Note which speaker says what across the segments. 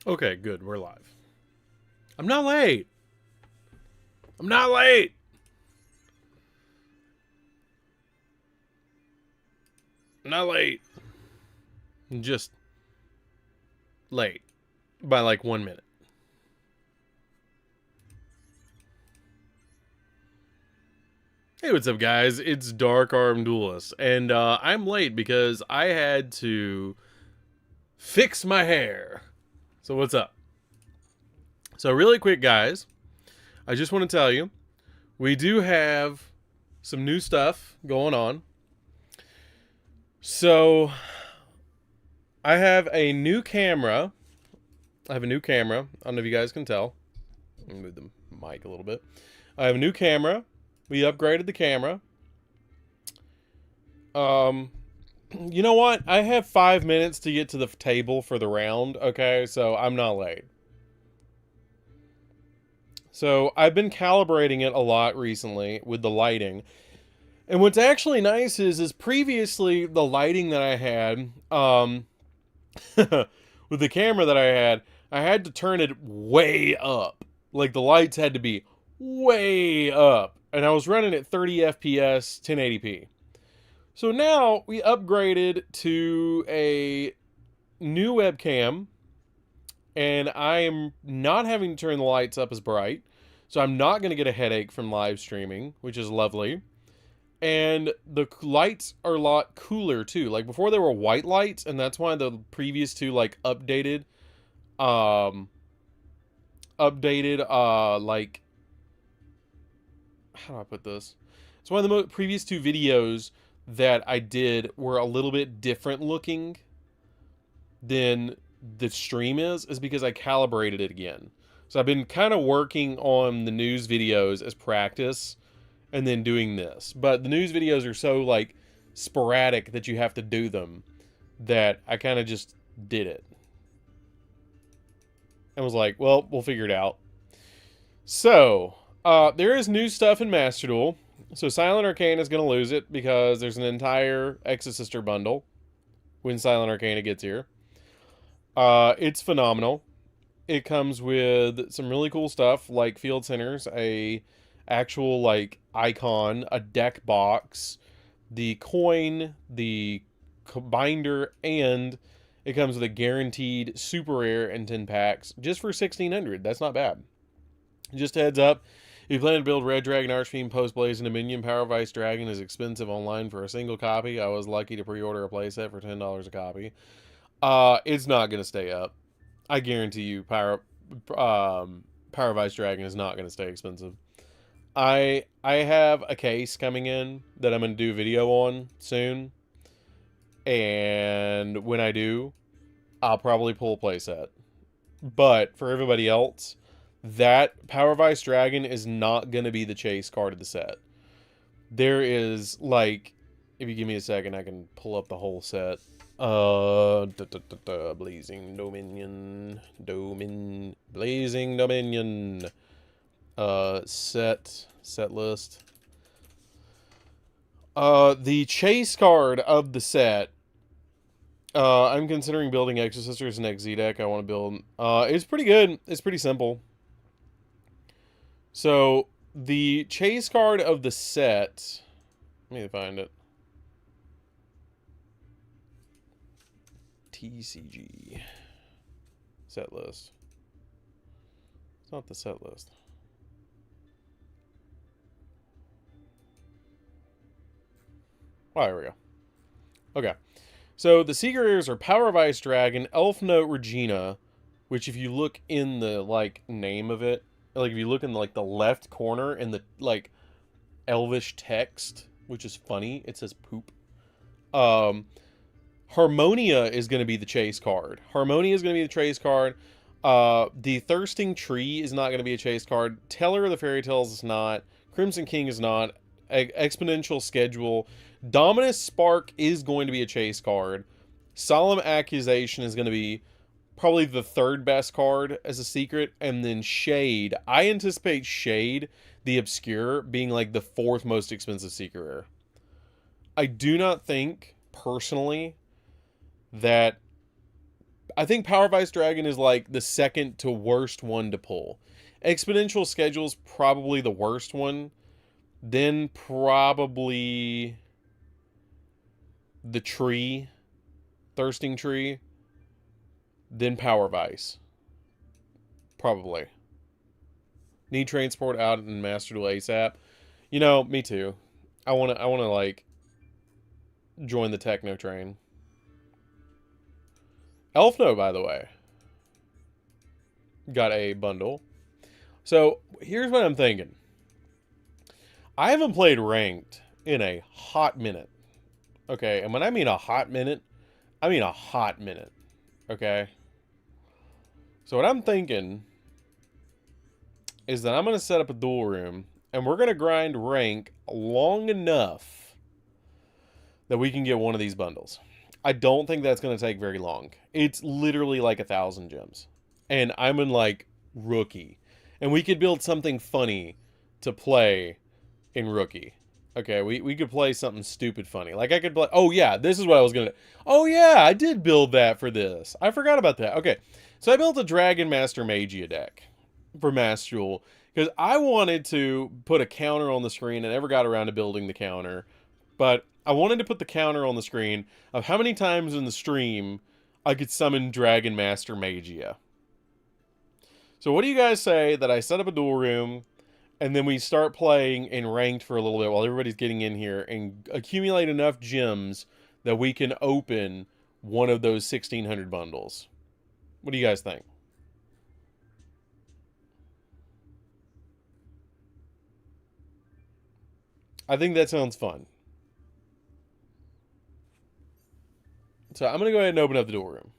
Speaker 1: Okay, good. We're live. I'm not late. I'm not late. I'm not late. I'm just late by like 1 minute. Hey, what's up, guys? It's DarkArmedDuelist, and I'm late because I had to fix my hair. So what's up? So really quick, guys, I just want to tell you we do have some new stuff going on. So I have a new camera. I have a new camera. I don't know if you guys can tell. Let me move the mic a little bit. I have a new camera. We upgraded the camera. You know what? I have 5 minutes to get to the table for the round, okay? So I'm not late. So I've been calibrating it a lot recently with the lighting. And what's actually nice is previously the lighting that I had, with the camera that I had to turn it way up. Like the lights had to be way up. And I was running at 30 FPS, 1080p. So now we upgraded to a new webcam. And I am not having to turn the lights up as bright. So I'm not going to get a headache from live streaming, which is lovely. And the lights are a lot cooler too. Like before they were white lights, and that's why the previous two like updated like, how do I put this? It's one of the previous two videos that I did were a little bit different looking than the stream is because I calibrated it again. So I've been kind of working on the news videos as practice and then doing this. But the news videos are so like sporadic that you have to do them that I kind of just did it. And was like, well, we'll figure it out. So, there is new stuff in Master Duel. So Silent Arcana is going to lose it because there's an entire Exosister bundle when Silent Arcana gets here. It's phenomenal. It comes with some really cool stuff like field centers, a actual like icon, a deck box, the coin, the binder, and it comes with a guaranteed super rare and 10 packs just for 1600. That's not bad. Just a heads up, if you plan to build Red Dragon Archfiend, Post Blaze, and Dominion, Power Vice Dragon is expensive online for a single copy. I was lucky to pre-order a playset for $10 a copy. It's not going to stay up. I guarantee you Power Vice Dragon is not going to stay expensive. I have a case coming in that I'm going to do a video on soon. And when I do, I'll probably pull a playset. But for everybody else, that Power Vice Dragon is not going to be the chase card of the set. There is, like, if you give me a second, I can pull up the whole set. Blazing Dominion. Blazing Dominion. Set list. The chase card of the set. I'm considering building Exorcisters next Z deck. I want to build. It's pretty good. It's pretty simple. So the chase card of the set. Let me find it. TCG set list. It's not the set list. Oh, there we go. Okay. So the secret rares are Power Vice Dragon, Elf Note Regina, which if you look in the like name of it, like if you look in like the left corner in the like elvish text, which is funny, it says poop. Harmonia is going to be the chase card. Harmonia is going to be the chase card. The Thirsting Tree is not going to be a chase card. Teller of the Fairy Tales is not. Crimson King is not. Exponential Schedule. Dominus Spark is going to be a chase card. Solemn Accusation is going to be probably the third best card as a secret. And then Shade. I anticipate Shade, the Obscure, being like the fourth most expensive secret rare. I do not think, personally, that I think Power Vice Dragon is like the second to worst one to pull. Exponential Schedule's probably the worst one. Then probably the Tree, Thirsting Tree. Then Power Vice. Probably. Need Transport out in Master Duel ASAP. You know, me too. I wanna like join the techno train. Elfno, by the way, got a bundle. So here's what I'm thinking. I haven't played ranked in a hot minute. Okay, and when I mean a hot minute, I mean a hot minute. Okay. So what I'm thinking is that I'm going to set up a duel room, and we're going to grind rank long enough that we can get one of these bundles. I don't think that's going to take very long. It's literally like 1,000 gems. And I'm in like rookie. And we could build something funny to play in rookie. Okay, we could play something stupid funny. Like I could play... Oh yeah, this is what I was going to... Oh yeah, I did build that for this. I forgot about that. Okay, so I built a Dragon Master Magia deck for Master Duel. Because I wanted to put a counter on the screen. I never got around to building the counter. But I wanted to put the counter on the screen of how many times in the stream I could summon Dragon Master Magia. So what do you guys say that I set up a duel room, and then we start playing in ranked for a little bit while everybody's getting in here and accumulate enough gems that we can open one of those 1,600 bundles? What do you guys think? I think that sounds fun. So I'm going to go ahead and open up the duel room.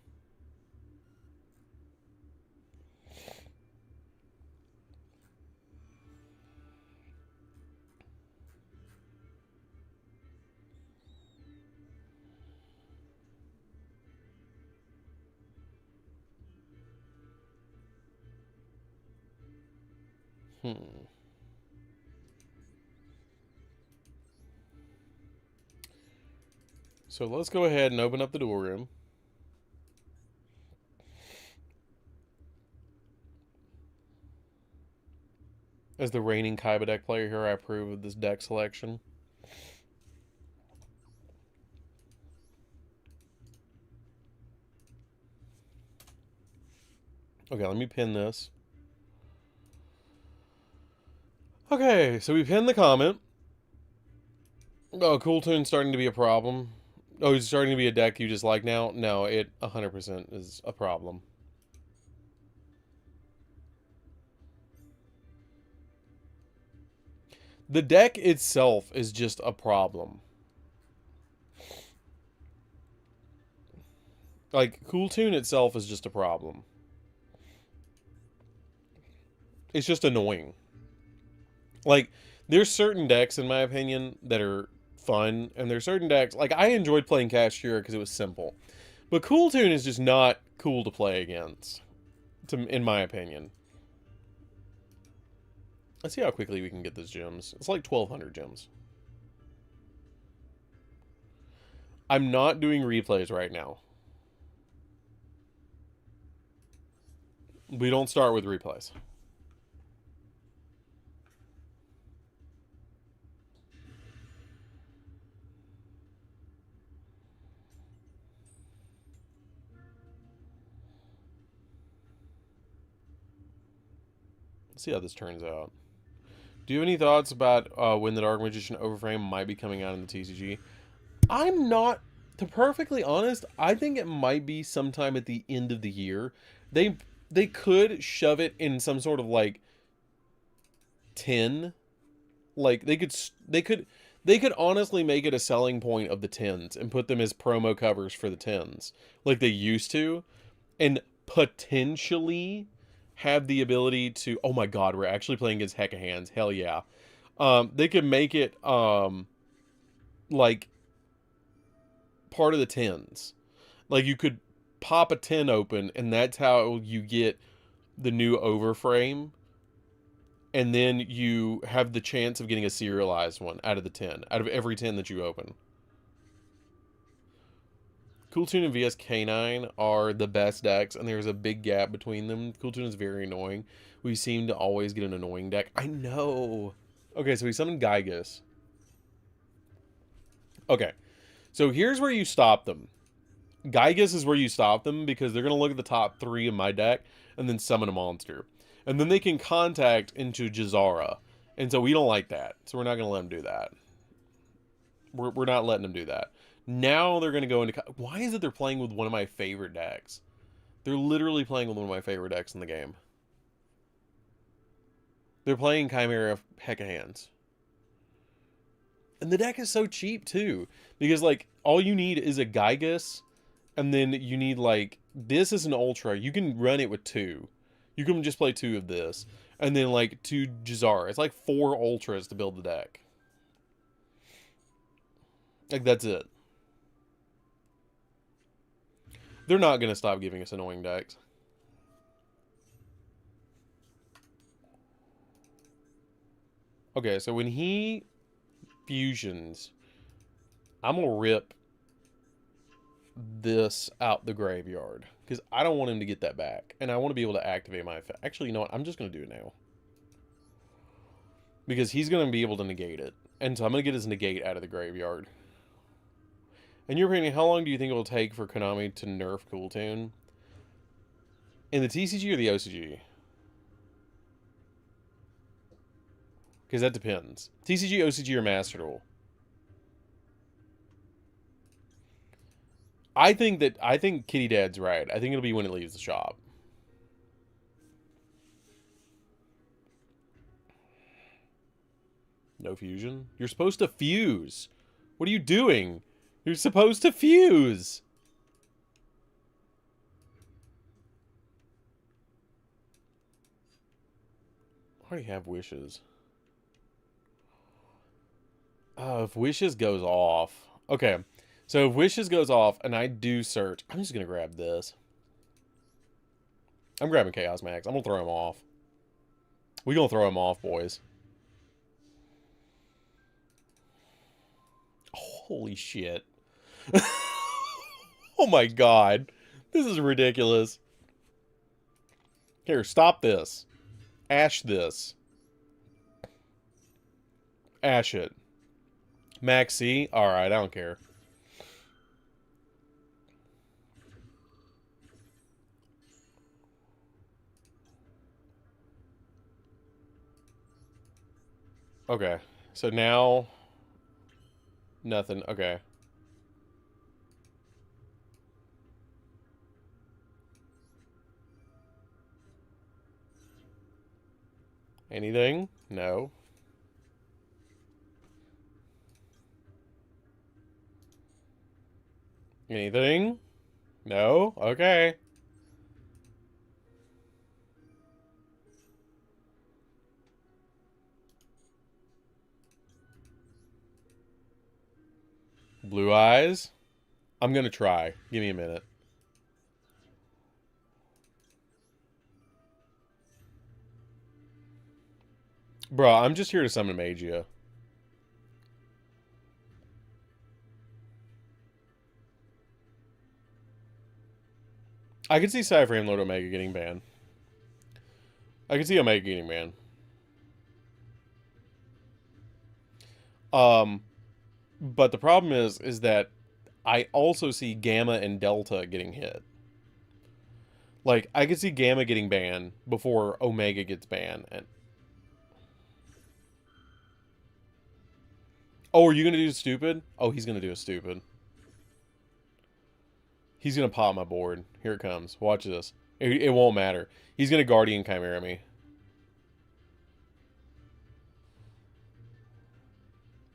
Speaker 1: So let's go ahead and open up the duel room. As the reigning Kaiba deck player here, I approve of this deck selection. Okay, let me pin this. Okay, so we pinned the comment. Oh, Cool Tune's starting to be a problem. Oh, it's starting to be a deck you just like now? No, it 100% is a problem. The deck itself is just a problem. Like, Cool Tune itself is just a problem. It's just annoying. Like, there's certain decks, in my opinion, that are fun, and there's certain decks... Like, I enjoyed playing Cashier because it was simple. But Cool Tune is just not cool to play against, in my opinion. Let's see how quickly we can get those gems. It's like 1,200 gems. I'm not doing replays right now. We don't start with replays. Let's see how this turns out. Do you have any thoughts about when the Dark Magician Overframe might be coming out in the TCG? I'm not, to perfectly honest, I think it might be sometime at the end of the year. They could shove it in some sort of like 10. Like they could honestly make it a selling point of the 10s and put them as promo covers for the 10s like they used to, and potentially have the ability to... Oh my god, we're actually playing against Hecka Hands. Hell yeah. They could make it like part of the 10s. Like you could pop a 10 open and that's how you get the new overframe, and then you have the chance of getting a serialized one out of the 10, out of every 10 that you open. Cooltoon and VS K9 are the best decks, and there's a big gap between them. Cooltoon is very annoying. We seem to always get an annoying deck. I know. Okay, so we summoned Garrigus. Okay, so here's where you stop them. Garrigus is where you stop them because they're going to look at the top 3 of my deck and then summon a monster. And then they can contact into Jazara. And so we don't like that. So we're not going to let them do that. We're not letting them do that. Now they're going to go into... Why is it they're playing with one of my favorite decks? They're literally playing with one of my favorite decks in the game. They're playing Chimera Hecka Hands. And the deck is so cheap, too. Because, like, all you need is a Garrigus, and then you need, like... This is an Ultra. You can run it with 2. You can just play 2 of this. And then, like, 2 Jazara. It's like 4 Ultras to build the deck. Like, that's it. They're not going to stop giving us annoying decks. Okay, so when he fusions, I'm going to rip this out the graveyard. Because I don't want him to get that back. And I want to be able to activate my effect. Actually, you know what? I'm just going to do it now. Because he's going to be able to negate it. And so I'm going to get his negate out of the graveyard. In your opinion, how long do you think it will take for Konami to nerf Cooltoon? In the TCG or the OCG? Because that depends. TCG, OCG, or Master Duel? I think Kitty Dad's right. I think it'll be when it leaves the shop. No fusion? You're supposed to fuse. What are you doing? You're supposed to fuse. I already have wishes. If wishes goes off. Okay. So if wishes goes off and I do search, I'm just going to grab this. I'm grabbing Chaos Max. I'm going to throw him off. We're going to throw him off, boys. Holy shit. Oh my god. This is ridiculous. Here, stop this. Ash this. Ash it. Max C? Alright, I don't care. Okay. So now... Nothing. Okay. Anything? No. Anything? No? Okay. Blue eyes? I'm gonna try. Give me a minute. Bro, I'm just here to summon Yugioh. I could see Cyframe Lord Omega getting banned. I could see Omega getting banned. But the problem is that I also see Gamma and Delta getting hit. Like, I could see Gamma getting banned before Omega gets banned. And oh, are you going to do stupid? Oh, he's going to do a stupid. He's going to pop my board. Here it comes. Watch this. It won't matter. He's going to Guardian Chimera me.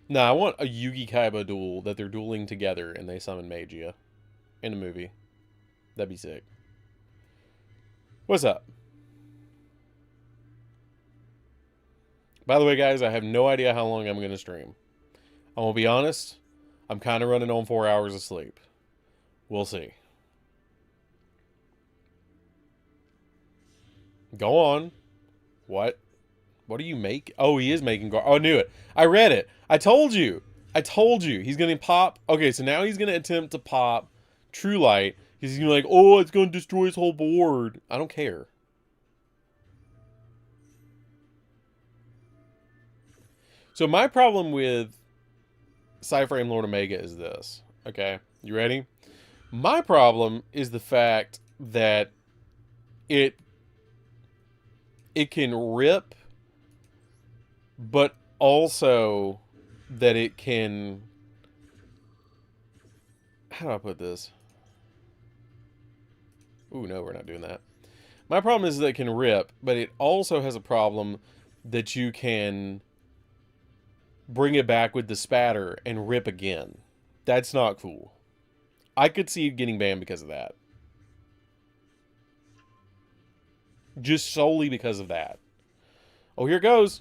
Speaker 1: Nah, I want a Yugi Kaiba duel that they're dueling together and they summon Yugioh in a movie. That'd be sick. What's up? By the way, guys, I have no idea how long I'm going to stream. I'm going to be honest. I'm kind of running on 4 hours of sleep. We'll see. Go on. What? What do you make? Oh, he is making... Oh, I knew it. I read it. I told you. I told you. He's going to pop... Okay, so now he's going to attempt to pop True Light, he's gonna be like, oh, it's gonna destroy his whole board. I don't care. So my problem with Cyframe Lord Omega is this. Okay, you ready? My problem is the fact that it can rip, but also that it can... How do I put this? Ooh, no, we're not doing that. My problem is that it can rip, but it also has a problem that you can bring it back with the spatter and rip again. That's not cool. I could see it getting banned because of that. Just solely because of that. Oh, here it goes.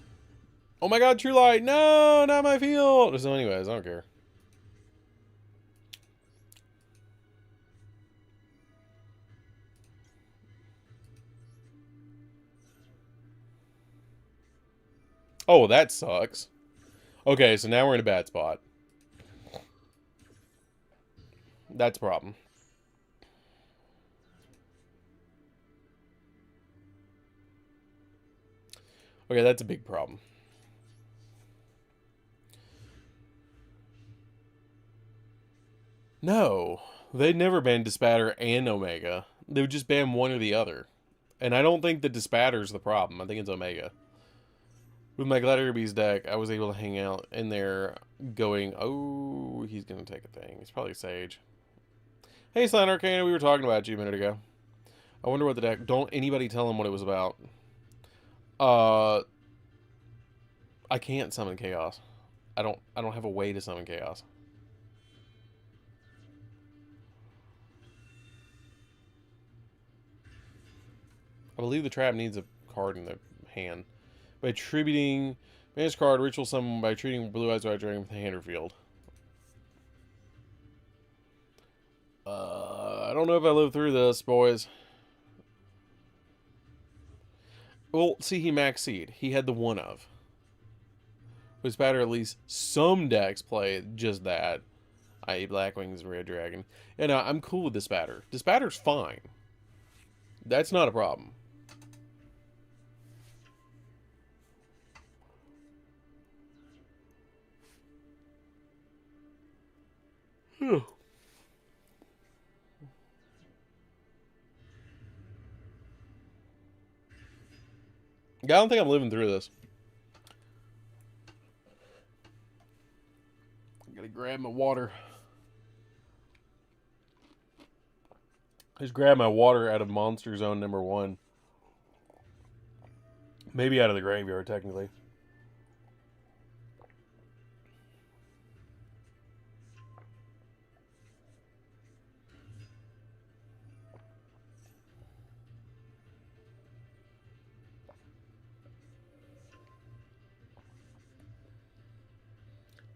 Speaker 1: Oh my god, True Light. No, not my field. So anyways, I don't care. Oh, that sucks. Okay, so now we're in a bad spot. That's a problem. Okay, that's a big problem. No, they'd never ban Dispatter and Omega. They would just ban one or the other. And I don't think the Dispatter's the problem. I think it's Omega. With my Gladiator deck, I was able to hang out in there going, oh, he's going to take a thing. It's probably Sage. Hey, Silent Arcana, we were talking about you a minute ago. I wonder what the deck... Don't anybody tell him what it was about. I can't summon Chaos. I don't have a way to summon Chaos. I believe the trap needs a card in the hand. By attributing man's card, ritual summon by treating Blue Eyes White Dragon with the hand or field. I don't know if I live through this, boys. Well, see, he maxed seed. He had the one of. Which better at least some decks play just that. I.e. Black Wings and Red Dragon. And I'm cool with Dispatter. Dispatter's fine. That's not a problem. I don't think I'm living through this. I gotta grab my water. I just grabbed my water out of Monster Zone number 1. Maybe out of the graveyard, technically.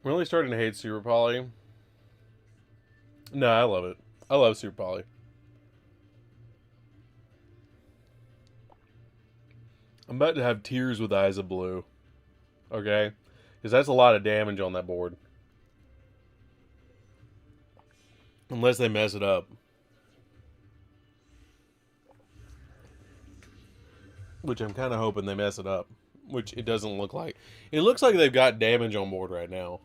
Speaker 1: I'm really starting to hate Super Poly. No, I love it. I love Super Poly. I'm about to have tears with eyes of blue. Okay? Because that's a lot of damage on that board. Unless they mess it up. Which I'm kind of hoping they mess it up. Which it doesn't look like. It looks like they've got damage on board right now.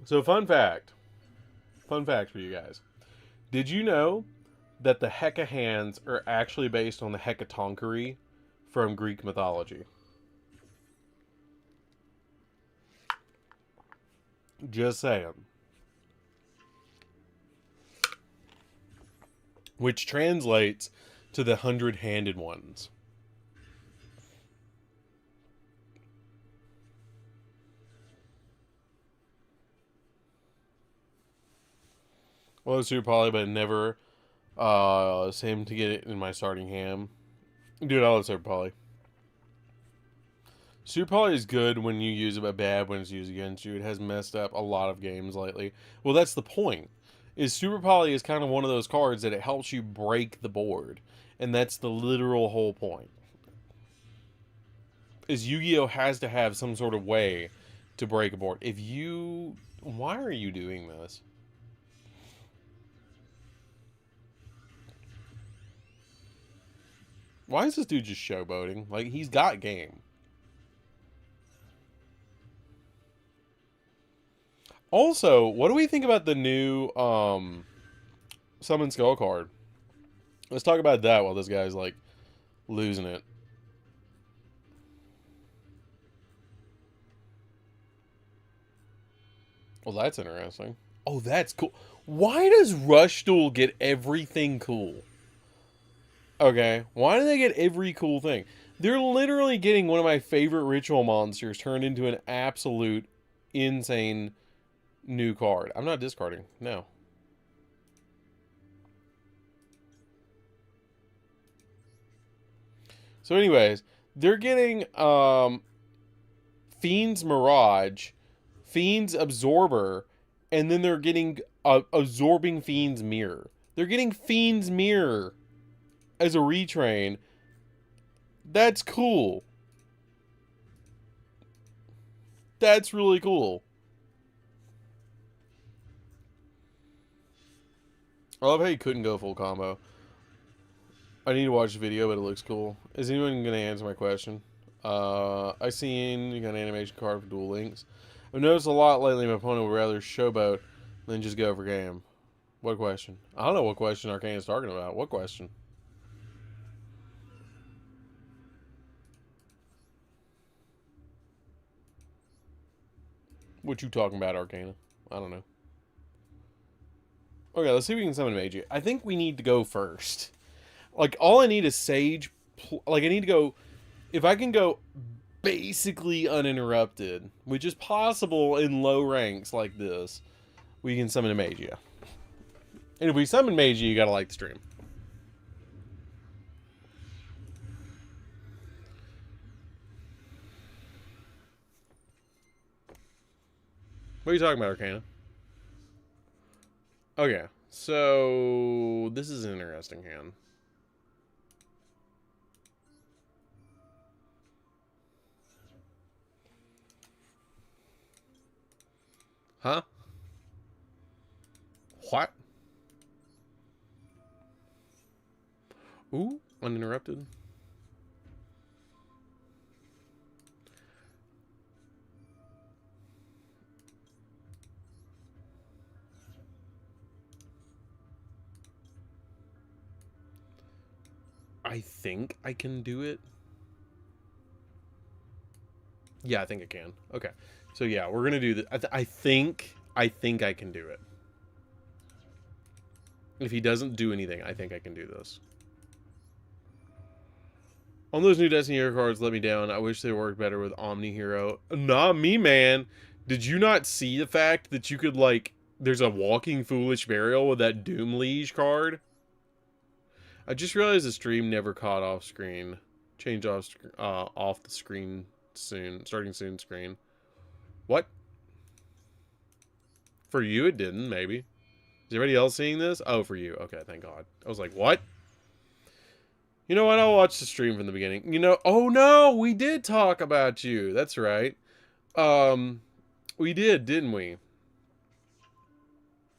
Speaker 1: So fun fact. Fun fact for you guys. Did you know that the Heka hands are actually based on the Hecatonchires from Greek mythology? Just saying. Which translates to the 100-handed ones. Well, Super Poly, but never seemed to get it in my starting hand. Dude, I love Super Poly. Super Poly is good when you use it, but bad when it's used against you. It has messed up a lot of games lately. Well, that's the point. Is Super Poly is kind of one of those cards that it helps you break the board. And that's the literal whole point. Is Yu-Gi-Oh! Has to have some sort of way to break a board. If you Why are you doing this? Why is this dude just showboating? Like, he's got game. Also, what do we think about the new Summon Skull card? Let's talk about that while this guy's like losing it. Well, that's interesting. Oh, that's cool. Why does Rush Duel get everything cool? Okay, why do they get every cool thing? They're literally getting one of my favorite ritual monsters turned into an absolute insane new card. I'm not discarding. No. So anyways, they're getting Fiend's Mirage, Fiend's Absorber, and then they're getting Absorbing Fiend's Mirror. They're getting Fiend's Mirror as a retrain. That's cool. That's really cool. I love how you couldn't go full combo. I need to watch the video, but it looks cool. Is anyone going to answer my question? I seen you got an animation card for Duel Links. I've noticed a lot lately my opponent would rather showboat than just go for game. What question? I don't know what question Arcane is talking about. What question? What you talking about, Arcana? I don't know. Okay, let's see if we can summon Magi. I think we need to go first. Like, all I need is Sage. Like, I need to go... If I can go basically uninterrupted, which is possible in low ranks like this, we can summon a Magia. And if we summon Magia, you gotta like the stream. What are you talking about, Arcana? Okay, so this is an interesting hand. Huh? What? Ooh, uninterrupted. I think I can do it. Yeah, I think I can. Okay. So yeah, we're going to do this. I think I can do it. If he doesn't do anything, I think I can do this. On those new Destiny Hero cards let me down. I wish they worked better with Omni Hero. Not me, man. Did you not see the fact that you could, like, there's a Walking Foolish Burial with that Doom Liege card? I just realized the stream never caught off screen. Change off the screen soon. Starting soon screen. What? For you it didn't, maybe. Is anybody else seeing this? Oh, for you. Okay, thank God. I was like, what? You know what? I'll watch the stream from the beginning. You know, oh no, we did talk about you. That's right. We did, didn't we?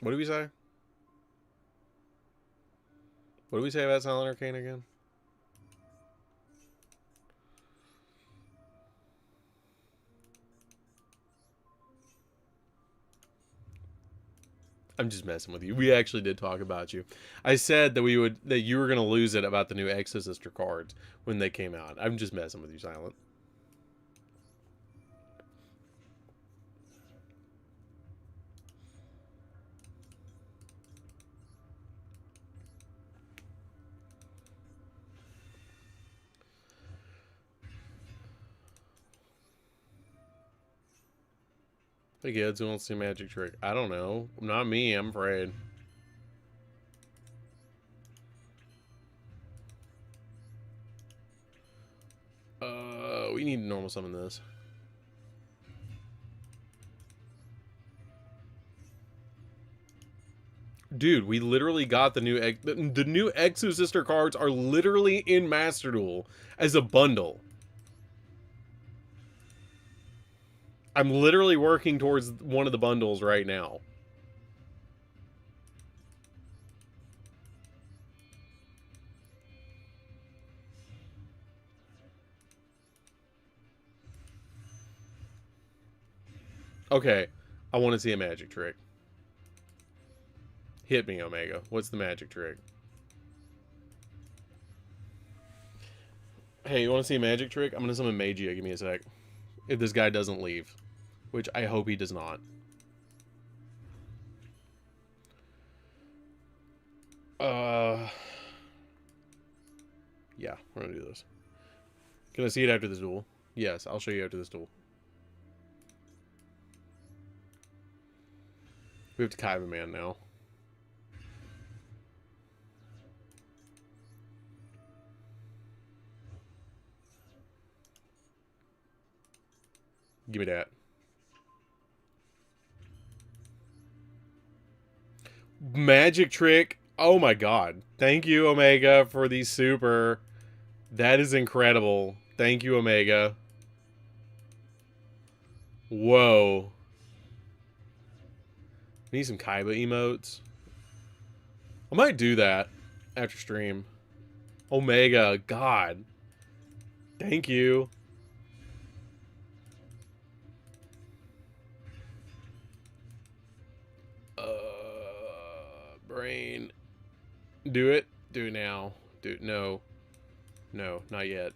Speaker 1: What did we say? What did we say about Silent Arcane again? I'm just messing with you. We actually did talk about you. I said that you were gonna lose it about the new Exosister cards when they came out. I'm just messing with you, Silent. Hey kids, who wants to see magic trick? I don't know. Not me, I'm afraid. We need to normal summon this. Dude, we literally got the new Exosister cards are literally in Master Duel as a bundle. I'm literally working towards one of the bundles right now. Okay, I want to see a magic trick. Hit me, Omega. What's the magic trick? Hey, you want to see a magic trick? I'm going to summon Magia. Give me a sec. If this guy doesn't leave. Which I hope he does not. Yeah, we're going to do this. Can I see it after this duel? Yes, I'll show you after this duel. We have to Kaiba Man now. Give me that. Magic trick. Oh my god. Thank you, Omega, for the super. That is incredible. Thank you, Omega. Whoa. Need some Kaiba emotes. I might do that after stream. Omega, god. Thank you. Brain. Do it. Do it now. Do it. No. No, not yet.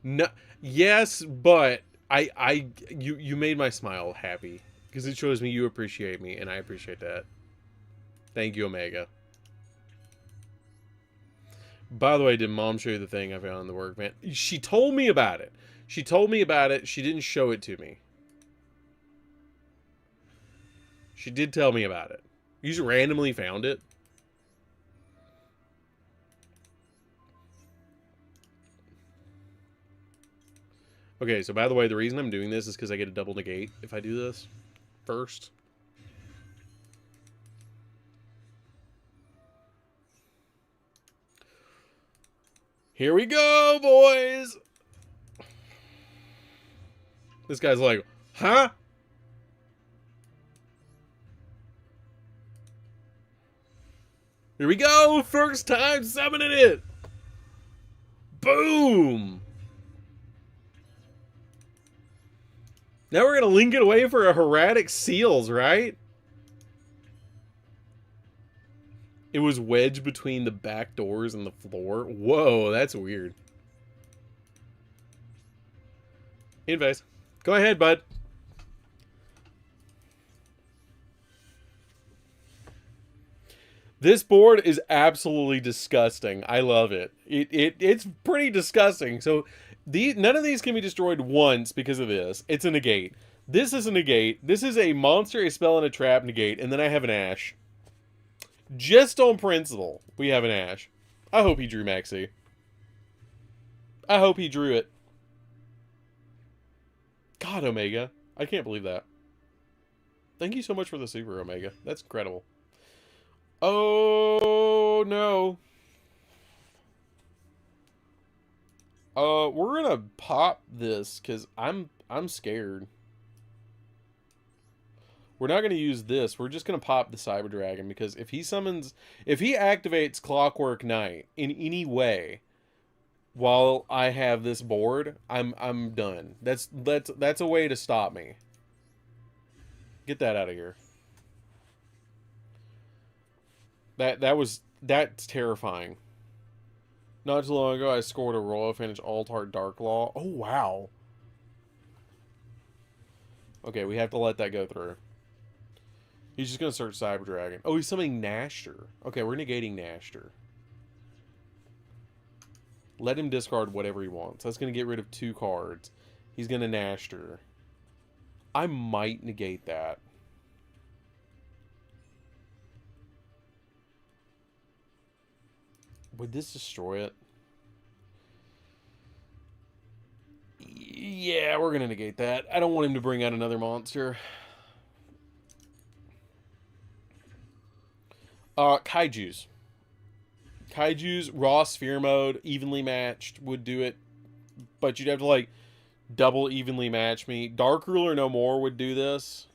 Speaker 1: No. Yes, but you made my smile happy because it shows me you appreciate me, and I appreciate that. Thank you, Omega. By the way, did Mom show you the thing I found in the work van? She told me about it. She told me about it. She didn't show it to me. She did tell me about it. You just randomly found it? Okay, so by the way, the reason I'm doing this is because I get a double negate if I do this first. Here we go, boys! This guy's like, huh? Here we go! First time summoning it! Boom! Now we're gonna link it away for a Herratic Seals, right? It was wedged between the back doors and the floor. Whoa, that's weird. Anyways, go ahead, bud. This board is absolutely disgusting. I love it. It's pretty disgusting. So none of these can be destroyed once because of this. It's a negate. This is a negate. This is a monster, a spell, and a trap negate. And then I have an Ash. Just on principle, we have an Ash. I hope he drew Maxi. I hope he drew it. God, Omega. I can't believe that. Thank you so much for the super, Omega. That's incredible. Oh, no. We're gonna pop this, because I'm scared. We're not gonna use this. We're just gonna pop the Cyber Dragon, because if he activates Clockwork Knight in any way while I have this board, I'm done. That's a way to stop me. Get that out of here. That's terrifying. Not too long ago, I scored a Royal Finish Alt-Art Dark Law. Oh, wow. Okay, we have to let that go through. He's just going to search Cyber Dragon. Oh, he's summoning Nashter. Okay, we're negating Nashter. Let him discard whatever he wants. That's going to get rid of 2 cards. He's going to Nashter. I might negate that. Would this destroy it? Yeah, we're going to negate that. I don't want him to bring out another monster. Kaijus. Kaiju's raw sphere mode, evenly matched, would do it. But you'd have to, like, double evenly match me. Dark Ruler No More would do this.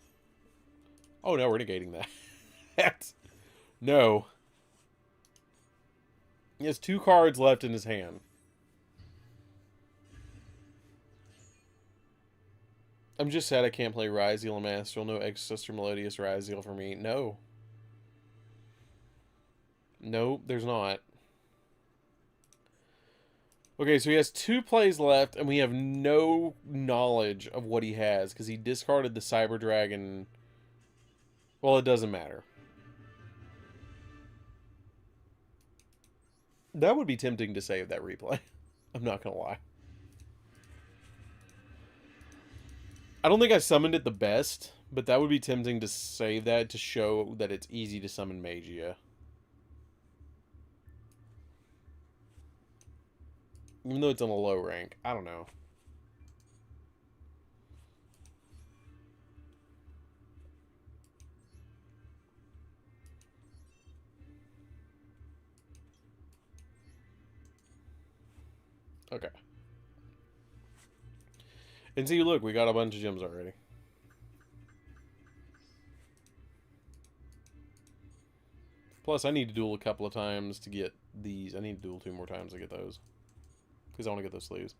Speaker 1: Oh, no, we're negating that. No. He has 2 cards left in his hand. I'm just sad I can't play Ryzeal and Master. No Exosister Melodious Ryzeal for me. No. No, there's not. Okay, so he has 2 plays left, and we have no knowledge of what he has, because he discarded the Cyber Dragon. Well, it doesn't matter. That would be tempting to save that replay. I'm not going to lie. I don't think I summoned it the best, but that would be tempting to save that to show that it's easy to summon Magia. Even though it's on a low rank. I don't know. Okay. And see, look, we got a bunch of gems already. Plus, I need to duel a couple of times to get these. I need to duel 2 more times to get those. Because I want to get those sleeves.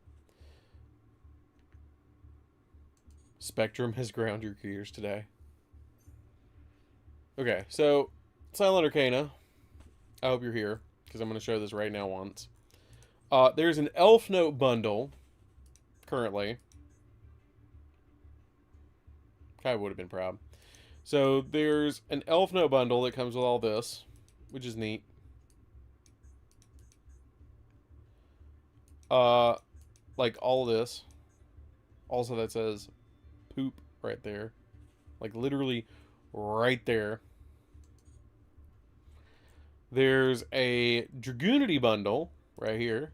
Speaker 1: Spectrum has ground your gears today. Okay, so Silent Arcana. I hope you're here, because I'm going to show this right now once. There's an Elf Note bundle, currently. Kai would have been proud. So there's an Elf Note bundle that comes with all this, which is neat. Like all of this. Also that says poop right there. Like literally right there. There's a Dragoonity bundle right here.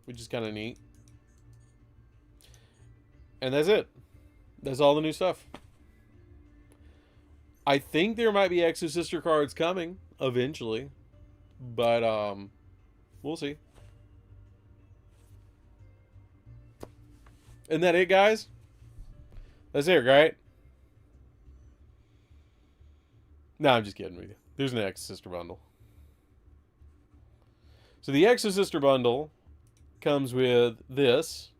Speaker 1: Which is kind of neat. And that's it. That's all the new stuff. I think there might be Exosister cards coming eventually. But, we'll see. Isn't that it, guys? That's it, right? No, I'm just kidding with you. There's an Exosister bundle. So the Exosister bundle comes with this.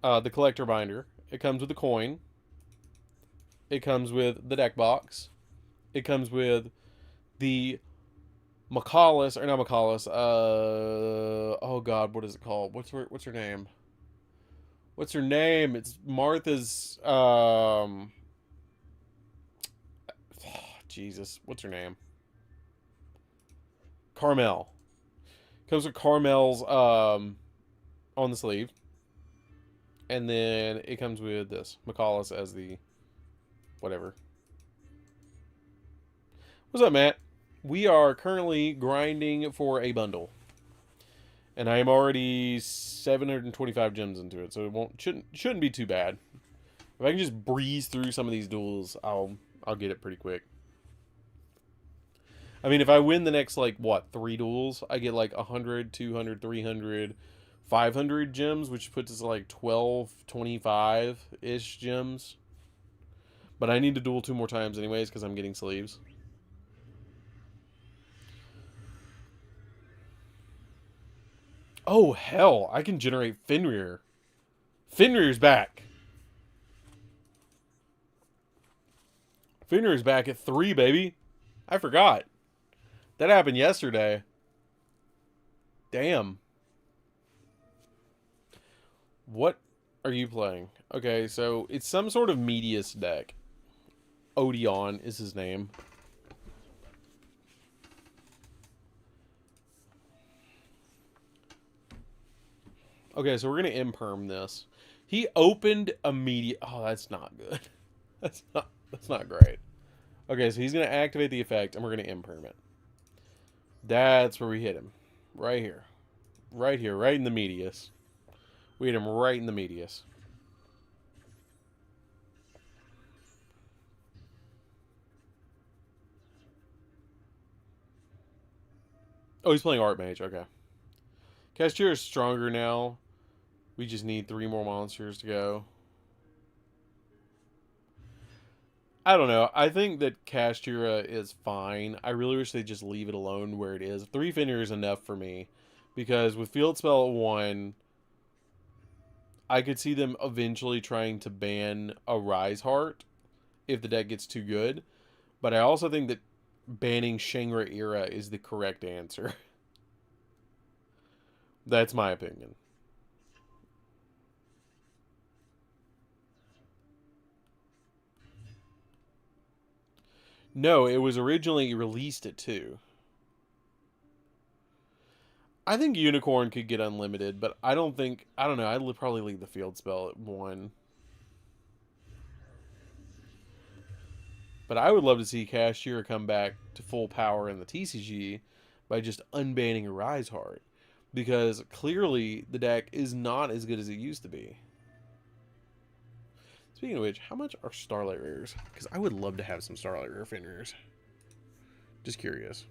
Speaker 1: The collector binder. It comes with a coin. It comes with the deck box. It comes with the Macallis, or not Macallis, oh god, what is it called? What's her name? What's her name? It's Martha's, Jesus, what's her name? Carmel. Comes with Carmel's, on the sleeve. And then it comes with this, Macallis as the, whatever. What's up, Matt? We are currently grinding for a bundle. And I am already 725 gems into it, so it shouldn't be too bad. If I can just breeze through some of these duels, I'll get it pretty quick. I mean, if I win the next, like, what, 3 duels, I get, like, 100, 200, 300, 500 gems, which puts us at, like, 12, 25-ish gems. But I need to duel 2 more times anyways, because I'm getting sleeves. Oh, hell. I can generate Fenrir. Fenrir's back. Fenrir's back at 3, baby. I forgot. That happened yesterday. Damn. What are you playing? Okay, so it's some sort of Medius deck. Odeon is his name. Okay, so we're going to imperm this. He opened immediate... Oh, that's not good. That's not great. Okay, so he's going to activate the effect, and we're going to imperm it. That's where we hit him. Right here. Right here, right in the medius. We hit him right in the medius. Oh, he's playing Archmage. Okay. Cashier is stronger now. We just need 3 more monsters to go. I don't know. I think that Kashtira is fine. I really wish they'd just leave it alone where it is. 3 Fenrir is enough for me. Because with Field Spell at 1, I could see them eventually trying to ban a Rise Heart if the deck gets too good. But I also think that banning Shangra Era is the correct answer. That's my opinion. No, it was originally released at 2. I think Unicorn could get unlimited, but I don't know, I'd probably leave the Field Spell at 1. But I would love to see Cashier come back to full power in the TCG by just unbanning a Rise Heart. Because clearly the deck is not as good as it used to be. Speaking of which, how much are Starlight Rares? Because I would love to have some Starlight Rare Fenrirs. Just curious.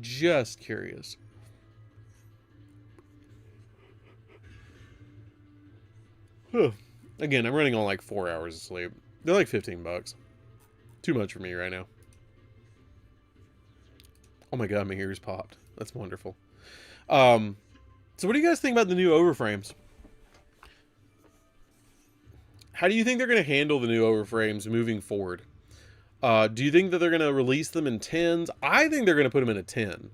Speaker 1: Just curious. Again, I'm running on like 4 hours of sleep. They're like $15. Too much for me right now. Oh my god, my ears popped. That's wonderful. So what do you guys think about the new overframes? How do you think they're going to handle the new overframes moving forward? Do you think that they're going to release them in 10s? I think they're going to put them in a 10.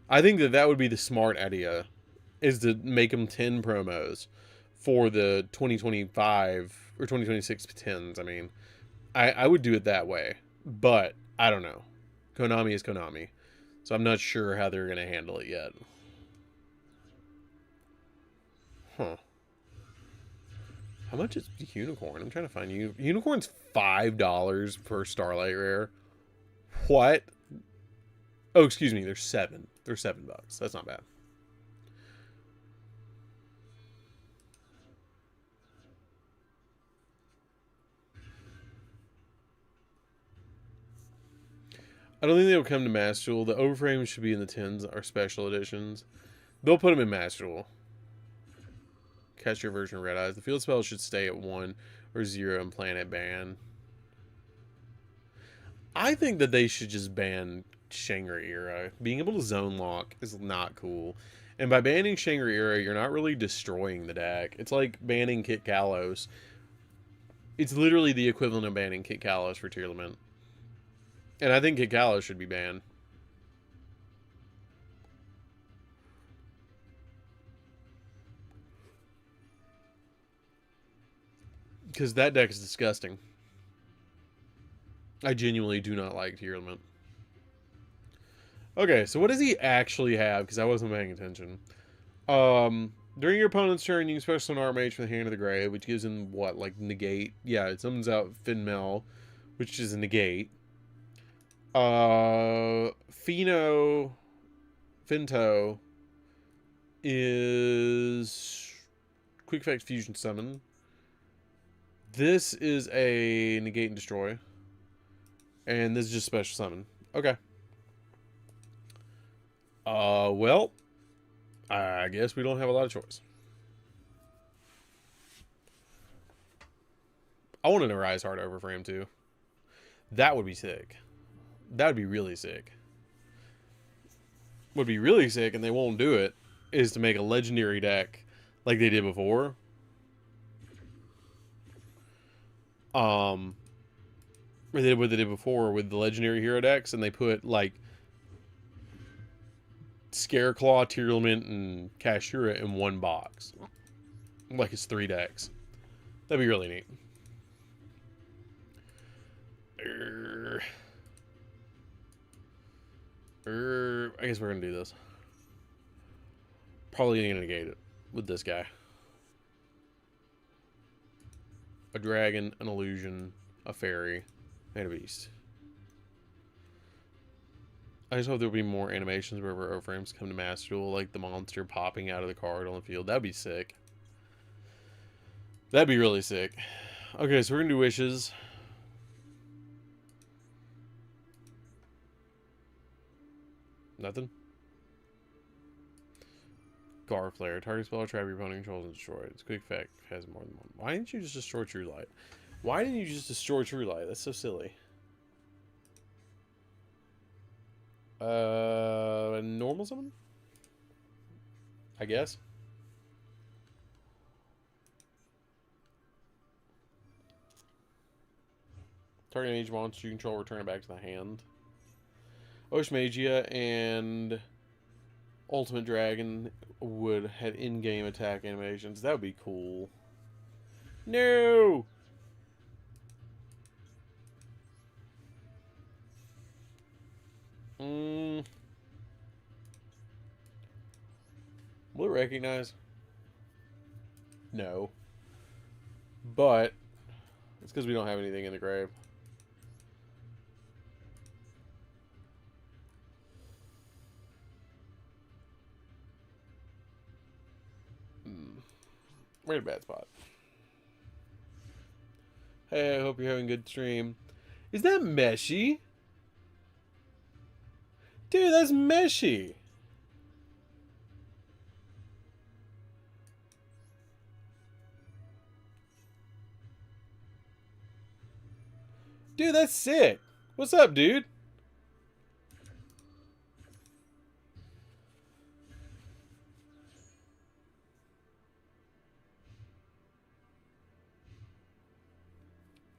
Speaker 1: I think that that would be the smart idea, is to make them 10 promos for the 2025 or 2026 10s. I mean, I would do it that way, but I don't know. Konami is Konami, so I'm not sure how they're going to handle it yet. Huh. How much is Unicorn? I'm trying to find you. Unicorn's $5 per Starlight Rare. What? Oh, excuse me. They're 7. They're $7. That's not bad. I don't think they'll come to Master Duel. The overframes should be in the 10s or special editions. They'll put them in Master Duel. Catch your version of Red Eyes. The field spell should stay at 1 or 0 and Planet Ban. I think that they should just ban Shangri-Era. Being able to zone lock is not cool. And by banning Shangri-Era, you're not really destroying the deck. It's like banning Kit Kalos. It's literally the equivalent of banning Kit Kalos for Tearlament. And I think Kit Kalos should be banned. Because that deck is disgusting. I genuinely do not like Tearlament. Okay, so what does he actually have? Because I wasn't paying attention. During your opponent's turn, you can special summon Archmage from the Hand of the Grave, which gives him, what, like, negate? Yeah, it summons out Finmel, which is a negate. Finto is Quick Effect Fusion Summon. This is a negate and destroy. And this is just special summon. Okay. Well, I guess we don't have a lot of choice. I wanted a Rise Heart overframe too. That would be sick. That would be really sick. Would be really sick, and they won't do it, is to make a legendary deck like they did before. Or they did what they did before with the legendary hero decks, and they put like Scareclaw, Tearlament, and Kashura in one box. Like it's 3 decks. That'd be really neat. I guess we're gonna do this. Probably gonna negate it with this guy. A dragon, an illusion, a fairy, and a beast. I just hope there'll be more animations wherever overframes come to Master Duel, like the monster popping out of the card on the field. That'd be sick. That'd be really sick. Okay, so we're gonna do wishes. Nothing. Gar flare. Target spell or trap your opponent controls and destroy it. It's quick effect. Has more than one. Why didn't you just destroy True Light? Why didn't you just destroy True Light? That's so silly. Normal summon? I guess. Target mage monster you control, return it back to the hand. Osh Magia and Ultimate Dragon would have in-game attack animations. That would be cool. No! Will it recognize? No. But it's because we don't have anything in the grave. We're in a bad spot. Hey, I hope you're having a good stream. Is that Meshy? Dude, that's Meshy. Dude, that's sick. What's up, dude?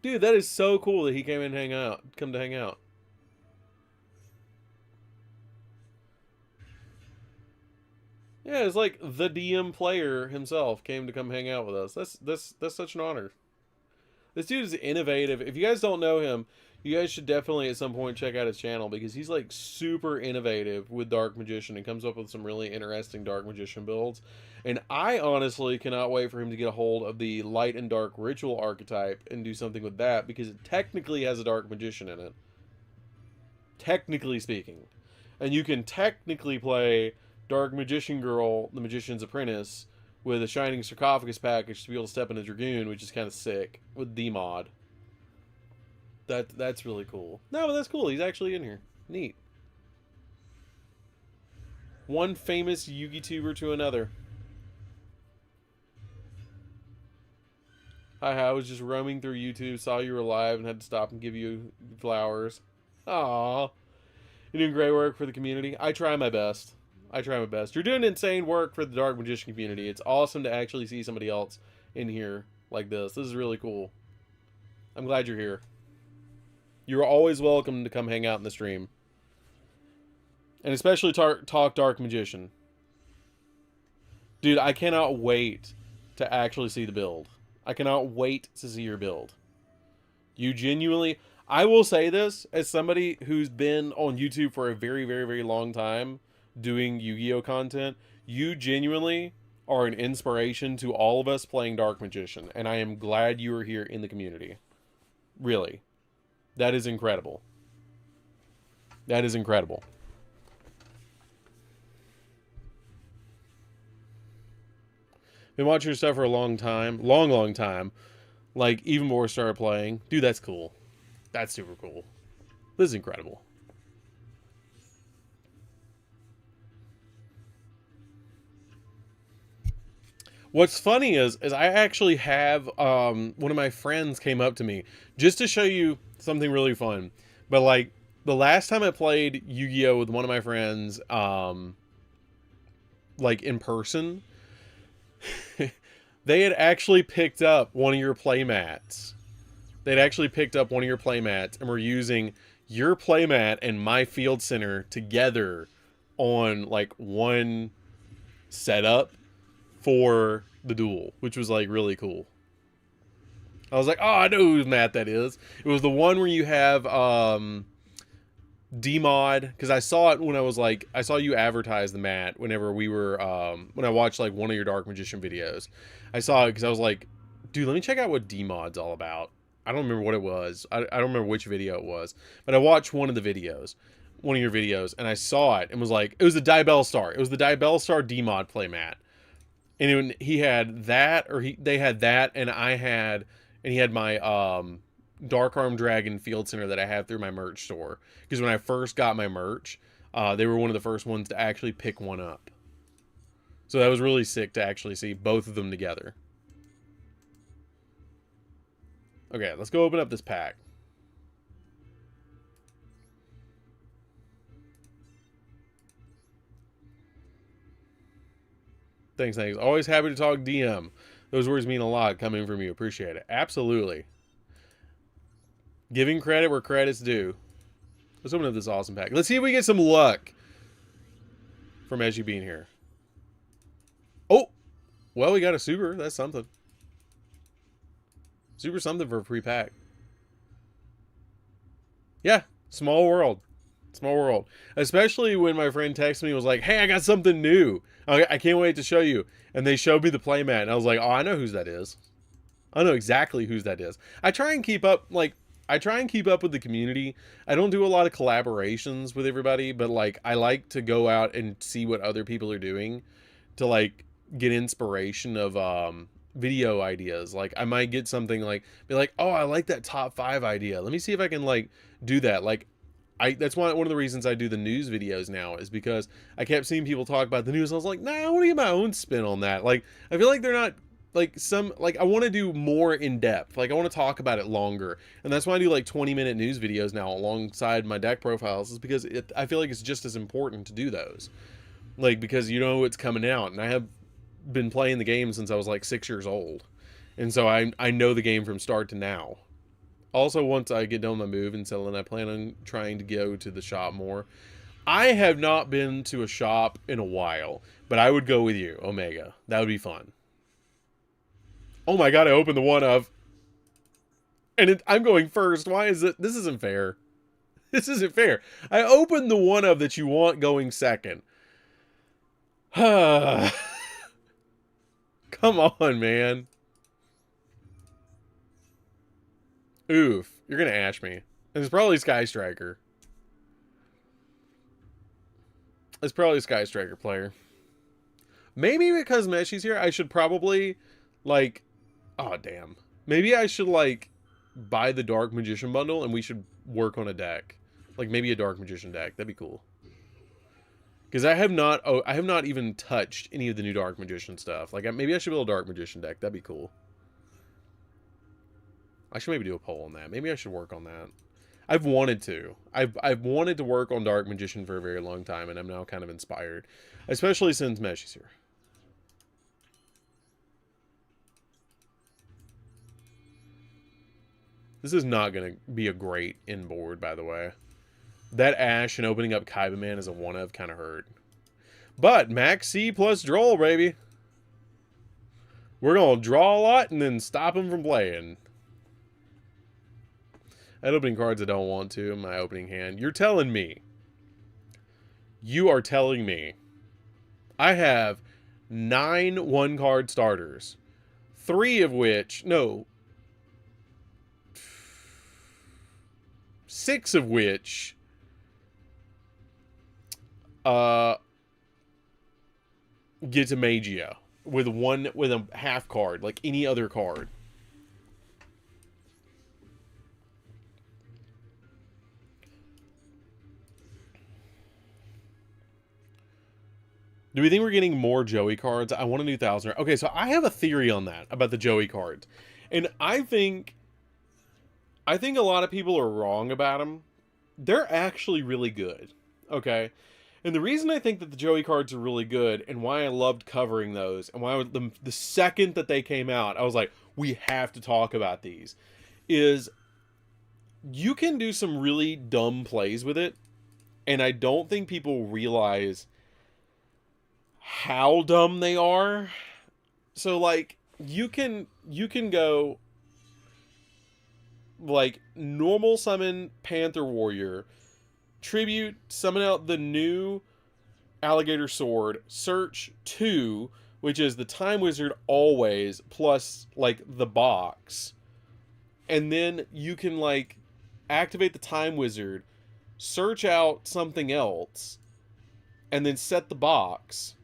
Speaker 1: Dude, that is so cool that he came in and come to hang out. Yeah, it's like the DM player himself came to come hang out with us. That's such an honor. This dude is innovative. If you guys don't know him, you guys should definitely at some point check out his channel because he's like super innovative with Dark Magician and comes up with some really interesting Dark Magician builds. And I honestly cannot wait for him to get a hold of the Light and Dark Ritual archetype and do something with that because it technically has a Dark Magician in it. Technically speaking. And you can technically play Dark Magician Girl, the Magician's Apprentice, with a Shining Sarcophagus package to be able to step in a Dragoon, which is kind of sick, with D-Mod. That's really cool. No, but that's cool. He's actually in here. Neat. One famous Yugi-tuber to another. Hi, I was just roaming through YouTube, saw you were live, and had to stop and give you flowers. Aww. You're doing great work for the community. I try my best. I try my best. You're doing insane work for the Dark Magician community. It's awesome to actually see somebody else in here like this. This is really cool. I'm glad you're here. You're always welcome to come hang out in the stream. And especially talk Dark Magician. Dude, I cannot wait to actually see the build. I cannot wait to see your build. You genuinely... I will say this as somebody who's been on YouTube for a very, very, very long time doing Yu-Gi-Oh content. You genuinely are an inspiration to all of us playing Dark Magician. And I am glad you are here in the community. Really. That is incredible. That is incredible. Been watching your stuff for a long time. Long time. Like, even more started playing. Dude, that's cool. That's super cool. This is incredible. What's funny is I actually have one of my friends came up to me just to show you something really fun. But like the last time I played Yu-Gi-Oh with one of my friends, like in person, they had actually picked up one of your playmats. They'd actually picked up one of your playmats and were using your playmat and my field center together on like one setup for the duel, which was like really cool. I was like, oh, I know whose mat that is. It was the one where you have D-Mod, because I saw it when I was like, I saw you advertise the mat whenever we were, when I watched like one of your Dark Magician videos. I saw it because I was like, dude, let me check out what D-Mod's all about. I don't remember what it was. I don't remember which video it was, but I watched one of the videos, one of your videos, and I saw it and was like, it was the Diabell Star. It was the Diabell Star D-Mod playmat. And he had that, or they had that, and I had and he had my Dark Arm Dragon Field Center that I have through my merch store. Because when I first got my merch, they were one of the first ones to actually pick one up. So that was really sick to actually see both of them together. Okay, let's go open up this pack. Thanks. Always happy to talk DM. Those words mean a lot coming from you. Appreciate it. Absolutely. Giving credit where credit's due. Let's open up this awesome pack. Let's see if we get some luck from Izzy being here. Oh! Well, we got a super. That's something. Super something for a free pack. Yeah. Small world. Small world. Especially when my friend texted me and was like, hey, I got something new. I can't wait to show you. And they showed me the playmat. And I was like, oh, I know whose that is. I know exactly whose that is. I try and keep up, like, I try and keep up with the community. I don't do a lot of collaborations with everybody, but, like, I like to go out and see what other people are doing to, like, get inspiration of video ideas. Like, I might get something like, be like, oh, I like that top 5 idea. Let me see if I can, like, do that. Like, that's one of the reasons I do the news videos now, is because I kept seeing people talk about the news. I was like, nah, I want to get my own spin on that. Like, I feel like they're not, like, I want to do more in depth. Like, I want to talk about it longer. And that's why I do, like, 20-minute news videos now alongside my deck profiles, is because I feel like it's just as important to do those. Like, because you know it's coming out. And I have been playing the game since I was, like, 6 years old. And so I know the game from start to now. Also, once I get done with my move and settle in, I plan on trying to go to the shop more. I have not been to a shop in a while, but I would go with you, Omega. That would be fun. Oh my god, I opened the one of... And I'm going first. Why is it... This isn't fair. This isn't fair. I opened the one of that you want going second. Come on, man. Oof, you're gonna ash me. And it's probably Sky Striker. It's probably Sky Striker player. Maybe because Meshi's here, I should probably, like... Oh, damn. Maybe I should, like, buy the Dark Magician bundle and we should work on a deck. Like, maybe a Dark Magician deck. That'd be cool. Because I have not even touched any of the new Dark Magician stuff. Like, maybe I should build a Dark Magician deck. That'd be cool. I should maybe do a poll on that. Maybe I should work on that. I've wanted to. I've wanted to work on Dark Magician for a very long time, and I'm now kind of inspired. Especially since Mesh is here. This is not going to be a great inboard, by the way. That Ash and opening up Kaiba Man as a one-of kind of hurt. But Max C plus Droll, baby. We're going to draw a lot and then stop him from playing. I'm opening cards I don't want to in my opening hand. You're telling me. You are telling me. I have 9 one-card starters. 3 of which... No. 6 of which... get to Yugioh with a half card, like any other card. Do we think we're getting more Joey cards? I want a new 1,000. Okay, so I have a theory on that, about the Joey cards. And I think a lot of people are wrong about them. They're actually really good. Okay? And the reason I think that the Joey cards are really good, and why I loved covering those, and why the second that they came out, I was like, we have to talk about these, is you can do some really dumb plays with it, and I don't think people realize how dumb they are. So, like, you can go, like, normal summon Panther Warrior, tribute, summon out the new Alligator Sword, search 2, which is the Time Wizard always, plus, like, the box. And then you can, like, activate the Time Wizard, search out something else, and then set the box.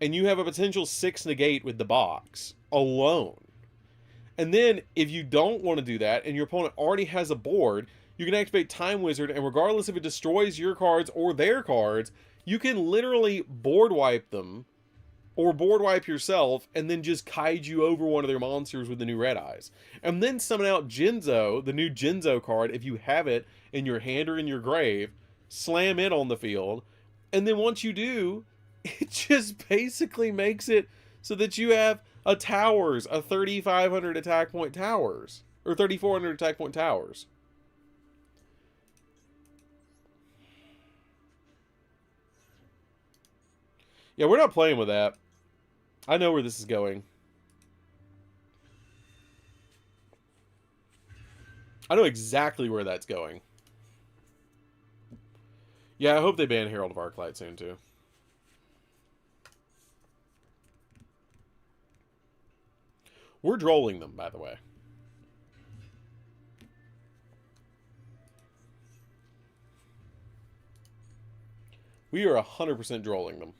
Speaker 1: And you have a potential 6 negate with the box alone. And then, if you don't want to do that, and your opponent already has a board, you can activate Time Wizard, and regardless if it destroys your cards or their cards, you can literally board wipe them, or board wipe yourself, and then just kaiju over one of their monsters with the new red eyes. And then summon out Jinzo, the new Jinzo card, if you have it in your hand or in your grave, slam it on the field, and then once you do, it just basically makes it so that you have a towers, a 3,500 attack point towers, or 3,400 attack point towers. Yeah, we're not playing with that. I know where this is going. I know exactly where that's going. Yeah, I hope they ban Herald of Arclight soon, too. We're drolling them, by the way. We are 100% drolling them.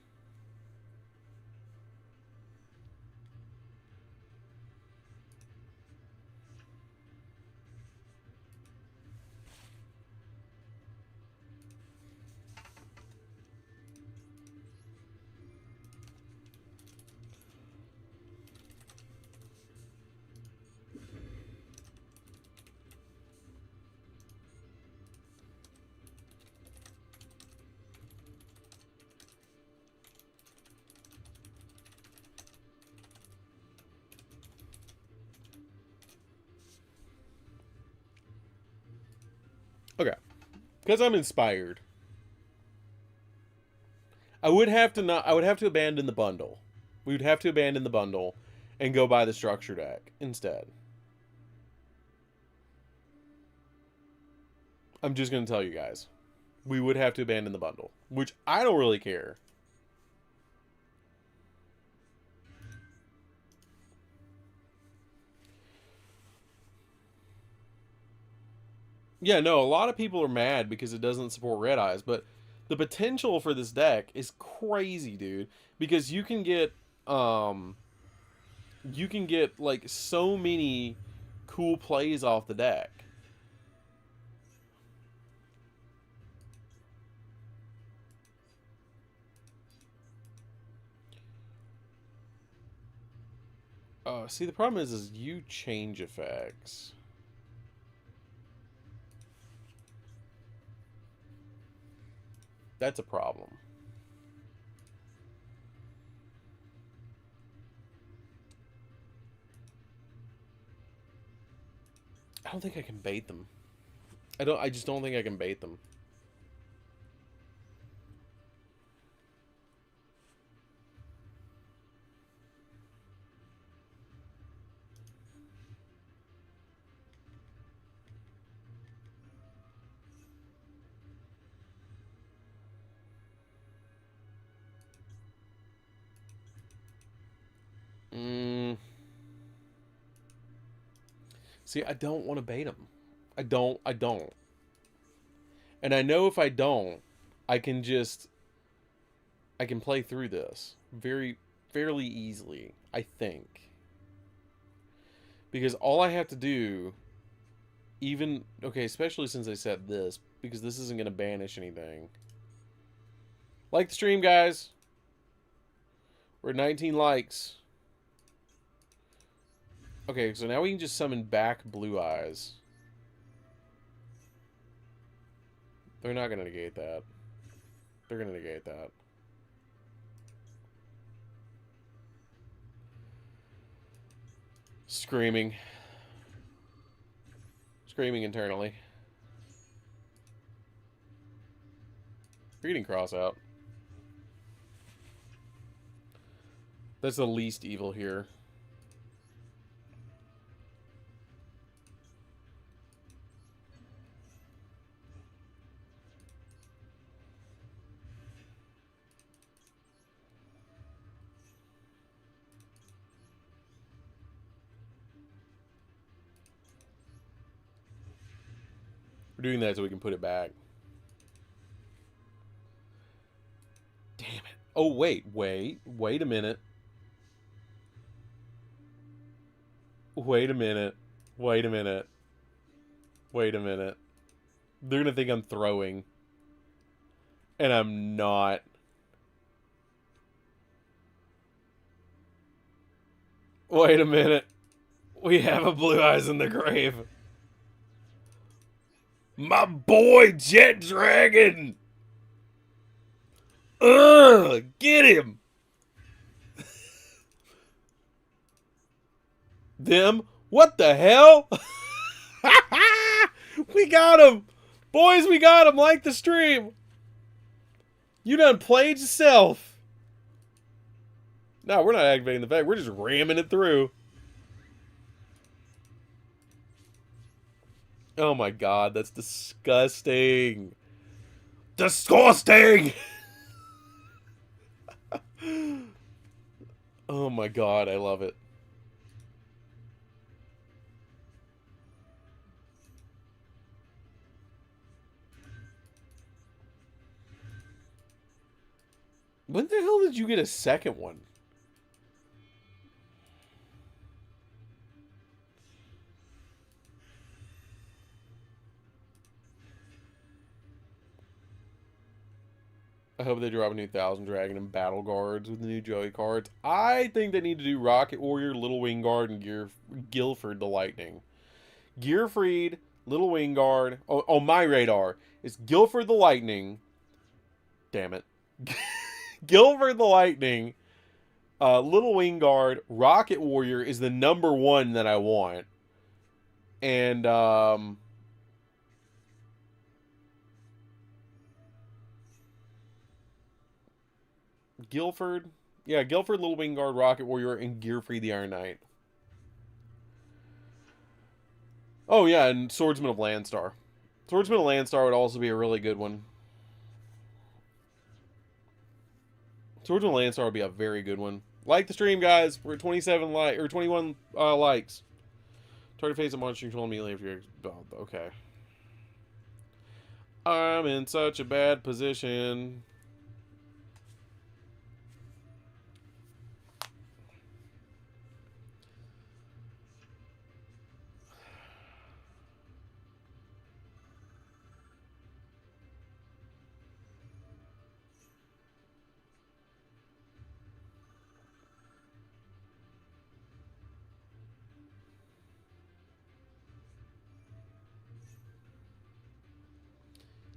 Speaker 1: Okay. Because I'm inspired. I would have to abandon the bundle. We would have to abandon the bundle and go buy the structure deck instead. I'm just going to tell you guys. We would have to abandon the bundle, which I don't really care. Yeah, no, a lot of people are mad because it doesn't support Red Eyes, but the potential for this deck is crazy, dude. Because you can get like so many cool plays off the deck. See, the problem is you change effects. That's a problem. I don't think I can bait them. I just don't think I can bait them. See, I don't want to bait them. I don't. And I know if I don't, I can play through this fairly easily, I think. Because all I have to do, okay, especially since I said this, because this isn't going to banish anything. Like the stream, guys. We're at 19 likes. Okay, so now we can just summon back Blue Eyes. They're not going to negate that. They're going to negate that. Screaming. Screaming internally. Reading cross out. That's the least evil here. We're doing that so we can put it back. Damn it. Oh, wait a minute. Wait a minute. Wait a minute. Wait a minute. They're gonna think I'm throwing. And I'm not. Wait a minute. We have a Blue Eyes in the Grave. My boy, Jet Dragon! Ugh! Get him! Them? What the hell? We got him! Boys, we got him! Like the stream! You done played yourself! No, we're not activating the fact. We're just ramming it through. Oh my god, that's disgusting. Disgusting! Oh my god, I love it. When the hell did you get a second one? I hope they drop a new Thousand Dragon and Battle Guards with the new Joey cards. I think they need to do Rocket Warrior, Little Wing Guard, and Guilford the Lightning. Gearfried, Little Wing Guard. Oh, on my radar is Guilford the Lightning. Damn it. Guilford the Lightning, Little Wing Guard, Rocket Warrior is the number one that I want. And, Guilford. Yeah, Guilford, Little Wing Guard, Rocket Warrior, and Gearfried the Iron Knight. Oh, yeah, and Swordsman of Landstar. Swordsman of Landstar would also be a really good one. Swordsman of Landstar would be a very good one. Like the stream, guys. We're at 27 or 21 likes. Target face a monster control immediately if you're... Oh, okay. I'm in such a bad position.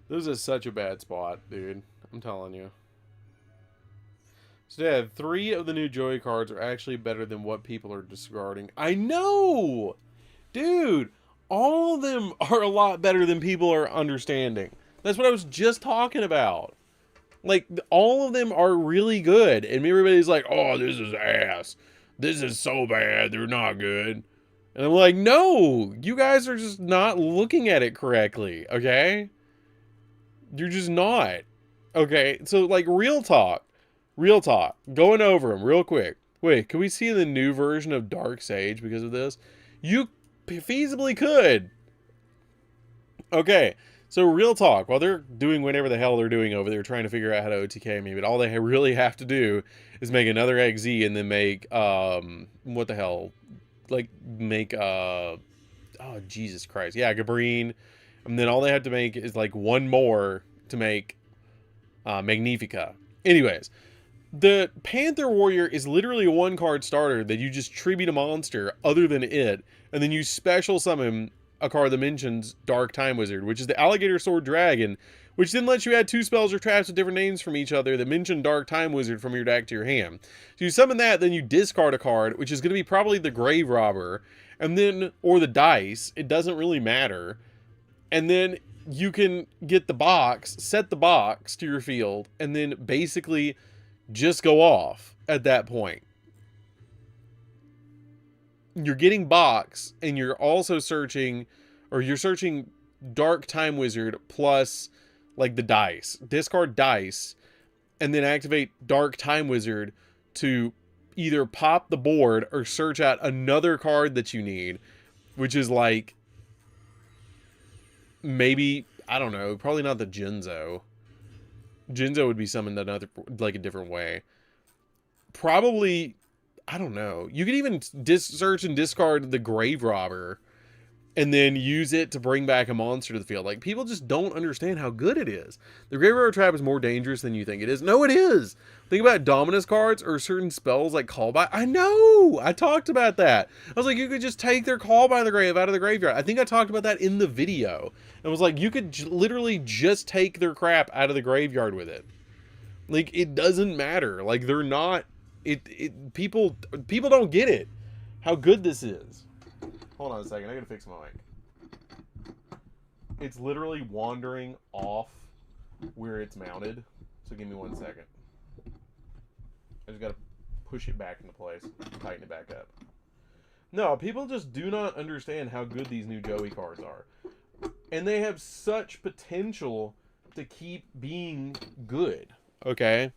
Speaker 1: This is such a bad spot, dude. I'm telling you. So yeah, 3 of the new Joey cards are actually better than what people are discarding. I know! Dude, all of them are a lot better than people are understanding. That's what I was just talking about. Like, all of them are really good. And everybody's like, oh, this is ass. This is so bad. They're not good. And I'm like, no, you guys are just not looking at it correctly, okay? You're just not. Okay, so like real talk, going over them real quick. Wait, can we see the new version of Dark Sage because of this? You feasibly could. Okay, so real talk, while they're doing whatever the hell they're doing over there, trying to figure out how to OTK me, but all they really have to do is make another XZ and then make, what the hell? Like, make, oh, Jesus Christ. Yeah, Gabrine. And then all they have to make is like one more to make Magnifica. Anyways, the Panther Warrior is literally a 1-card starter that you just tribute a monster other than it, and then you special summon a card that mentions Dark Time Wizard, which is the Alligator Sword Dragon, which then lets you add 2 spells or traps with different names from each other that mention Dark Time Wizard from your deck to your hand. So you summon that, then you discard a card, which is going to be probably the Grave Robber, and then, or the Dice. It doesn't really matter. And then you can get the box, set the box to your field, and then basically just go off at that point. You're getting box, and you're also searching, or you're searching Dark Time Wizard plus, like, the dice. Discard dice, and then activate Dark Time Wizard to either pop the board or search out another card that you need, which is, like, maybe, I don't know, probably not the Jinzo. Jinzo would be summoned another, like, a different way. Probably, I don't know. You could even search and discard the Grave Robber and then use it to bring back a monster to the field. Like, people just don't understand how good it is. The Grave Robber Trap is more dangerous than you think it is. No, it is. Think about Dominus cards or certain spells like Call By. I know! I talked about that. I was like, you could just take their Call By the Grave out of the graveyard. I think I talked about that in the video. It was like, you could literally just take their crap out of the graveyard with it. Like, it doesn't matter. Like, they're not... People don't get it. How good this is. Hold on a second. I gotta fix my mic. It's literally wandering off where it's mounted. So give me 1 second. I just gotta push it back into place. Tighten it back up. No, people just do not understand how good these new Joey cards are. And they have such potential to keep being good. Okay?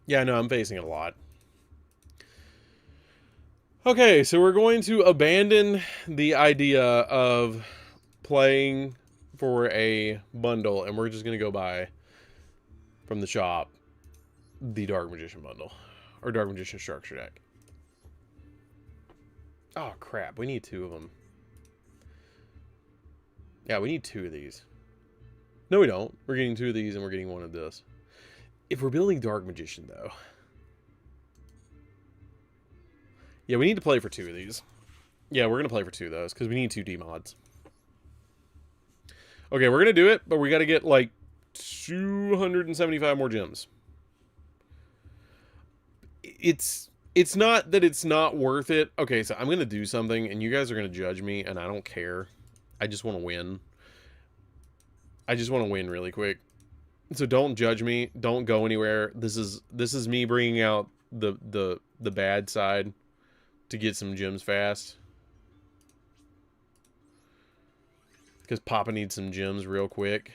Speaker 1: Yeah, no, I'm facing it a lot. Okay, so we're going to abandon the idea of playing for a bundle, and we're just going to go buy from the shop the Dark Magician bundle, or Dark Magician structure deck. Oh, crap, we need 2 of them. Yeah, we need 2 of these. No, we don't. We're getting 2 of these, and we're getting 1 of this. If we're building Dark Magician, though... Yeah, we need to play for 2 of these. Yeah, we're going to play for 2 of those, because we need 2 D-mods. Okay, we're going to do it, but we got to get, like, 275 more gems. It's not that it's not worth it. Okay, so I'm going to do something, and you guys are going to judge me, and I don't care. I just want to win. I just want to win really quick. So don't judge me. Don't go anywhere. This is me bringing out the bad side to get some gems fast. Because Papa needs some gems real quick.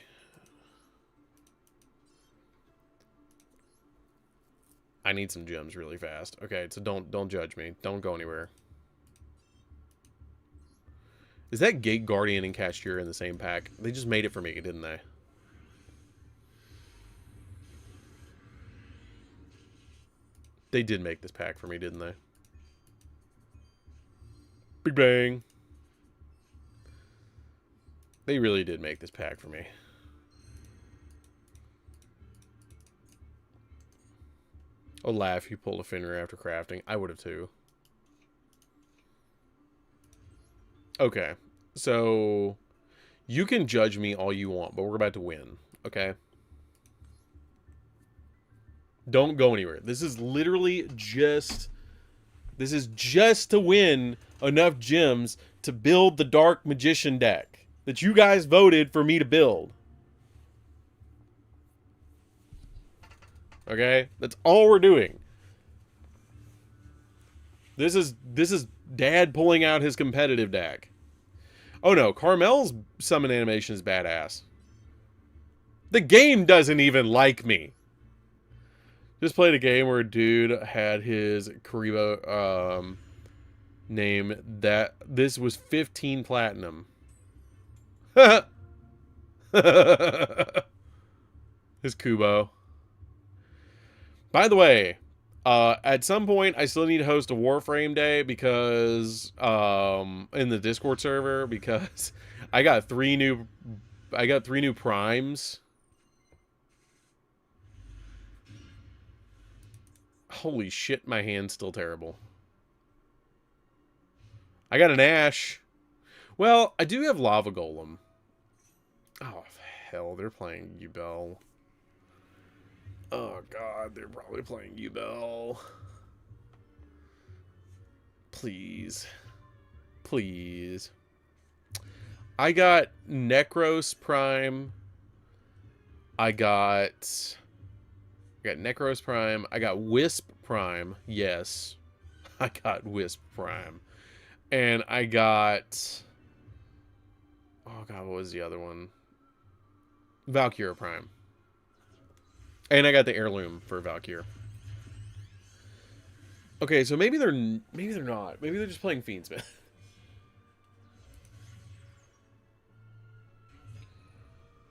Speaker 1: I need some gems really fast. Okay, so don't judge me. Don't go anywhere. Is that Gate Guardian and Cashier in the same pack? They just made it for me, didn't they? They did make this pack for me, didn't they? Big bang. They really did make this pack for me. I'll laugh if you pulled a Fenrir after crafting. I would have too. Okay. So, you can judge me all you want, but we're about to win. Okay? Don't go anywhere. This is literally just... This is just to win enough gems to build the Dark Magician deck that you guys voted for me to build. Okay? That's all we're doing. This is Dad pulling out his competitive deck. Oh no, Carmel's summon animation is badass. The game doesn't even like me. Just played a game where a dude had his Karibo name that this was 15 platinum. His Kubo. By the way, at some point I still need to host a Warframe day because in the Discord server because I got 3 new primes. Holy shit, my hand's still terrible. I got an Ash. Well, I do have Lava Golem. Oh, hell, they're playing Yugioh. Oh, God, they're probably playing Yugioh. Please. Please. I got Necros Prime. I got Necros Prime. I got Wisp Prime. Yes. I got Wisp Prime. And I got... Oh, God, what was the other one? Valkyria Prime. And I got the Heirloom for Valkyria. Okay, so maybe they're not. Maybe they're just playing Fiendsmith.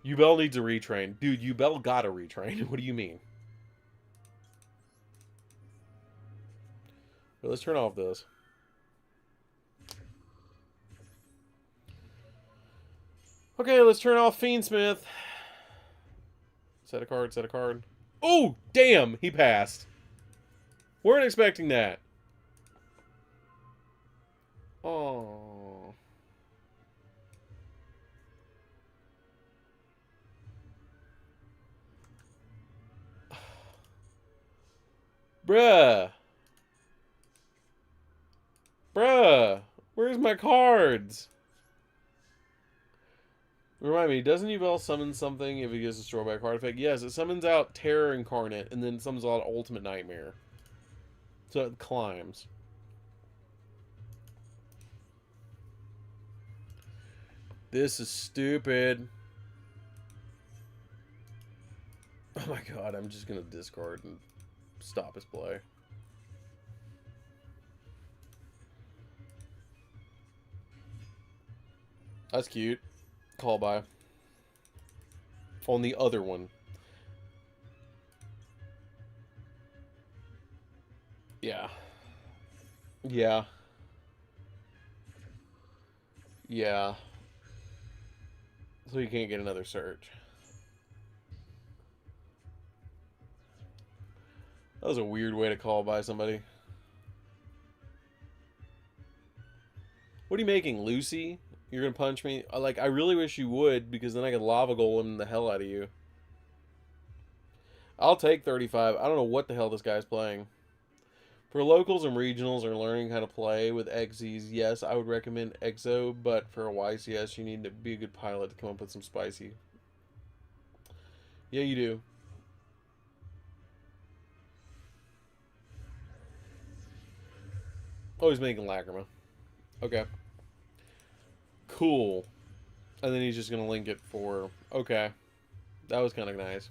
Speaker 1: Yubel needs a retrain. Dude, Yubel got a retrain. What do you mean? Well, let's turn off this. Okay, let's turn off Fiendsmith. Set a card, set a card. Oh, damn! He passed. Weren't expecting that. Oh. Bruh. Bruh. Where's my cards? Remind me, doesn't Yubel summon something if it gets destroyed by a card effect? Yes, it summons out Terror Incarnate and then summons out Ultimate Nightmare. So it climbs. This is stupid. Oh my god, I'm just gonna discard and stop his play. That's cute. Call by. On the other one. Yeah. Yeah. Yeah. So you can't get another search. That was a weird way to call by somebody. What are you making, Lucy? You're gonna punch me? Like, I really wish you would, because then I could lava golem the hell out of you. I'll take 35. I don't know what the hell this guy's playing. For locals and regionals are learning how to play with XZs, yes, I would recommend EXO, but for a YCS, you need to be a good pilot to come up with some spicy. Yeah, you do. Oh, he's making Lacrima. Okay. Cool. And then he's just going to link it for... Okay. That was kind of nice.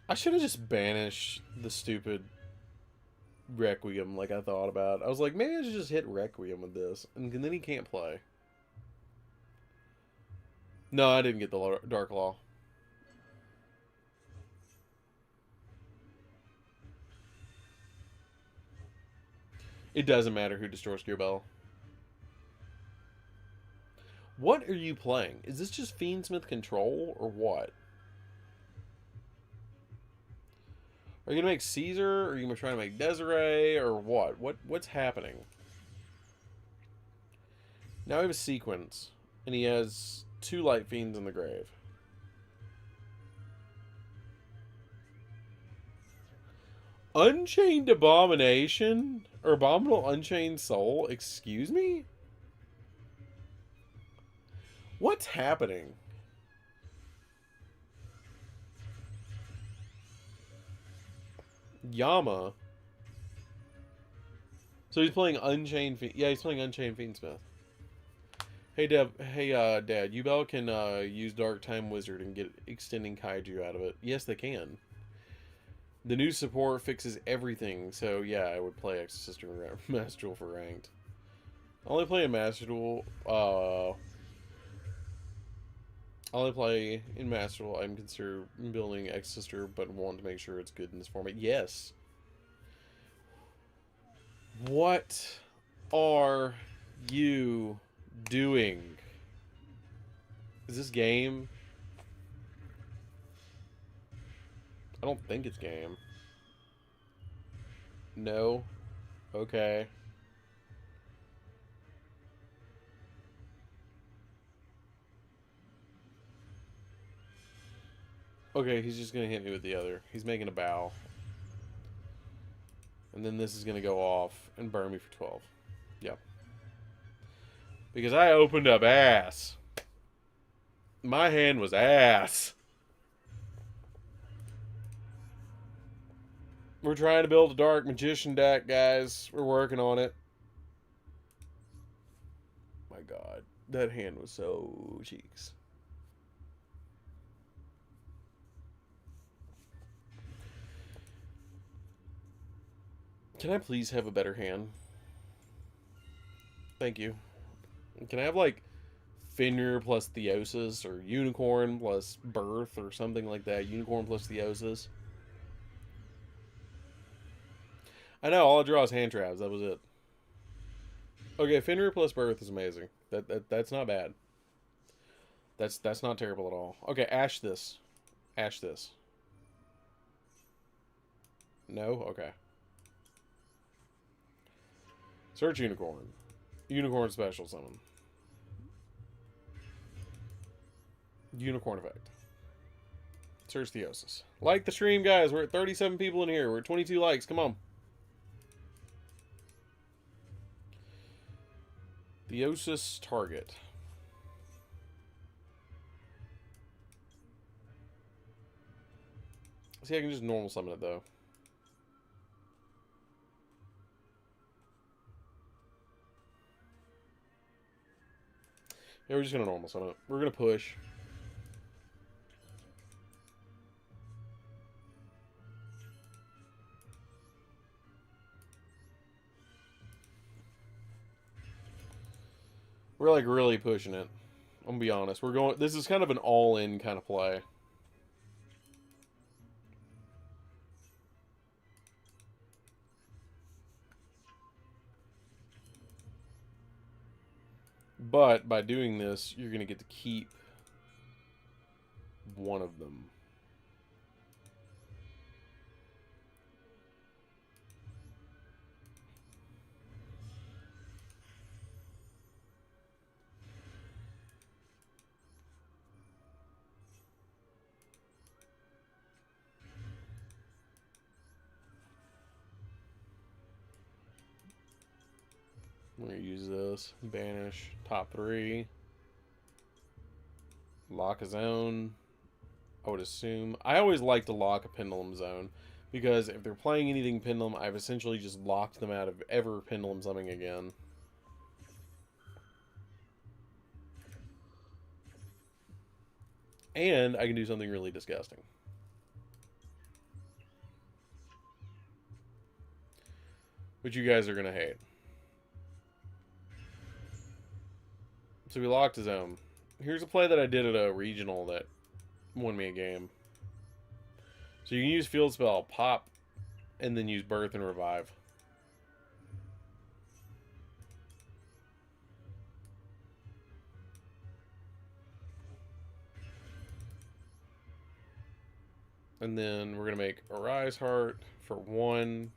Speaker 1: I should have just banished the stupid Requiem like I thought about. I was like, maybe I should just hit Requiem with this. And then he can't play. No, I didn't get the Dark Law. It doesn't matter who destroys your bell. What are you playing? Is this just Fiendsmith control or what? Are you gonna make Caesar? Or are you gonna try to make Desiree? Or what? What's happening? Now we have a sequence, and he has 2 Light Fiends in the grave. Unchained Abomination? Or Abominable Unchained Soul? Excuse me? What's happening? Yama. So he's playing Unchained Fiend. Yeah, he's playing Unchained Fiendsmith. Hey, Dad, Yubel can use Dark Time Wizard and get Extending Kaiju out of it. Yes, they can. The new support fixes everything, so yeah, I would play Exorcist and Master Duel for ranked. I only play in Master Duel. I only play in Master Duel. I'm considered building Exorcist, but want to make sure it's good in this format. Yes. What are you doing? Is this game? I don't think it's game. No. Okay. Okay, he's just gonna hit me with the other. He's making a bow. And then this is gonna go off and burn me for 12. Yep. Because I opened up ass. My hand was ass. We're trying to build a Dark Magician deck, guys. We're working on it. My god. That hand was so cheeks. Can I please have a better hand? Thank you. Can I have, like, Fenrir plus Theosis, or Unicorn plus Birth, or something like that? Unicorn plus Theosis. I know, all I draw is hand traps. That was it. Okay, Fenrir plus Birth is amazing. That's not bad. That's not terrible at all. Okay, Ash this. Ash this. No? Okay. Search Unicorn. Unicorn special summon. Unicorn effect. Search Theosis. Like the stream, guys. We're at 37 people in here. We're at 22 likes. Come on. Theosis target. See, I can just normal summon it, though. Yeah, we're just going to normal summon it. We're going to push. We're, like, really pushing it. I'm going to be honest. We're going... This is kind of an all-in kind of play. But by doing this, you're going to get to keep one of them. I'm going to use this. Banish. Top 3. Lock a zone. I would assume. I always like to lock a Pendulum Zone, because if they're playing anything Pendulum, I've essentially just locked them out of ever Pendulum summoning again. And I can do something really disgusting. Which you guys are going to hate. So we locked a zone. Here's a play that I did at a regional that won me a game. So you can use Field Spell, pop, and then use Birth and Revive. And then we're going to make Arise Heart for 1.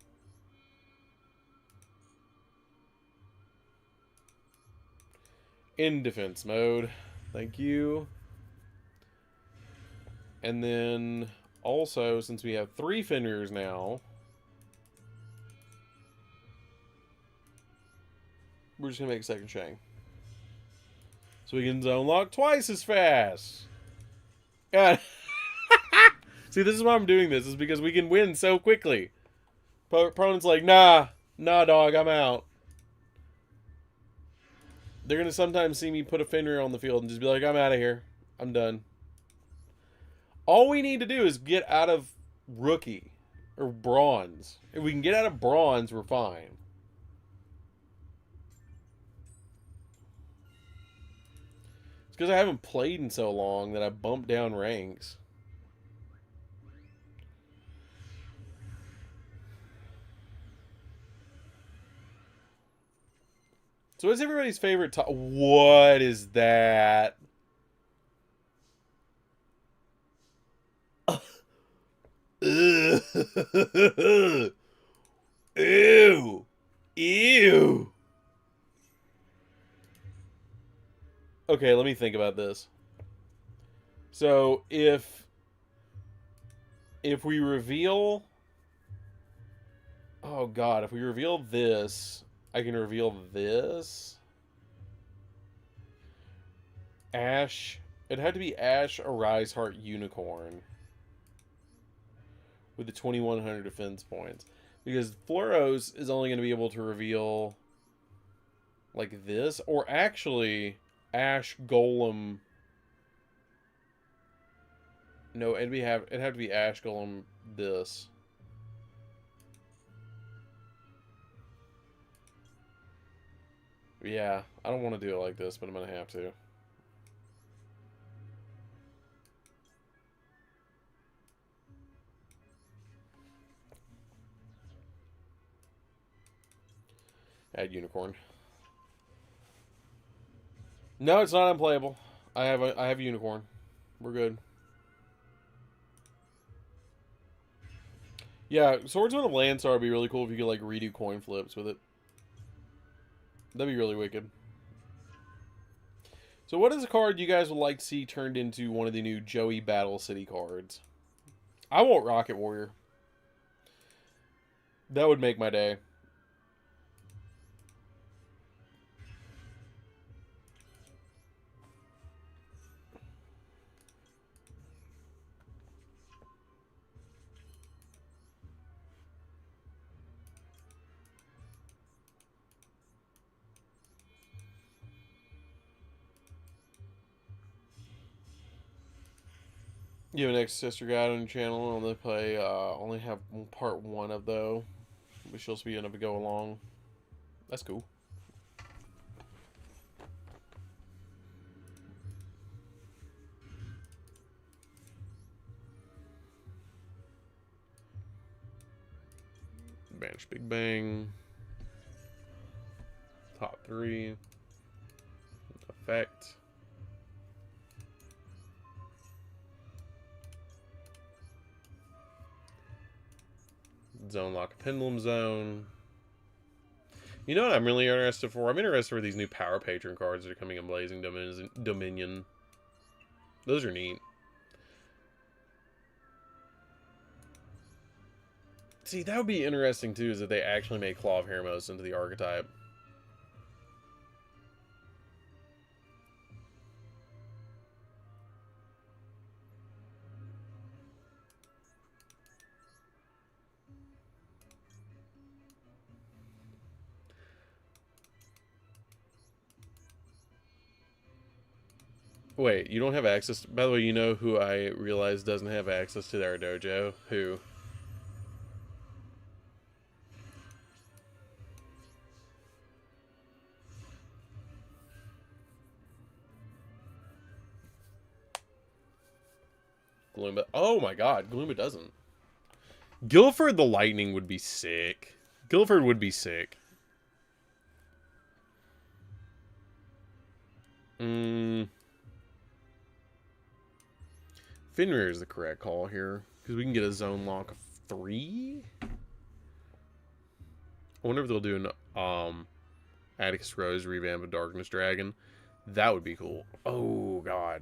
Speaker 1: In defense mode. Thank you. And then also, since we have 3 Fenrirs now, we're just going to make a second Shang. So we can zone lock twice as fast. God. See, this is why I'm doing this, is because we can win so quickly. Opponent's like, nah, dog, I'm out. They're going to sometimes see me put a Fenrir on the field and just be like, I'm out of here. I'm done. All we need to do is get out of Rookie or Bronze. If we can get out of Bronze, we're fine. It's because I haven't played in so long that I bumped down ranks. So what's everybody's favorite what is that? Ew. Ew. Okay, let me think about this. So if we reveal... Oh god, if we reveal this... I can reveal this. Ash. It had to be Ash, Arise Heart, Unicorn. With the 2100 defense points. Because Floros is only going to be able to reveal like this. Or actually, Ash, Golem. No, it'd have to be Ash, Golem, this. Yeah, I don't want to do it like this, but I'm going to have to. Add unicorn. No, it's not unplayable. I have unicorn. We're good. Yeah, Swordsman of Lansar would be really cool if you could like redo coin flips with it. That'd be really wicked. So what is a card you guys would like to see turned into one of the new Joey Battle City cards? I want Rocket Warrior. That would make my day. You have an ex-sister guide on your channel, and they play, only have part 1 of though. We should also be enough to go along. That's cool. Banish Big Bang. Top 3. Effect. Zone Lock Pendulum Zone. You know what I'm really interested for? I'm interested for these new Power Patron cards that are coming in Blazing Dominion. Those are neat. See, that would be interesting too, is that they actually made Claw of Hermos into the archetype. Wait, you don't have access to, by the way, you know who I realized doesn't have access to their dojo? Who? Gloomba. Oh my god, Gloomba doesn't. Guilford the Lightning would be sick. Guilford would be sick. Fenrir is the correct call here, because we can get a zone lock of 3. I wonder if they'll do an Atticus Rose revamp of Darkness Dragon. That would be cool. Oh god.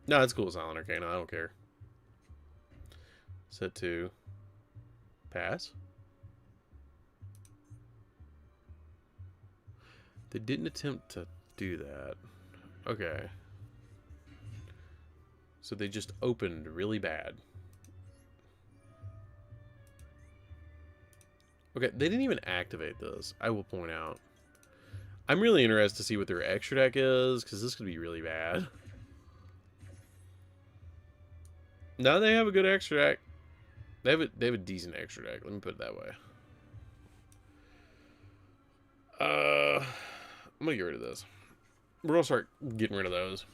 Speaker 1: No, it's cool, Silent Arcana. I don't care. Set to pass. They didn't attempt to do that. Okay. So they just opened really bad. Okay, they didn't even activate this, I will point out. I'm really interested to see what their extra deck is, because this could be really bad. No, they have a good extra deck. They have a decent extra deck, let me put it that way. I'm gonna get rid of this. We're gonna start getting rid of those.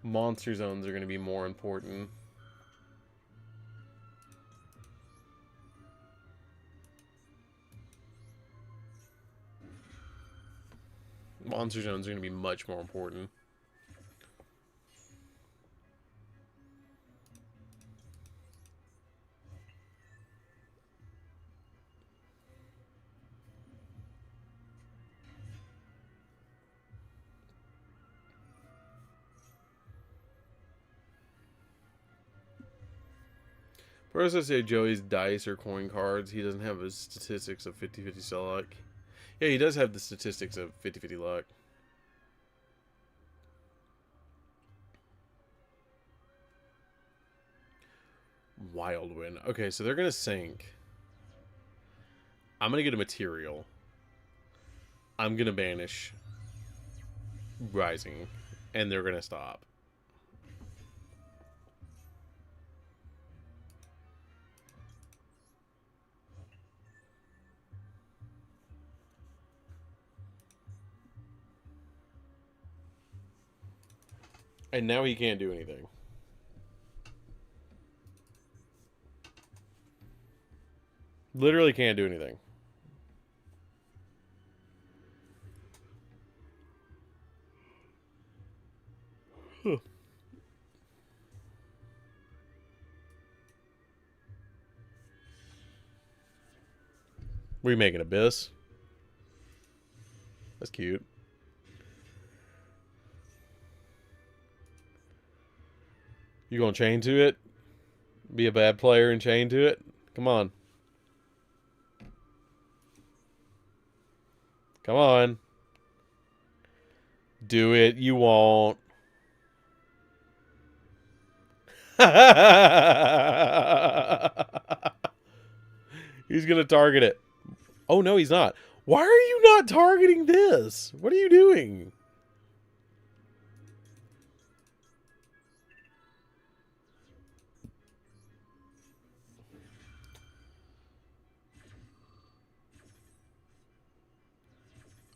Speaker 1: Monster zones are going to be more important. Monster zones are going to be much more important. First, I say Joey's dice or coin cards. He doesn't have his statistics of 50-50 luck. Yeah, he does have the statistics of 50-50 luck. Wild Wind. Okay, so they're going to sink. I'm going to get a material. I'm going to banish Rising. And they're going to stop. And now he can't do anything. Literally can't do anything. Huh. What are you making, Abyss? That's cute. You gonna chain to it? Be a bad player and chain to it? Come on. Come on. Do it. You won't. He's gonna target it. Oh, no, he's not. Why are you not targeting this? What are you doing?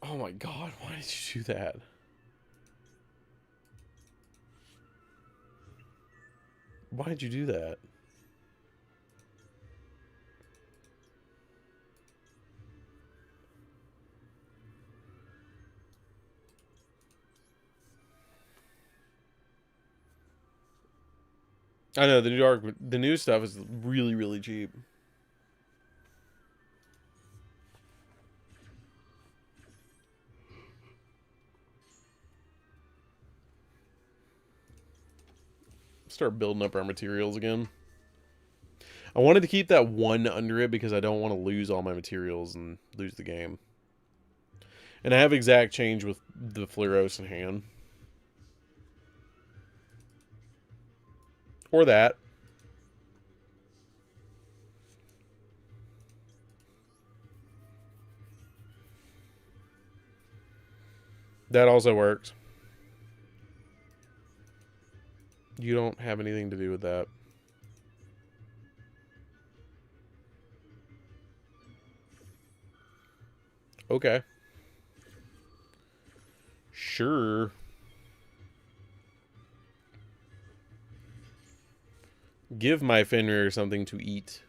Speaker 1: Oh my god, why did you do that? Why did you do that? I know the new stuff is really, really cheap. Start building up our materials again. I wanted to keep that one under it because I don't want to lose all my materials and lose the game. And I have exact change with the Fleros in hand. Or that. That also works. You don't have anything to do with that. Okay. Sure. Give my Fenrir something to eat.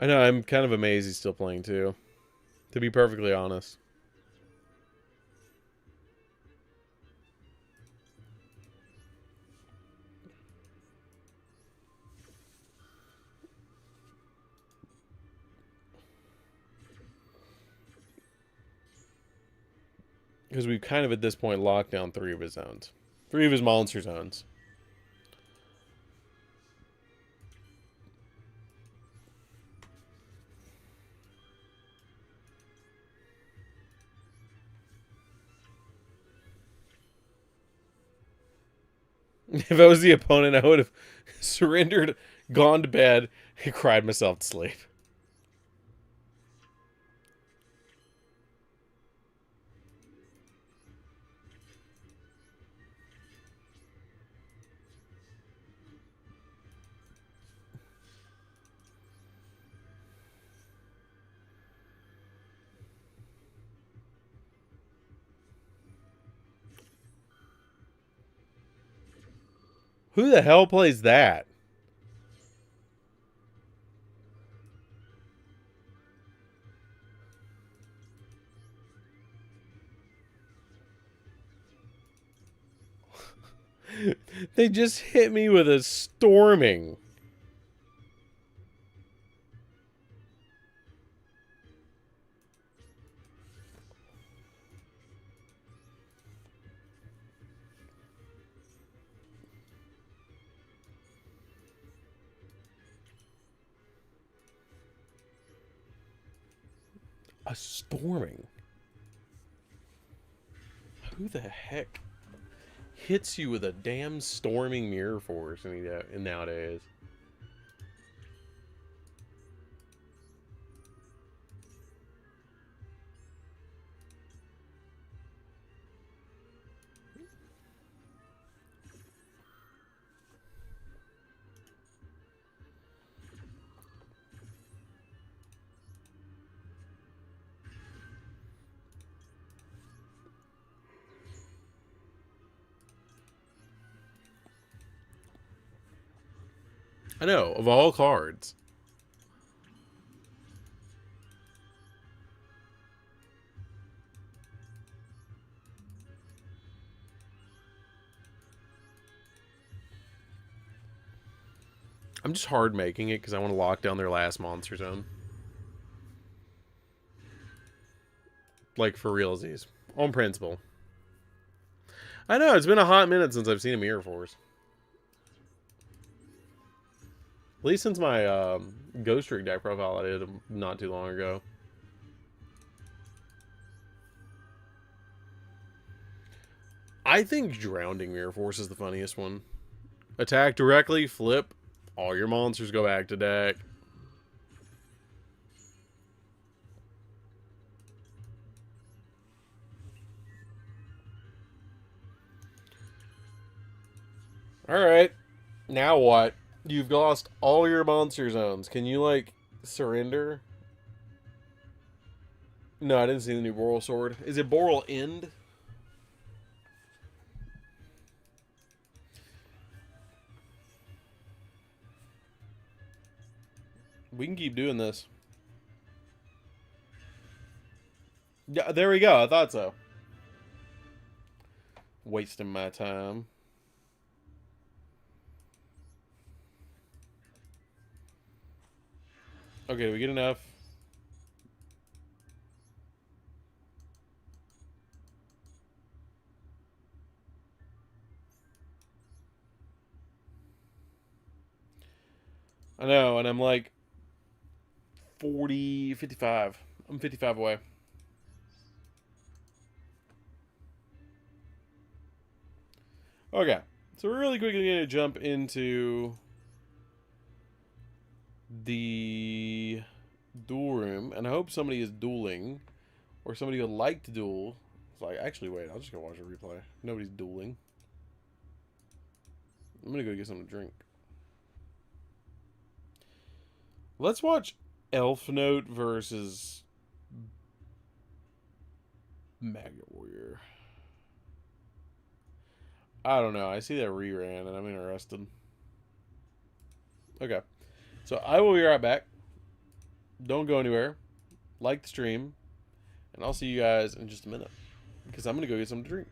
Speaker 1: I know, I'm kind of amazed he's still playing too. To be perfectly honest. Because we've kind of at this point locked down 3 of his zones. 3 of his monster zones. If I was the opponent, I would have surrendered, gone to bed, and cried myself to sleep. Who the hell plays that? They just hit me with a storming. A storming? Who the heck hits you with a damn storming mirror force in nowadays? I know, of all cards. I'm just hard making it because I want to lock down their last monster zone. Like, for realsies. On principle. I know, it's been a hot minute since I've seen a Mirror Force. At least since my Ghost Rig deck profile I did not too long ago. I think Drowning Mirror Force is the funniest one. Attack directly, flip, all your monsters go back to deck. Alright. Now what? You've lost all your monster zones. Can you, like, surrender? No, I didn't see the new Boral Sword. Is it Boral End? We can keep doing this. Yeah, there we go. I thought so. Wasting my time. Okay, do we get enough? I know, and I'm like 40, 55. I'm 55 away. Okay, so we're really quickly going to jump into the duel room, and I hope somebody is dueling, or somebody would like to duel. It's like, actually, wait, I'll just go watch a replay. Nobody's dueling. I'm going to go get something to drink. Let's watch Elf Note versus Maggot Warrior. I don't know. I see that reran, and I'm interested. Okay. So I will be right back. Don't go anywhere. Like the stream. And I'll see you guys in just a minute. Because I'm going to go get something to drink.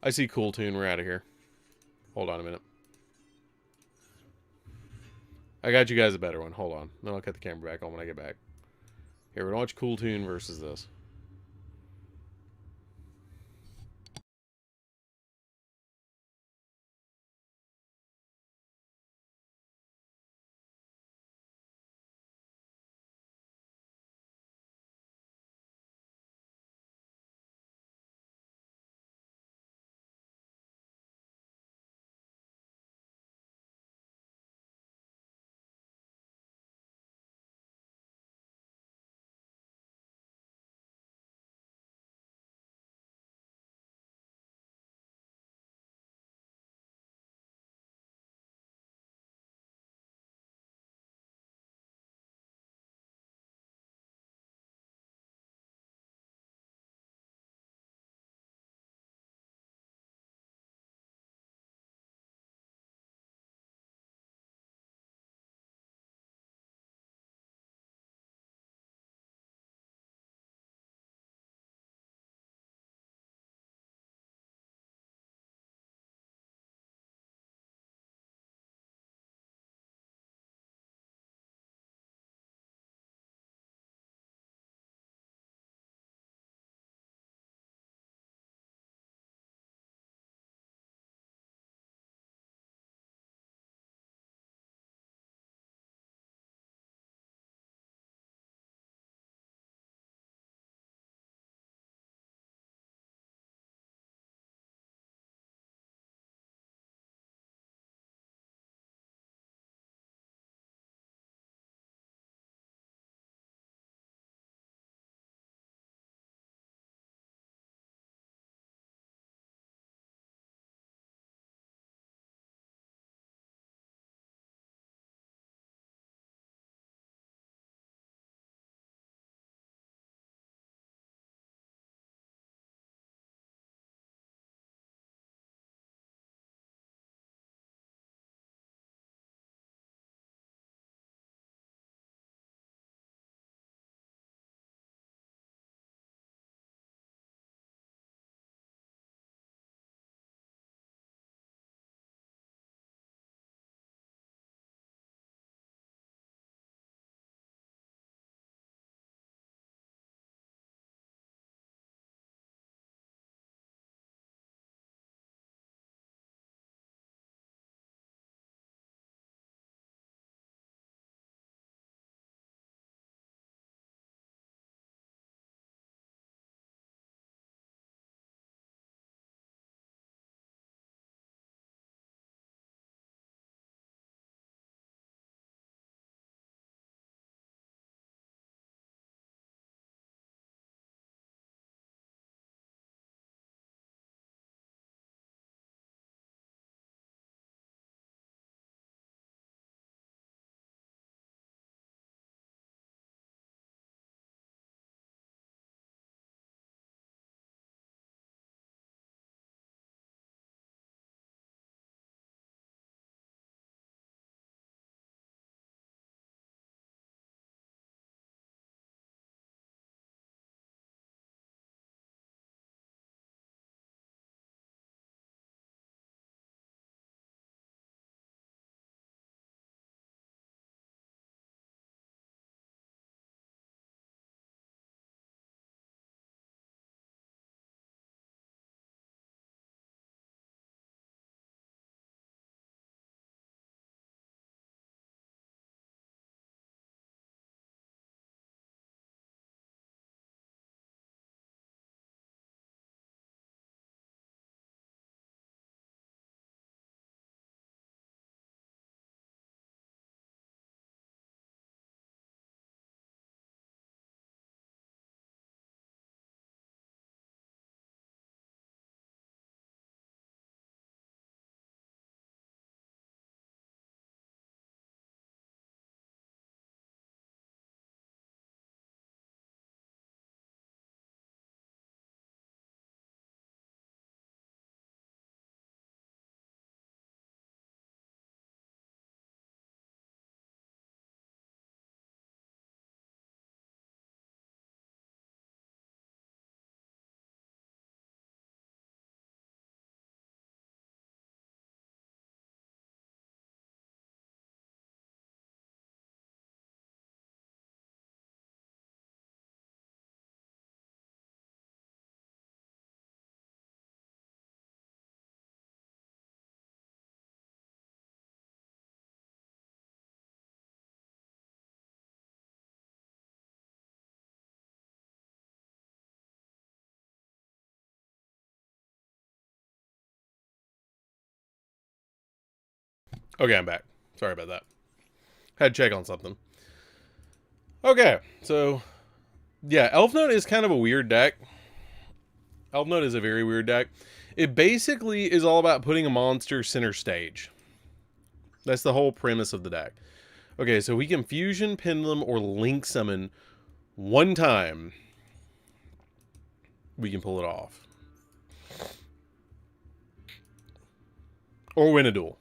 Speaker 1: I see Cool Tune. We're out of here. Hold on a minute. I got you guys a better one. Hold on. Then I'll cut the camera back on when I get back. Here, we're going to watch Cool Tune versus this. Okay, I'm back. Sorry about that. Had to check on something. Okay, so yeah, Elf Note is kind of a weird deck. Elf Note is a very weird deck. It basically is all about putting a monster center stage. That's the whole premise of the deck. Okay, so we can fusion, pendulum, or link summon one time. We can pull it off. Or win a duel.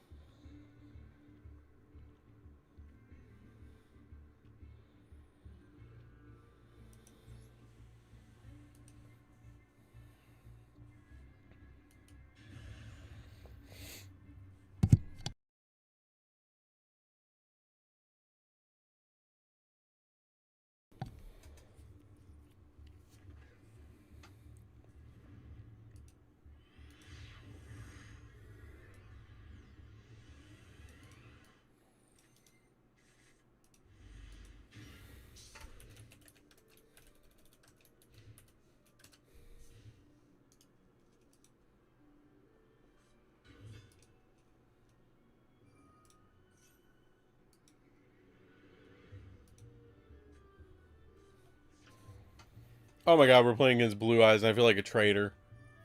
Speaker 1: Oh my god, we're playing against Blue Eyes and I feel like a traitor.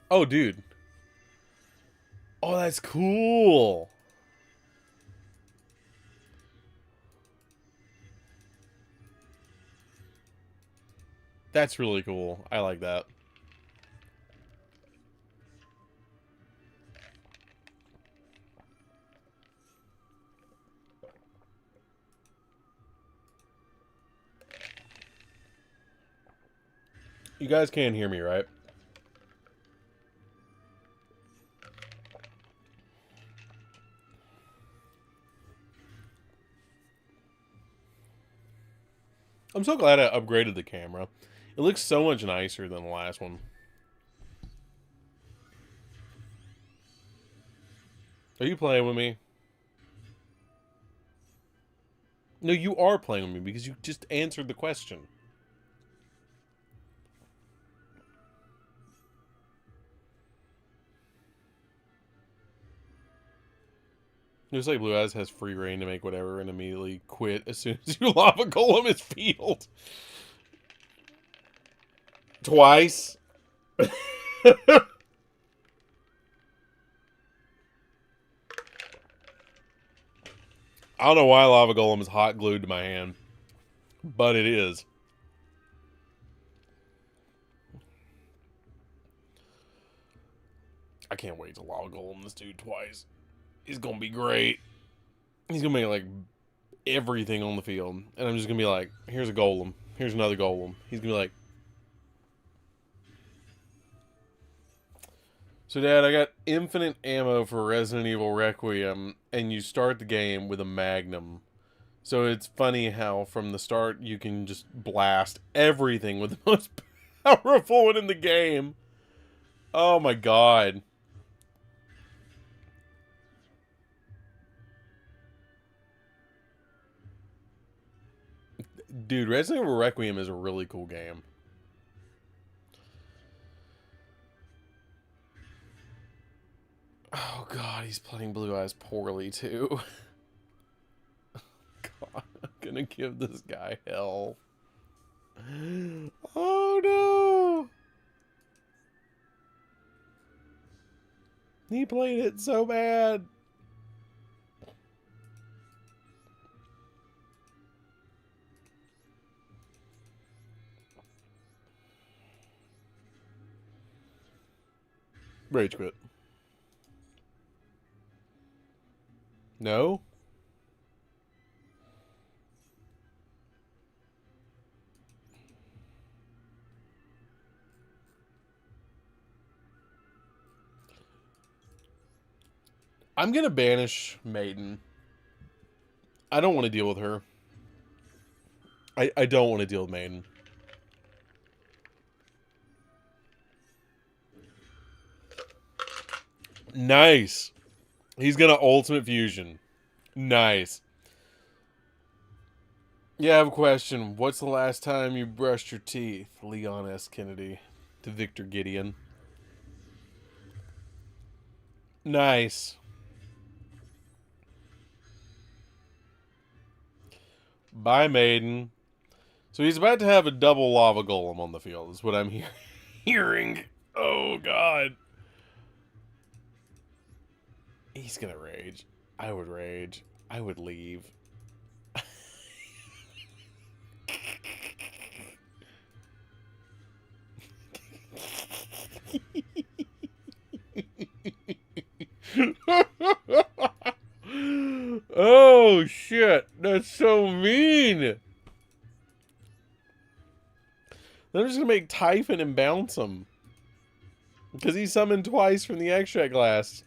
Speaker 1: Oh, dude. Oh, that's cool. That's really cool. I like that. You guys can't hear me, right? I'm so glad I upgraded the camera. It looks so much nicer than the last one. Are you playing with me? No, you are playing with me because you just answered the question. Looks like Blue Eyes has free reign to make whatever and immediately quit as soon as you lava golem his field. Twice. I don't know why lava golem is hot glued to my hand, but it is. I can't wait to lava golem this dude twice. He's gonna be great. He's gonna make like everything on the field, and I'm just gonna be like, here's a golem, here's another golem. He's gonna be like, so Dad, I got infinite ammo for Resident Evil Requiem, and you start the game with a Magnum. So it's funny how from the start you can just blast everything with the most powerful one in the game. Oh my god. Dude, Resident Evil Requiem is a really cool game. Oh god, he's playing Blue Eyes poorly too. God, I'm gonna give this guy hell. Oh no! He played it so bad. Rage quit. No? I'm gonna banish Maiden. I don't want to deal with her. I don't want to deal with Maiden. Nice. He's gonna ultimate fusion. Nice. Yeah, I have a question. What's the last time you brushed your teeth? Leon S. Kennedy to Victor Gideon. Nice. Bye, maiden. So he's about to have a double lava golem on the field, is what I'm hearing. Oh, God. He's gonna rage. I would rage. I would leave. Oh, shit. That's so mean. I'm just gonna make Typhon and bounce him. Because he summoned twice from the extract glass.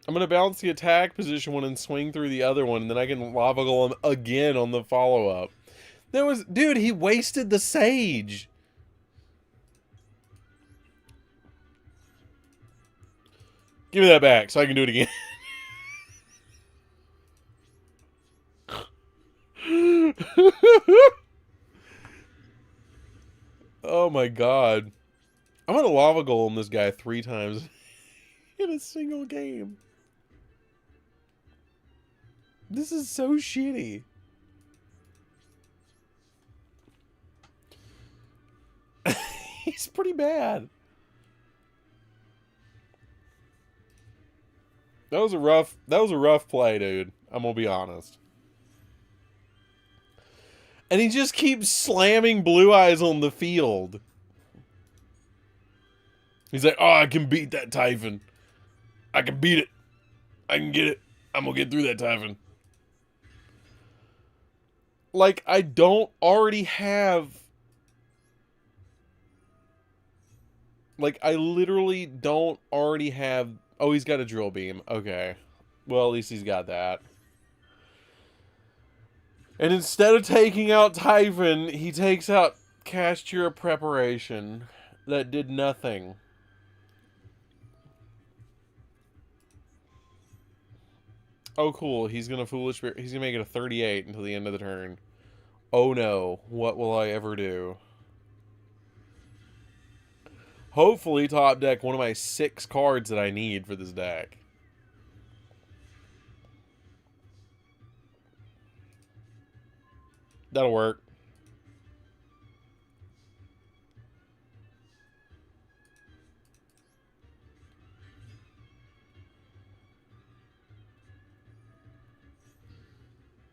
Speaker 1: I'm gonna bounce the attack position one and swing through the other one, and then I can lava golem again on the follow-up. Dude, he wasted the sage. Give me that back so I can do it again. Oh my god. I'm gonna lava golem this guy 3 times in a single game. This is so shitty. He's pretty bad. That was a rough play, dude. I'm gonna be honest. And he just keeps slamming Blue Eyes on the field. He's like, oh, I can beat that Typhon. I can beat it. I can get it. I'm gonna get through that Typhon. Like, I don't already have... Like, I literally don't already have... Oh, he's got a drill beam. Okay. Well, at least he's got that. And instead of taking out Typhon, he takes out Castura Preparation. That did nothing. Oh, cool. He's gonna he's gonna make it a 38 until the end of the turn. Oh no. What will I ever do? Hopefully top deck one of my 6 cards that I need for this deck. That'll work.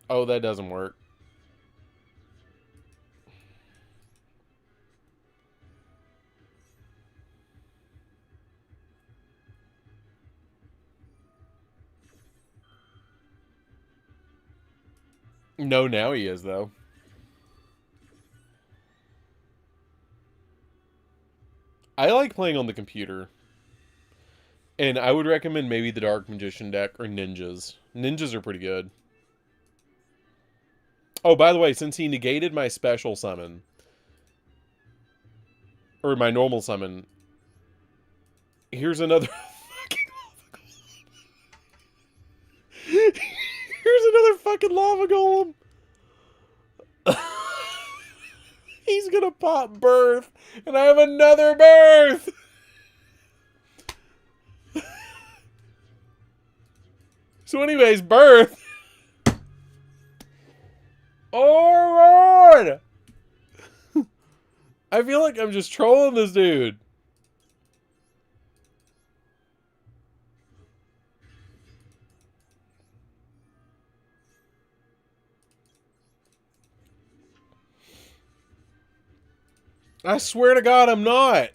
Speaker 1: Oh, that doesn't work. No, now he is, though. I like playing on the computer. And I would recommend maybe the Dark Magician deck or Ninjas. Ninjas are pretty good. Oh, by the way, since he negated my special summon, or my normal summon, here's another fucking lava golem. Here's another fucking lava golem. He's gonna pop birth, and I have another birth. So anyways, birth. Oh, Lord! I feel like I'm just trolling this dude. I swear to God, I'm not.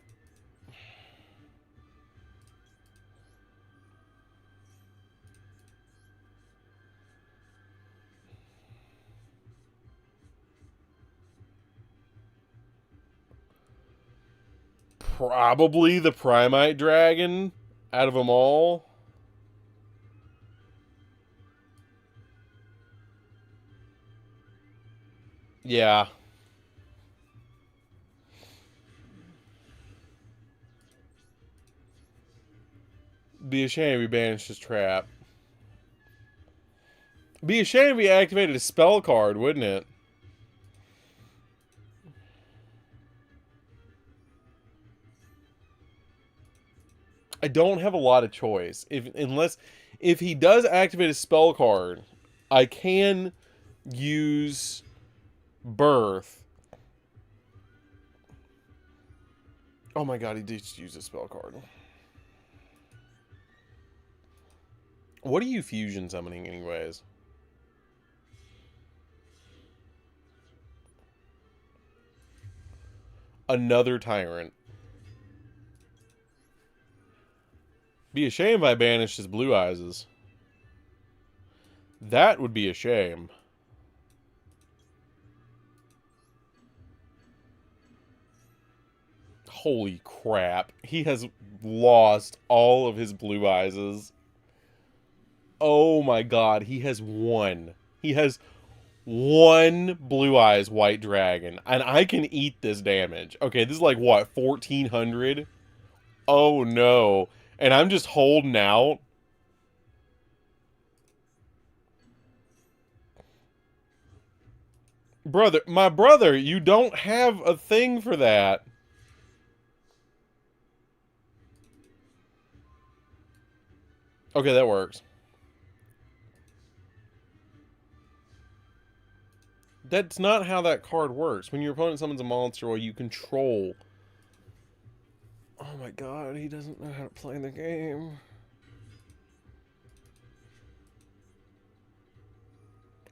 Speaker 1: Probably the Primite Dragon out of them all. Yeah. Be a shame if he banished his trap. Be a shame if he activated a spell card, wouldn't it? I don't have a lot of choice. Unless If he does activate a spell card, I can use Birth. Oh my god, he did use a spell card. What are you fusion summoning anyways? Another Tyrant. Be a shame if I banished his Blue Eyes. That would be a shame. Holy crap. He has lost all of his Blue Eyes. Oh my god, he has one. He has one Blue Eyes White Dragon. And I can eat this damage. Okay, this is like, what, 1,400? Oh no. And I'm just holding out. Brother, my brother, you don't have a thing for that. Okay, that works. That's not how that card works. When your opponent summons a monster or you control... Oh my god, he doesn't know how to play the game.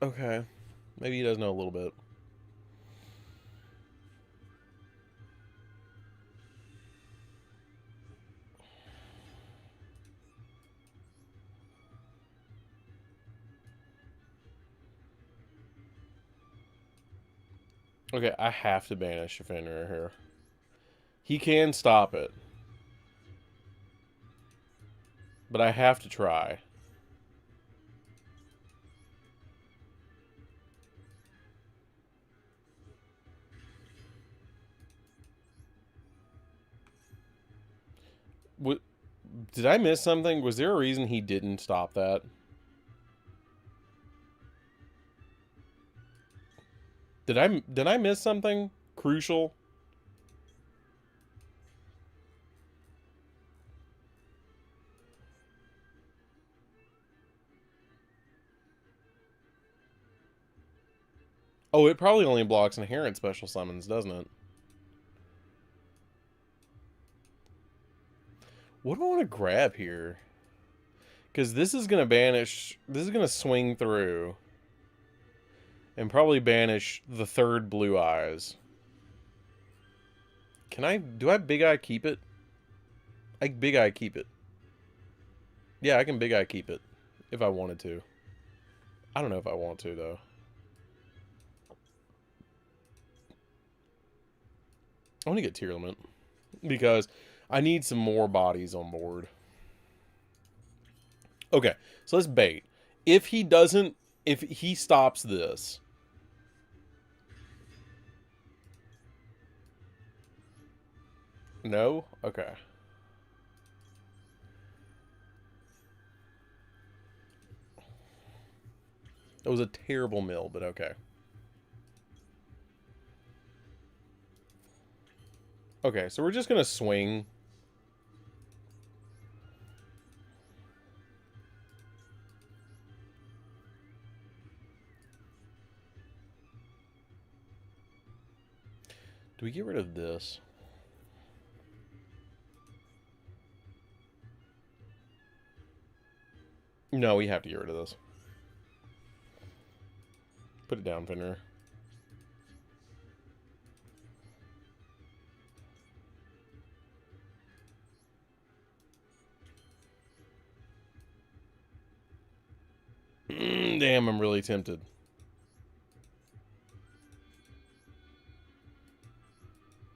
Speaker 1: Okay. Maybe he does know a little bit. Okay, I have to banish Fenrir here. He can stop it. But I have to try. What, did I miss something? Was there a reason he didn't stop that? Did I miss something crucial? Oh, it probably only blocks inherent special summons, doesn't it? What do I want to grab here? Because this is going to banish... This is going to swing through. And probably banish the third Blue Eyes. Can I... Do I Big Eye keep it? I Big Eye keep it. Yeah, I can Big Eye keep it. If I wanted to. I don't know if I want to, though. I want to get Tier Limit. Because I need some more bodies on board. Okay, so let's bait. If he doesn't... If he stops this... No? Okay. It was a terrible mill, but okay. Okay, so we're just going to swing. Do we get rid of this? No, we have to get rid of this. Put it down, Fenrir. Damn, I'm really tempted.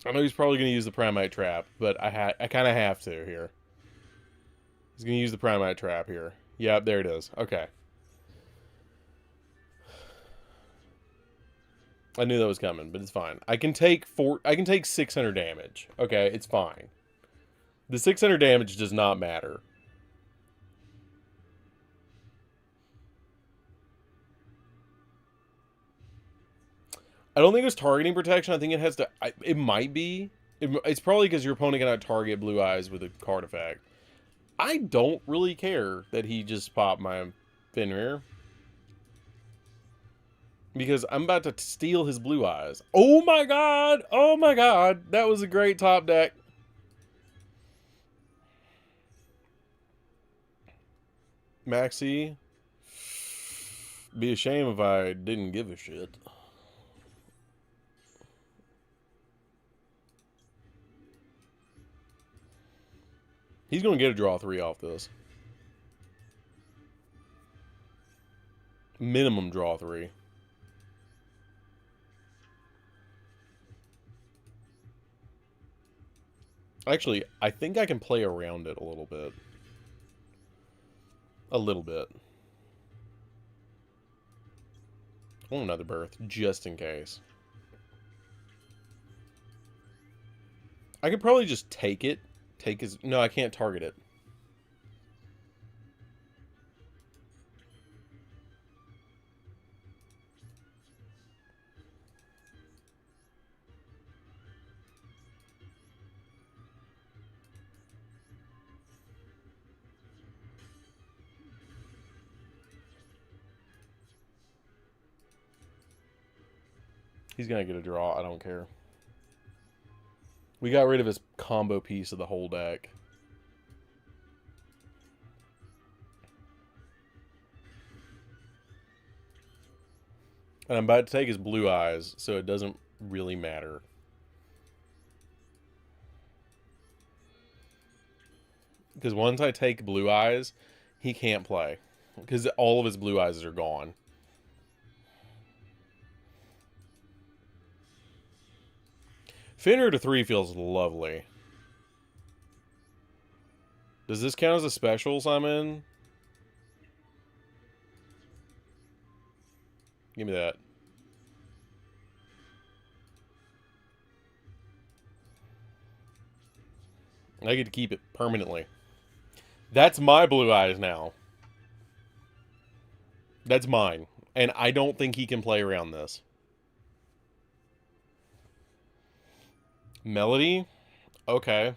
Speaker 1: I know he's probably going to use the Primite Trap, but I kind of have to here. He's going to use the Primite Trap here. Yep, there it is. Okay. I knew that was coming, but it's fine. I can take 600 damage. Okay, it's fine. The 600 damage does not matter. I don't think it's targeting protection. I think it has to... it might be. It's probably because your opponent cannot target Blue Eyes with a card effect. I don't really care that he just popped my Fenrir. Because I'm about to steal his blue eyes. Oh my god! Oh my god! That was a great top deck. Maxi. Be a shame if I didn't give a shit. He's going to get a draw 3 off this. Minimum draw 3. Actually, I think I can play around it a little bit. A little bit. I want another birth, just in case. I could probably just take it. Take his... No, I can't target it. He's going to get a draw. I don't care. We got rid of his combo piece of the whole deck. And I'm about to take his blue eyes, so it doesn't really matter. Because once I take blue eyes, he can't play. Because all of his blue eyes are gone. Fenrir to 3 feels lovely. Does this count as a special, Simon? Give me that. I get to keep it permanently. That's my blue eyes now. That's mine. And I don't think he can play around this. Melody? Okay.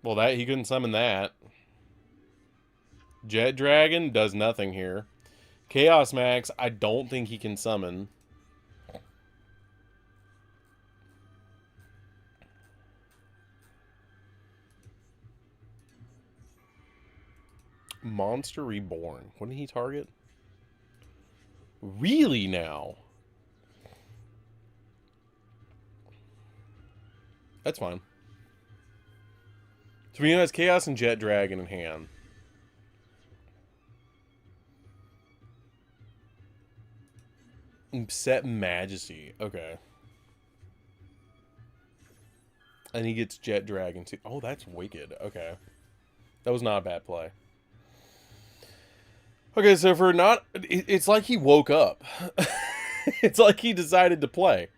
Speaker 1: Well, that he couldn't summon that. Jet Dragon does nothing here. Chaos Max, I don't think he can summon. Monster Reborn. What did he target? Really now? That's fine. So he has Chaos and Jet Dragon in hand. Set Majesty. Okay. And he gets Jet Dragon too. Oh, that's wicked. Okay. That was not a bad play. Okay, so for not... It's like he woke up. It's like he decided to play.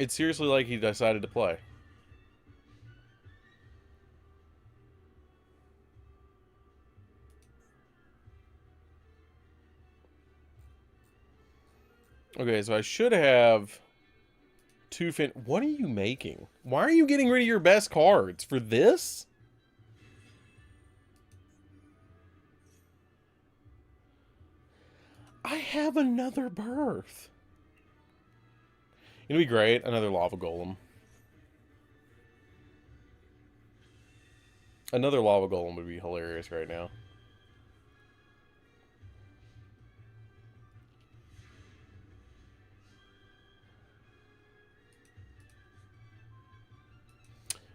Speaker 1: It's seriously like he decided to play. Okay, so I should have two fin... What are you making? Why are you getting rid of your best cards? For this? I have another birth. It'd be great. Another Lava Golem. Another Lava Golem would be hilarious right now.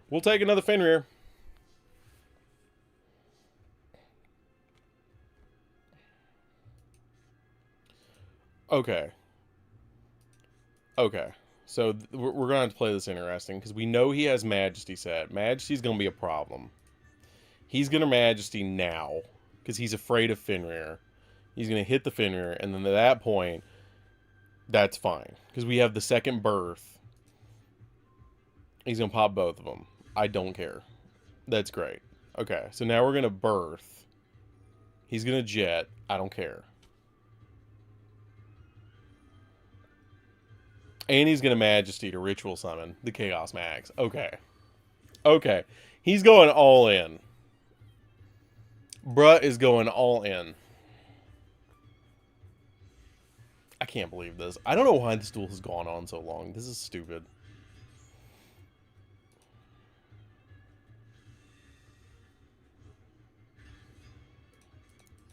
Speaker 1: We'll take another Fenrir. Okay. Okay. So we're going to have to play this interesting because we know he has Majesty set. Majesty's going to be a problem. He's going to Majesty now because he's afraid of Fenrir. He's going to hit the Fenrir, and then at that point, that's fine because we have the second birth. He's going to pop both of them. I don't care. That's great. Okay, so now we're going to birth. He's going to jet. I don't care. And he's going to Majesty to Ritual Summon the Chaos Max. Okay. Okay. He's going all in. Bruh is going all in. I can't believe this. I don't know why this duel has gone on so long. This is stupid.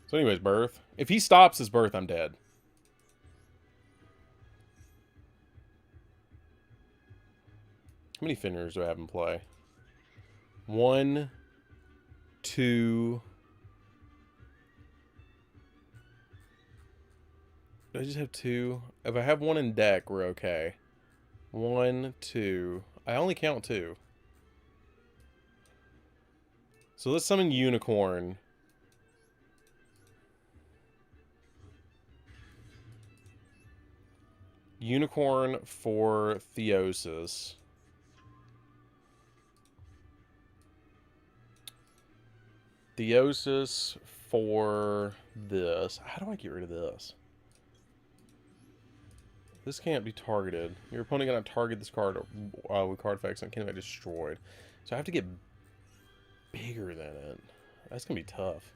Speaker 1: So anyways, birth. If he stops his birth, I'm dead. How many Fenrir's do I have in play? 1, 2. Do I just have 2? If I have 1 in deck, we're okay. 1, 2. I only count 2. So let's summon Unicorn. Unicorn for Theosis. Theosis for this. How do I get rid of this? This can't be targeted. Your opponent gonna target this card with card effects and can't be destroyed. So I have to get bigger than it. That's gonna be tough.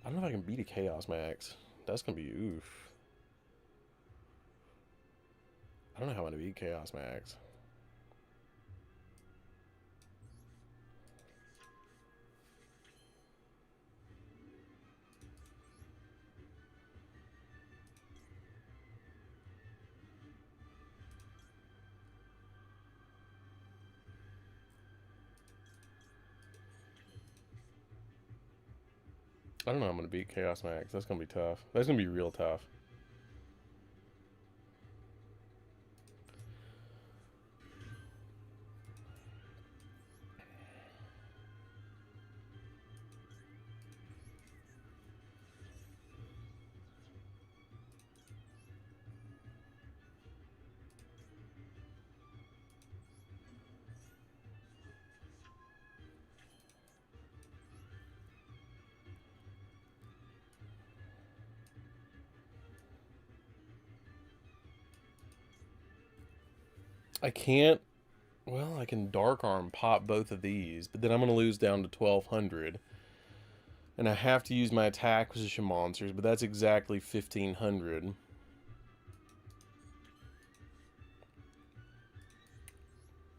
Speaker 1: I don't know if I can beat a Chaos Max. That's gonna be oof. I don't know how I'm going to beat Chaos Max. I don't know how I'm going to beat Chaos Max. That's going to be tough. That's going to be real tough. I can't. Well, I can Dark Arm pop both of these, but then I'm going to lose down to 1200. And I have to use my attack position monsters, but that's exactly 1500.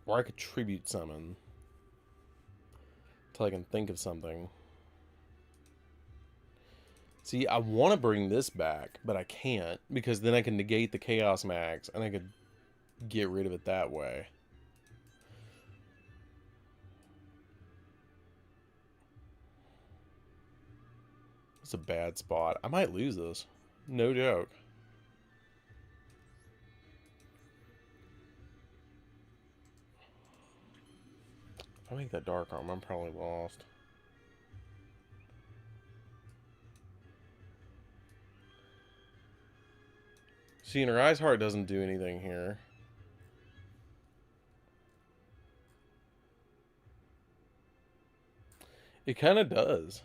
Speaker 1: Or I could Tribute Summon. Until I can think of something. See, I want to bring this back, but I can't, because then I can negate the Chaos Max, and I could get rid of it that way. It's a bad spot. I might lose this. No joke. If I make that Dark Arm, I'm probably lost. See, and her Eyes Heart doesn't do anything here. It kind of does.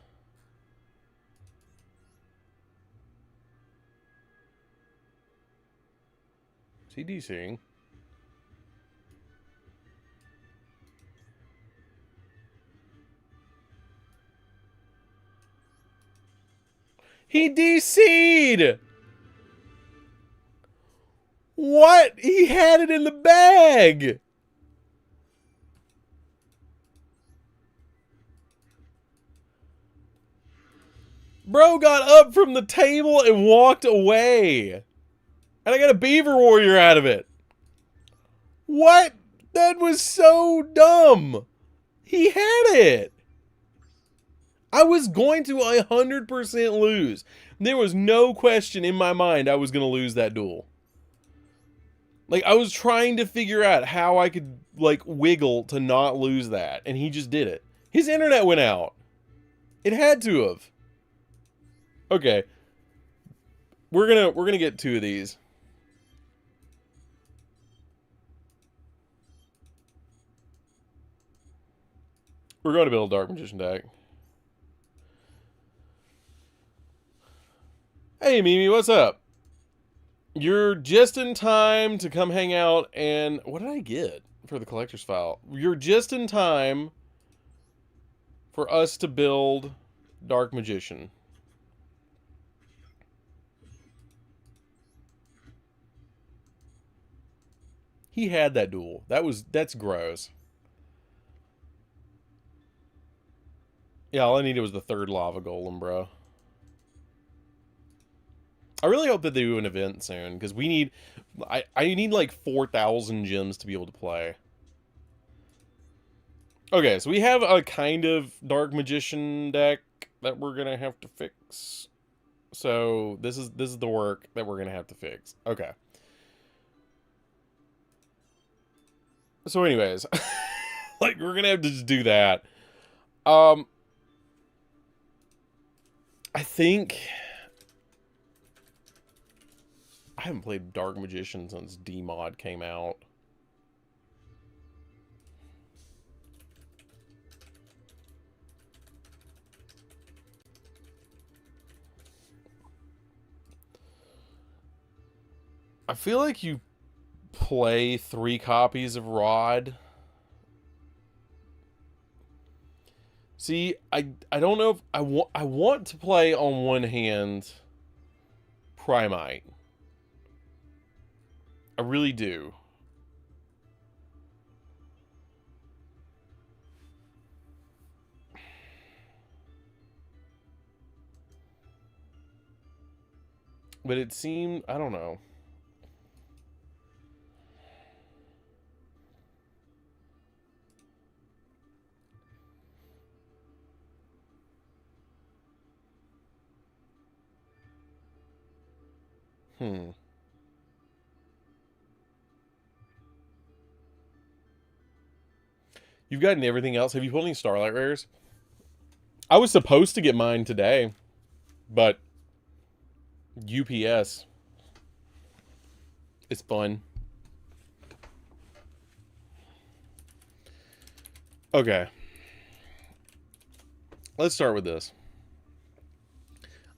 Speaker 1: Is he DCing? He DC'd! What? He had it in the bag! Bro got up from the table and walked away. And I got a Beaver Warrior out of it. What? That was so dumb. He had it. I was going to 100% lose. There was no question in my mind I was going to lose that duel. Like, I was trying to figure out how I could, like, wiggle to not lose that. And he just did it. His internet went out. It had to have. Okay. We're gonna get 2 of these. We're going to build a Dark Magician deck. Hey, Mimi, what's up? You're just in time to come hang out and... What did I get for the collector's file? You're just in time for us to build Dark Magician. He had that duel. That's gross. Yeah, all I needed was the third lava golem, bro. I really hope that they do an event soon, because we need... I need like 4,000 gems to be able to play. Okay, so we have a kind of Dark Magician deck that we're gonna have to fix. So this is the work that we're gonna have to fix. Okay. So anyways, like we're gonna have to just do that. I think I haven't played Dark Magician since D-Mod came out. I feel like you play 3 copies of Rod. See, I don't know if I want to play on one hand Primite. I really do. But it seemed, I don't know. You've gotten everything else. Have you pulled any Starlight Rares? I was supposed to get mine today, but UPS. It's fun. Okay. Let's start with this.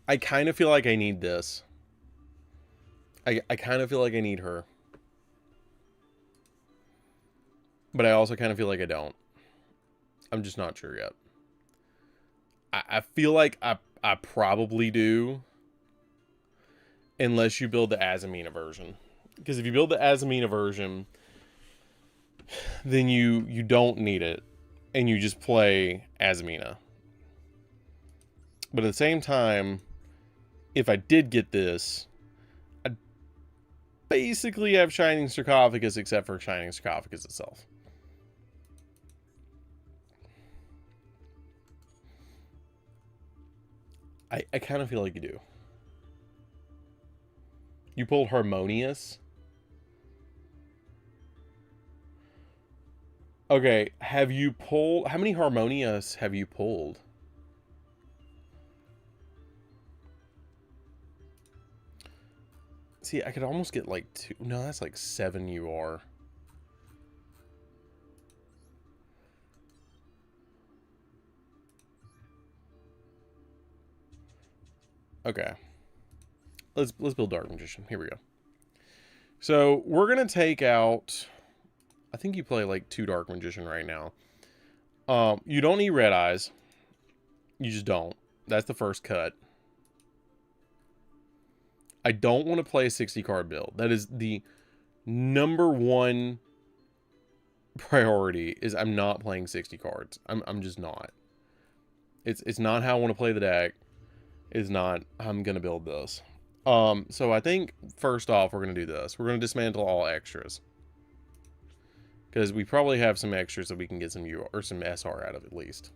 Speaker 1: I kind of feel like I need this. I kind of feel like I need her. But I also kind of feel like I don't. I'm just not sure yet. I feel like I probably do. Unless you build the Azamina version. Because if you build the Azamina version, then you don't need it. And you just play Azamina. But at the same time, if I did get this, I'd basically have Shining Sarcophagus except for Shining Sarcophagus itself. I kind of feel like you do. You pulled Harmonious. Okay, have you pulled... How many Harmonious have you pulled? See, I could almost get like 2... No, that's like 7 UR. Okay. Let's build Dark Magician. Here we go. So, we're going to take out... I think you play like 2 Dark Magician right now. You don't need Red Eyes. You just don't. That's the first cut. I don't want to play a 60 card build. That is the #1 priority, is I'm not playing 60 cards. I'm just not. It's not how I want to play the deck. It's not how I'm going to build this. So I think first off we're going to do this. We're going to dismantle all extras. Because we probably have some extras that we can get some UR or some SR out of at least.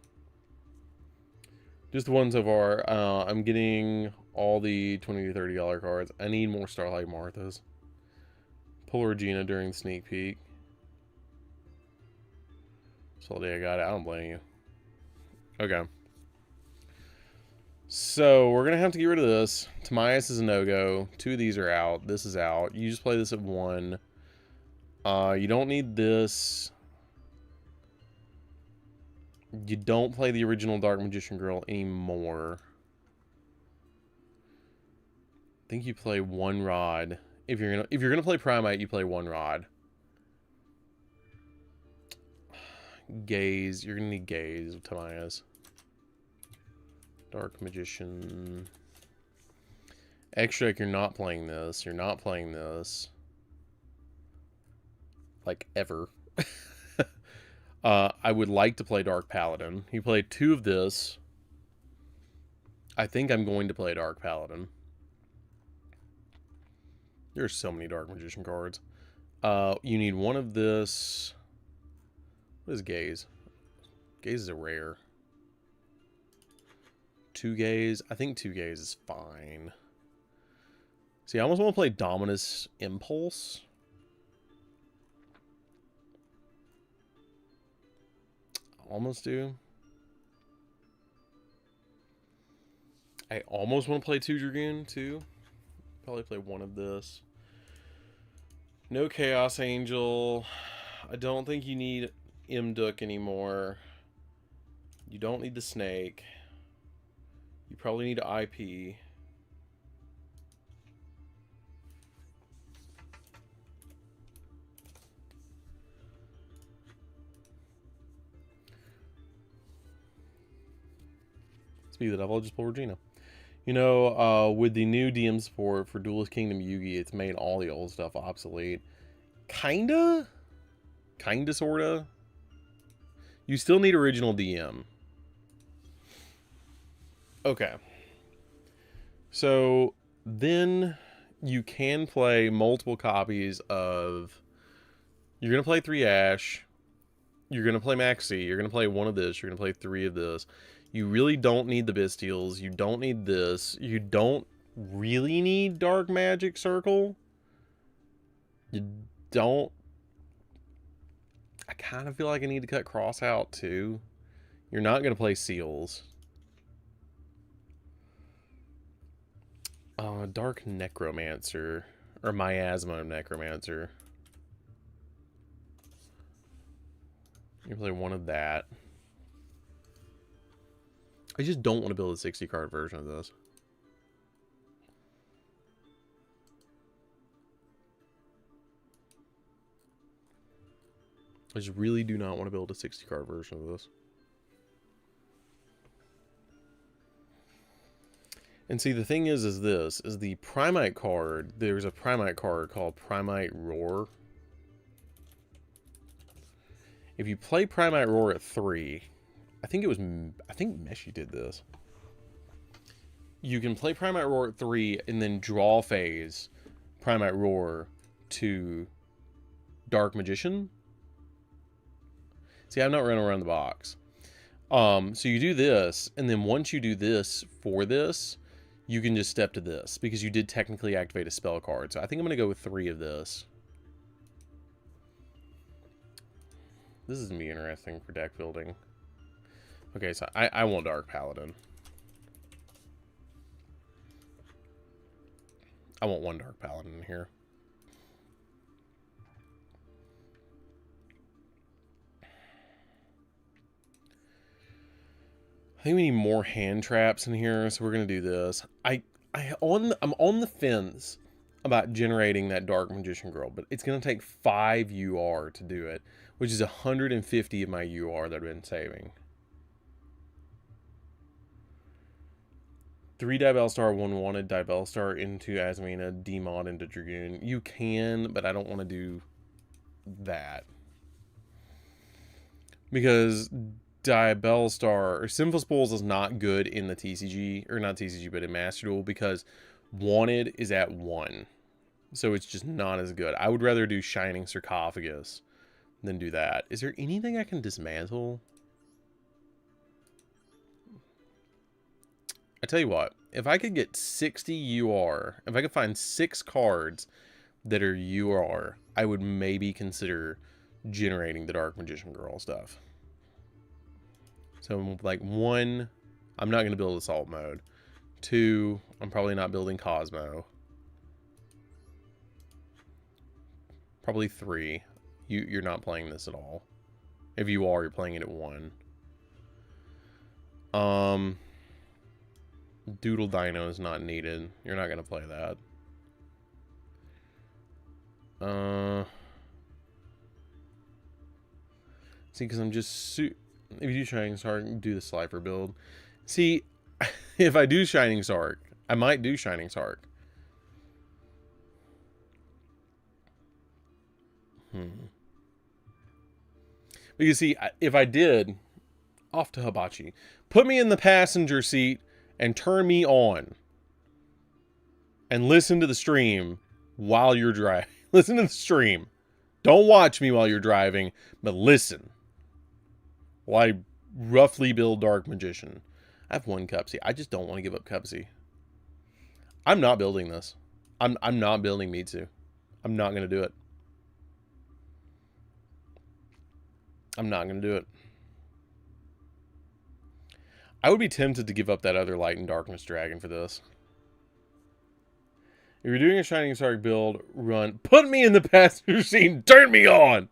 Speaker 1: Just the one so far. I'm getting all the $20 to $30 cards. I need more Starlight Marthas. Pull Regina during the sneak peek. So I got it. I don't blame you. Okay. So we're gonna have to get rid of this. Timaeus is a no-go. 2 of these are out. This is out. You just play this at 1. You don't need this. You don't play the original Dark Magician Girl anymore. think you play one rod. If you're gonna play Primite, you play one rod. Gaze. You're gonna need Gaze with Tamaya's. Dark Magician. Extra, you're not playing this. You're not playing this. Like, ever. I would like to play Dark Paladin. He played 2 of this. I think I'm going to play Dark Paladin. There's so many Dark Magician cards. You need 1 of this. What is Gaze? Gaze is a rare. 2 Gaze. I think 2 Gaze is fine. See, I almost want to play Dominus Impulse. Almost do. I almost want to play 2 Dragoon, too. Probably play 1 of this. No Chaos Angel. I don't think you need Imduk anymore. You don't need the Snake. You probably need IP. Speak of the devil, I'll just pull Regina. You know, with the new DM support for Duelist Kingdom Yugi, it's made all the old stuff obsolete. Kinda? Kinda, sorta? You still need original DM. Okay. So, then you can play multiple copies of... You're going to play 3 Ash. You're going to play Maxi. You're going to play 1 of this. You're going to play 3 of this. You really don't need the Bestials. You don't need this. You don't really need Dark Magic Circle. You don't... I kind of feel like I need to cut Cross out, too. You're not going to play Seals. Dark Necromancer. Or Miasma Necromancer. You play 1 of that. I just don't want to build a 60 card version of this. I just really do not want to build a 60 card version of this. And see, the thing is this, is the Primite card, there's a Primite card called Primite Roar. If you play Primite Roar at 3, I think Meshi did this. You can play Primite Roar at 3 and then draw phase Primite Roar to Dark Magician. See, I'm not running around the box. So you do this, and then once you do this for this, you can just step to this, because you did technically activate a spell card. So I think I'm going to go with 3 of this. This is going to be interesting for deck building. Okay, so I want Dark Paladin. I want 1 Dark Paladin in here. I think we need more hand traps in here, so we're gonna do this. I'm on the fence about generating that Dark Magician Girl, but it's gonna take 5 UR to do it, which is 150 of my UR that I've been saving. 3 Diabellstar, 1 wanted Diabellstar into Azmina, Demon into Dragoon. You can, but I don't want to do that. Because Diabellstar, or Sinful Spoils is not good in the TCG, or not TCG, but in Master Duel, because wanted is at 1. So it's just not as good. I would rather do Shining Sarcophagus than do that. Is there anything I can dismantle? I tell you what, if I could get 60 UR, if I could find 6 cards that are UR, I would maybe consider generating the Dark Magician Girl stuff. So, like, 1, I'm not going to build Assault Mode. 2, I'm probably not building Cosmo. Probably 3, you're not playing this at all. If you are, you're playing it at 1. Doodle Dino is not needed. You're not going to play that. See, because I'm just... If you do Shining Sark, do the Slifer build. See, if I do Shining Sark, I might do Shining Sark. But you see, if I did, off to Hibachi. Put me in the passenger seat and turn me on. And listen to the stream while you're driving. Listen to the stream. Don't watch me while you're driving, but listen. While I roughly build Dark Magician. I have one Cupsy. I just don't want to give up Cupsy. I'm not building this. I'm not building Mitsu. I'm not going to do it. I'm not going to do it. I would be tempted to give up that other Light and Darkness Dragon for this. If you're doing a Shining Sark build, run. Put me in the passenger seat and turn me on!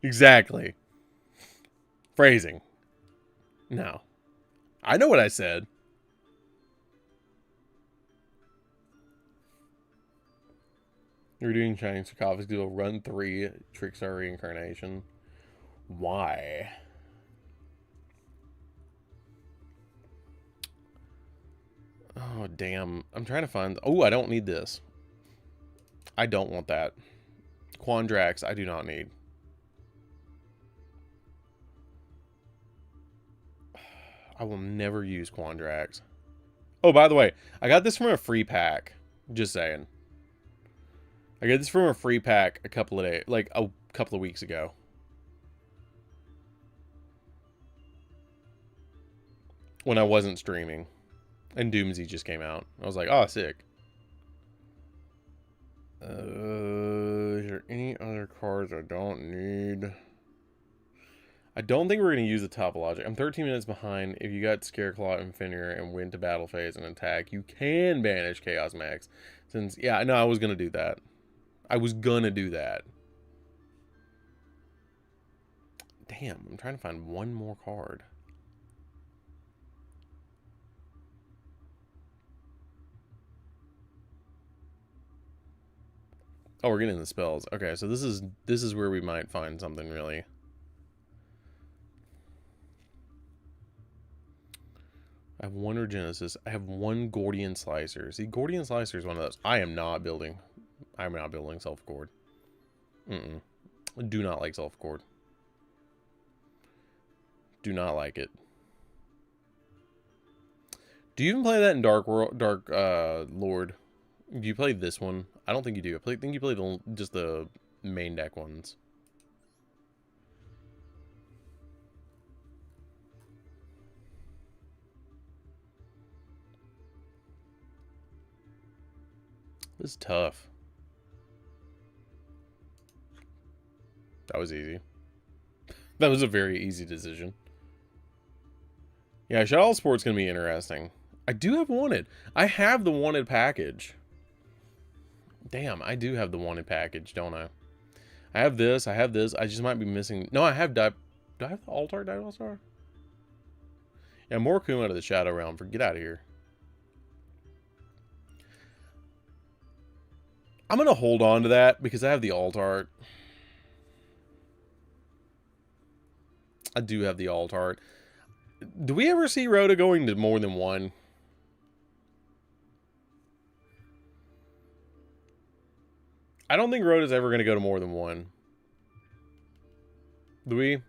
Speaker 1: Exactly. Phrasing. No. I know what I said. You're doing Shining Sarcophagus build, run 3, Trickstar Reincarnation. Why? Oh, damn. I'm trying to find... Oh, I don't need this. I don't want that. Quandrax, I do not need. I will never use Quandrax. Oh, by the way, I got this from a free pack. Just saying. I got this from a free pack a couple of days... Like, a couple of weeks ago. When I wasn't streaming. And Doomsday just came out. I was like, oh, sick. Is there any other cards I don't need? I don't think we're going to use the Topologic. I'm 13 minutes behind. If you got Scareclaw and Fenrir and went to battle phase and attack, you can banish Chaos Max. Since, yeah, no, I was going to do that. I was going to do that. Damn, I'm trying to find one more card. Oh, we're getting the spells. Okay, so this is where we might find something really. I have one Regenesis. I have one Gordian Slicer. See, Gordian Slicer is one of those. I am not building Self-Cord. I do not like Self-Cord. Do not like it. Do you even play that in Dark Lord? Do you play this one? I don't think you do. I think you play just the main deck ones. This is tough. That was easy. That was a very easy decision. Yeah, Shadow Sport's gonna be interesting. I do have Wanted. I have the Wanted package. Damn, I do have the Wanted package, don't I? I have this. I have this. I just might be missing... No, I have... Do I have the Altar Dino Star? Yeah, more Kuma out of the Shadow Realm. Get out of here. I'm going to hold on to that because I have the Alt-Art. I do have the Alt-Art. Do we ever see Rhoda going to more than one? I don't think Rhoda's ever going to go to more than one. Do we?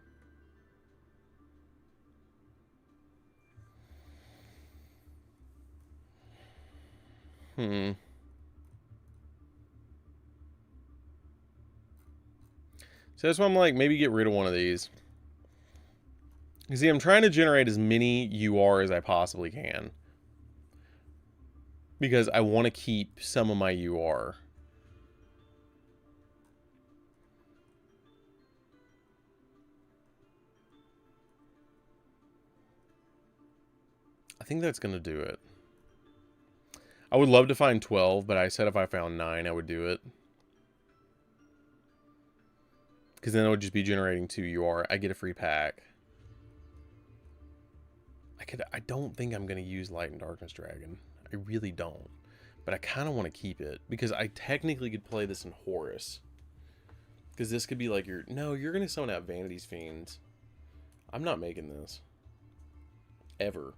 Speaker 1: So that's why I'm like, maybe get rid of one of these. You see, I'm trying to generate as many UR as I possibly can. Because I want to keep some of my UR. I think that's going to do it. I would love to find 12, but I said if I found 9, I would do it. Because then it would just be generating 2 UR. I get a free pack. I don't think I'm going to use Light and Darkness Dragon. I really don't. But I kind of want to keep it. Because I technically could play this in Horus. Because this could be like your... No, you're going to summon out Vanity's Fiends. I'm not making this. Ever.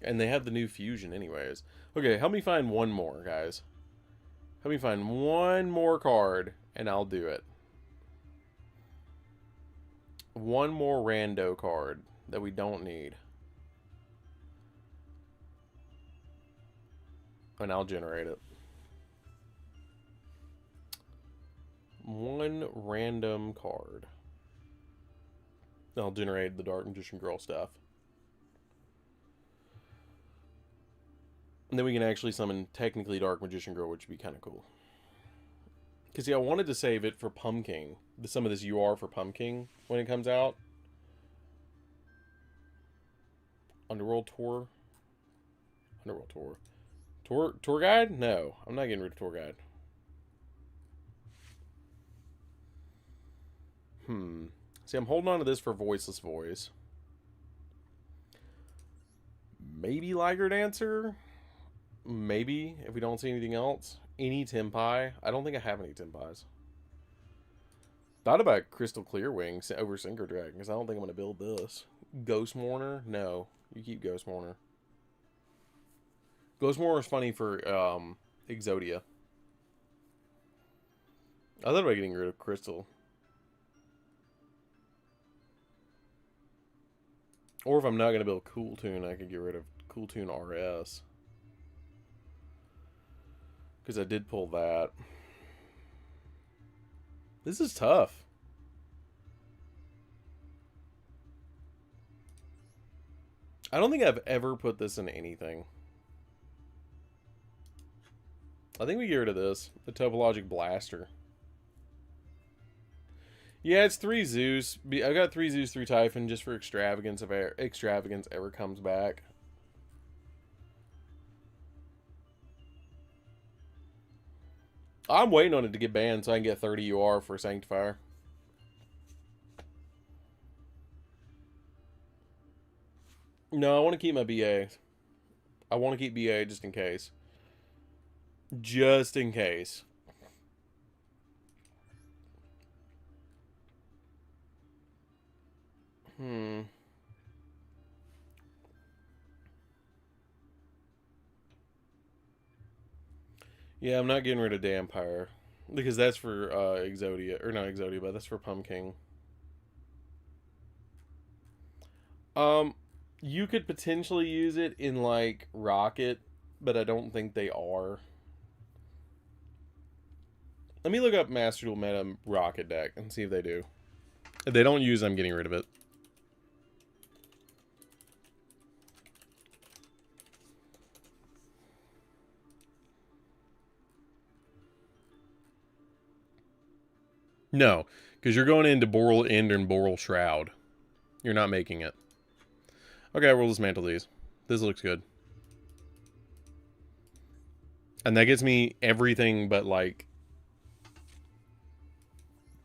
Speaker 1: And they have the new fusion anyways. Okay, help me find one more, guys. Help me find one more card, and I'll do it. One more rando card that we don't need. And I'll generate it. One random card. I'll generate the Dark Magician Girl stuff. And then we can actually summon technically Dark Magician Girl, which would be kind of cool. Because, yeah, I wanted to save it for Pumpkin. Some of this UR for Pumpkin when it comes out. Underworld Tour. Underworld Tour. Tour Guide? No, I'm not getting rid of Tour Guide. See, I'm holding on to this for Voiceless Voice. Maybe Liger Dancer? Maybe, if we don't see anything else. Any Tempai? I don't think I have any Tempais. Thought about Crystal Clear Wing over Synchro Dragon, because I don't think I'm going to build this. Ghost Mourner? No. You keep Ghost Mourner. Ghost Mourner is funny for Exodia. I thought about getting rid of Crystal. Or if I'm not going to build Cool Tune, I could get rid of Cool Tune RS. Because I did pull that. This is tough. I don't think I've ever put this in anything. I think we get rid of this. The Topologic Blaster. Yeah, it's 3 Zeus. I got 3 Zeus, 3 Typhon just for extravagance if extravagance ever comes back. I'm waiting on it to get banned so I can get 30 UR for Sanctifier. No, I want to keep my BA. I want to keep BA just in case. Just in case. Yeah, I'm not getting rid of Dampire. Because that's for Exodia. Or not Exodia, but that's for Pumpkin. You could potentially use it in, like, Rocket. But I don't think they are. Let me look up Master Duel Meta Rocket deck and see if they do. If they don't use it, I'm getting rid of it. No, because you're going into Boral End and Boral Shroud. You're not making it. Okay, we'll dismantle these. This looks good. And that gets me everything but, like,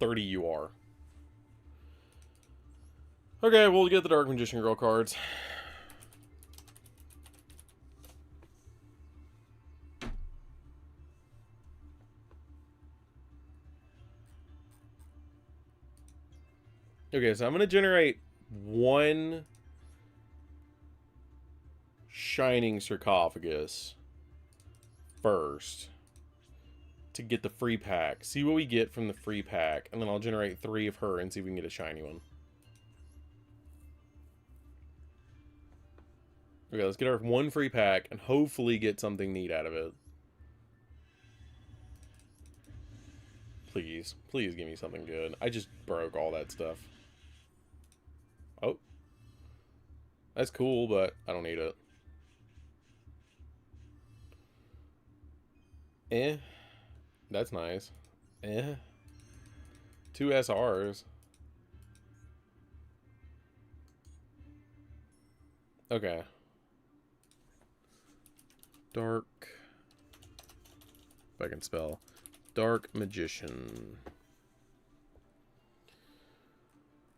Speaker 1: 30 UR. Okay, we'll get the Dark Magician Girl cards. Okay, so I'm going to generate one Shining Sarcophagus first to get the free pack. See what we get from the free pack, and then I'll generate 3 of her and see if we can get a shiny one. Okay, let's get our one free pack and hopefully get something neat out of it. Please. Please give me something good. I just broke all that stuff. Oh. That's cool, but I don't need it. That's nice. 2 SRs. Okay. Dark. If I can spell. Dark Magician.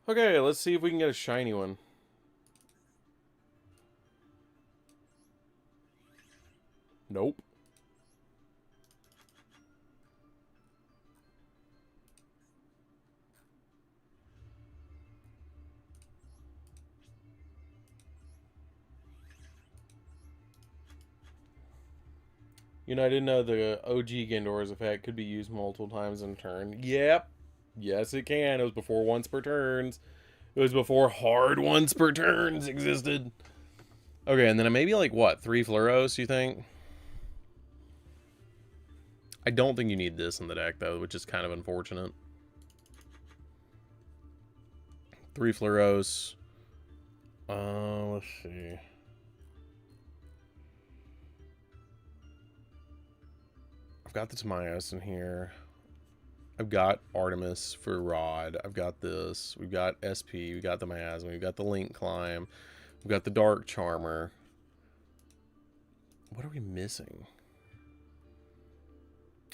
Speaker 1: Okay, let's see if we can get a shiny one. Nope. You know, I didn't know the OG Gendor's effect could be used multiple times in a turn. Yep. Yes, it can. It was before once per turns. It was before hard once per turns existed. Okay, and then maybe like what? 3 Fluoros, you think? I don't think you need this in the deck, though, which is kind of unfortunate. 3 Fluoros. Let's see. I've got the Timaeus in here. I've got Artemis for Rod. I've got this. We've got SP. We've got the Miasma. We've got the Link Climb. We've got the Dark Charmer. What are we missing?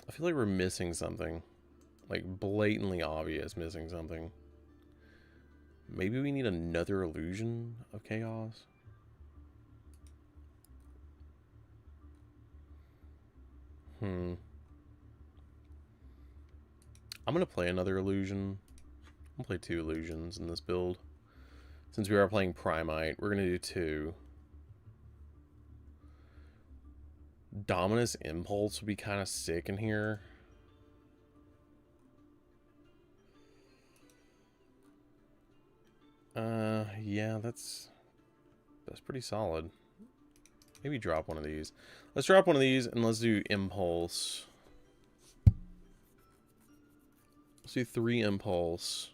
Speaker 1: I feel like we're missing something. Like, blatantly obvious missing something. Maybe we need another Illusion of Chaos? I'm going to play another Illusion. I'm going to play 2 Illusions in this build. Since we are playing Primite, we're going to do 2. Dominus Impulse would be kind of sick in here. Yeah, that's pretty solid. Maybe drop one of these. Let's drop one of these and let's do Impulse. Let's do 3 Impulse.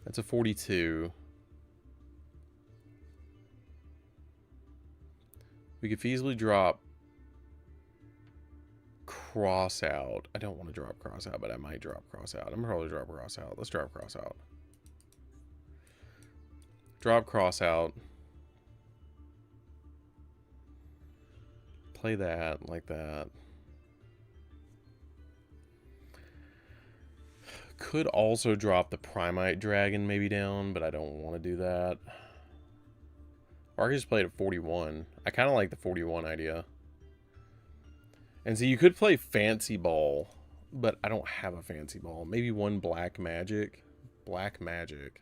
Speaker 1: That's a 42. We could feasibly drop Cross Out. I don't want to drop Cross Out, but I might drop Cross Out. I'm probably drop Cross Out. Let's drop Cross Out. Drop Cross Out. Play that like that. Could also drop the Primite Dragon maybe down, but I don't want to do that. Or I could just play it at 41. I kind of like the 41 idea. And so you could play Fancy Ball, but I don't have a Fancy Ball. Maybe one Black Magic. Black Magic.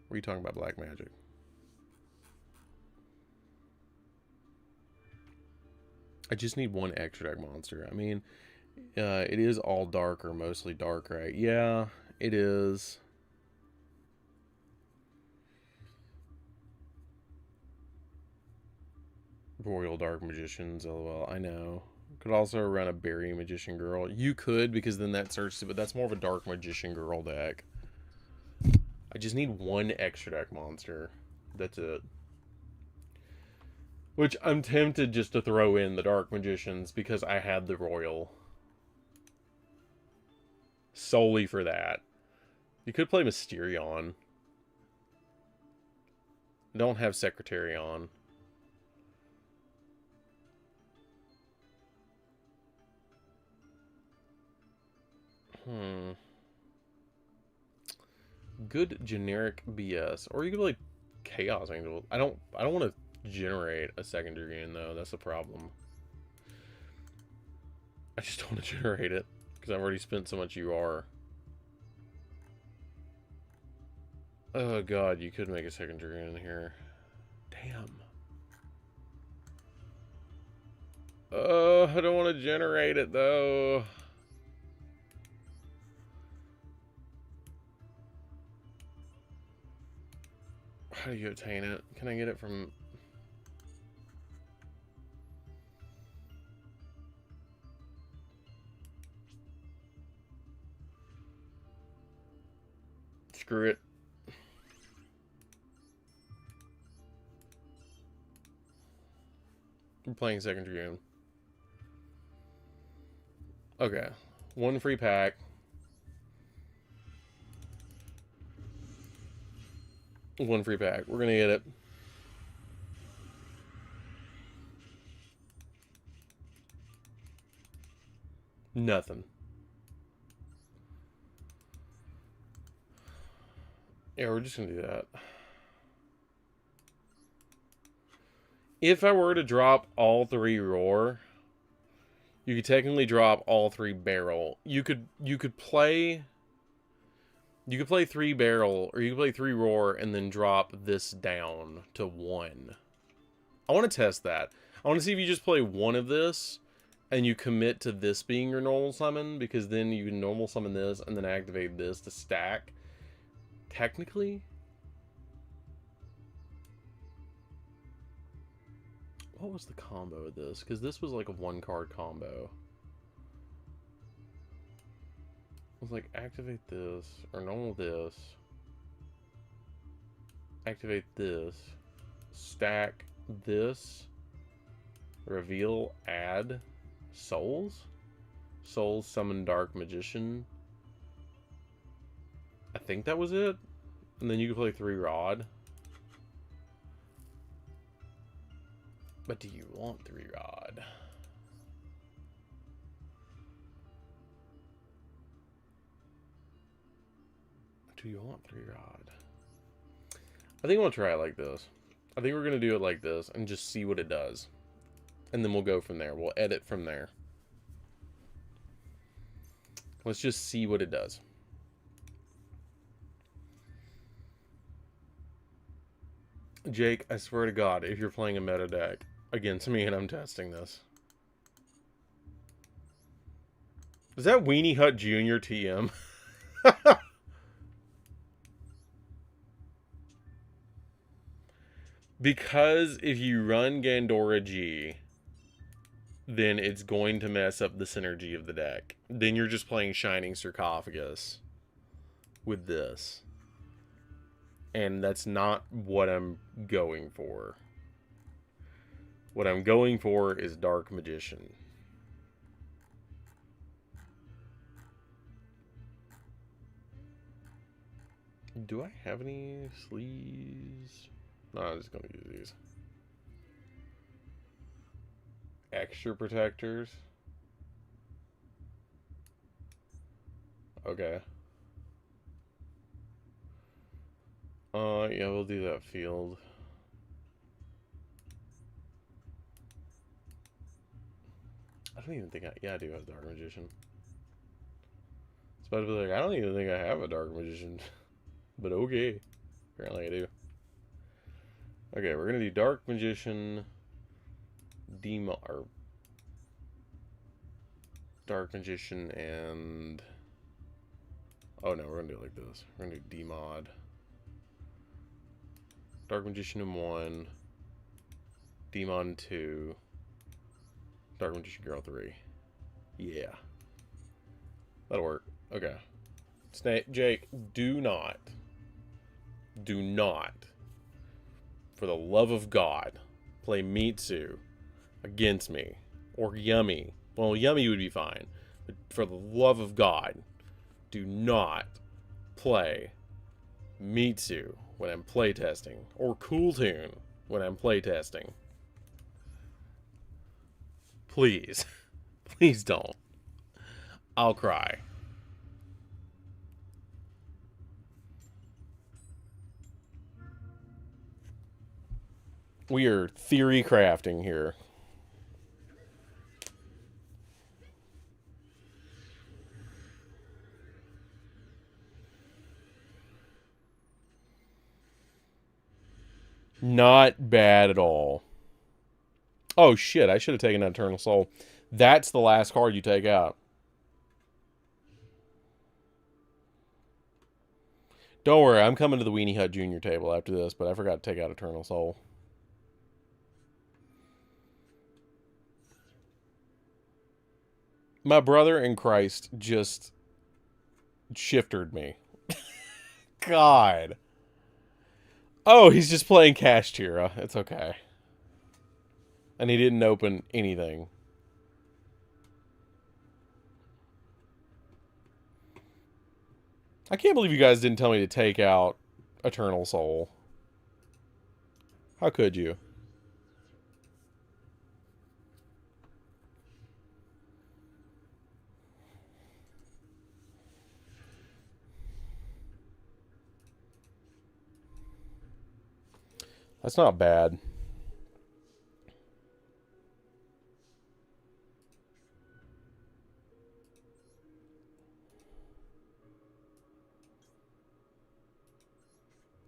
Speaker 1: What are you talking about, Black Magic? I just need one extra deck monster. I mean, it is all dark or mostly dark, right? Yeah, it is. Royal Dark Magicians, lol. I know. Could also run a Berry Magician Girl. You could, because then that searches it, but that's more of a Dark Magician Girl deck. I just need one extra deck monster. That's it. Which I'm tempted just to throw in the Dark Magicians because I had the Royal. Solely for that. You could play Mysterion. I don't have Secretarion. Good generic BS. Or you could like Chaos Angel. I don't want to generate a second Dragoon though. That's the problem. I just don't want to generate it because I've already spent so much UR. Oh god, you could make a second Dragoon in here. Damn. Oh, I don't want to generate it though. How do you obtain it? Can I get it from... Screw it. I'm playing second Dragoon. Okay. 1 free pack. 1 free pack. We're gonna get it. Nothing. Yeah, we're just gonna do that. If I were to drop all 3 roar, you could technically drop all 3 barrel. You could play 3 barrel, or you could play 3 roar and then drop this down to 1. I want to test that. I want to see if you just play 1 of this and you commit to this being your normal summon, because then you can normal summon this and then activate this to stack. Technically, what was the combo of this? Because this was like a 1-card combo. It was like activate this, or normal this, activate this, stack this, reveal, add souls, summon Dark Magician. I think that was it. And then you could play 3 rod. But do you want 3 rod? Do you want 3 rod? I think I'm gonna try it like this. I think we're gonna do it like this and just see what it does. And then we'll go from there. We'll edit from there. Let's just see what it does. Jake, I swear to God, if you're playing a meta deck against me and I'm testing this. Is that Weenie Hut Jr. TM? Because if you run Gandora G, then it's going to mess up the synergy of the deck. Then you're just playing Shining Sarcophagus with this. And that's not what I'm going for. What I'm going for is Dark Magician. Do I have any sleeves? No, I'm just going to use these. Extra protectors. Okay. Yeah, we'll do that field. I don't even think yeah, I do have Dark Magician. It's about to be like, I don't even think I have a Dark Magician. But okay. Apparently I do. Okay, we're gonna do Dark Magician, or Dark Magician and... Oh no, we're gonna do it like this. We're gonna do Demod. Dark Magician in 1. Demon 2. Dark Magician Girl 3. Yeah. That'll work. Okay. Jake, do not, for the love of God, play Mitsu against me. Or Yummy. Well, Yummy would be fine. But for the love of God, do not play Mitsu when I'm playtesting. Or Cool Tune when I'm playtesting. Please. Please don't. I'll cry. We are theory crafting here. Not bad at all. Oh shit, I should have taken Eternal Soul. That's the last card you take out. Don't worry, I'm coming to the Weenie Hut Jr. table after this, but I forgot to take out Eternal Soul. My brother in Christ just shifted me. God. Oh, he's just playing Kashtira. It's okay. And he didn't open anything. I can't believe you guys didn't tell me to take out Eternal Soul. How could you? That's not bad.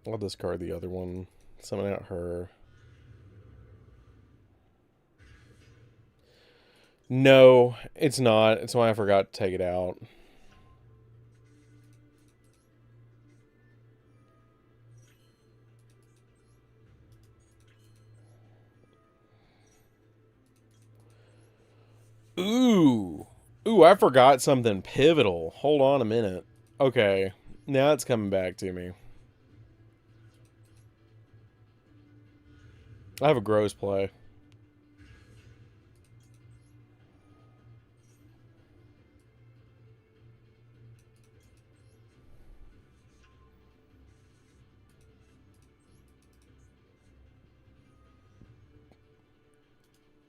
Speaker 1: I'll discard the other one. Summon out her. No, it's not. It's why I forgot to take it out. Ooh. Ooh, I forgot something pivotal. Hold on a minute. Okay. Now it's coming back to me. I have a gross play.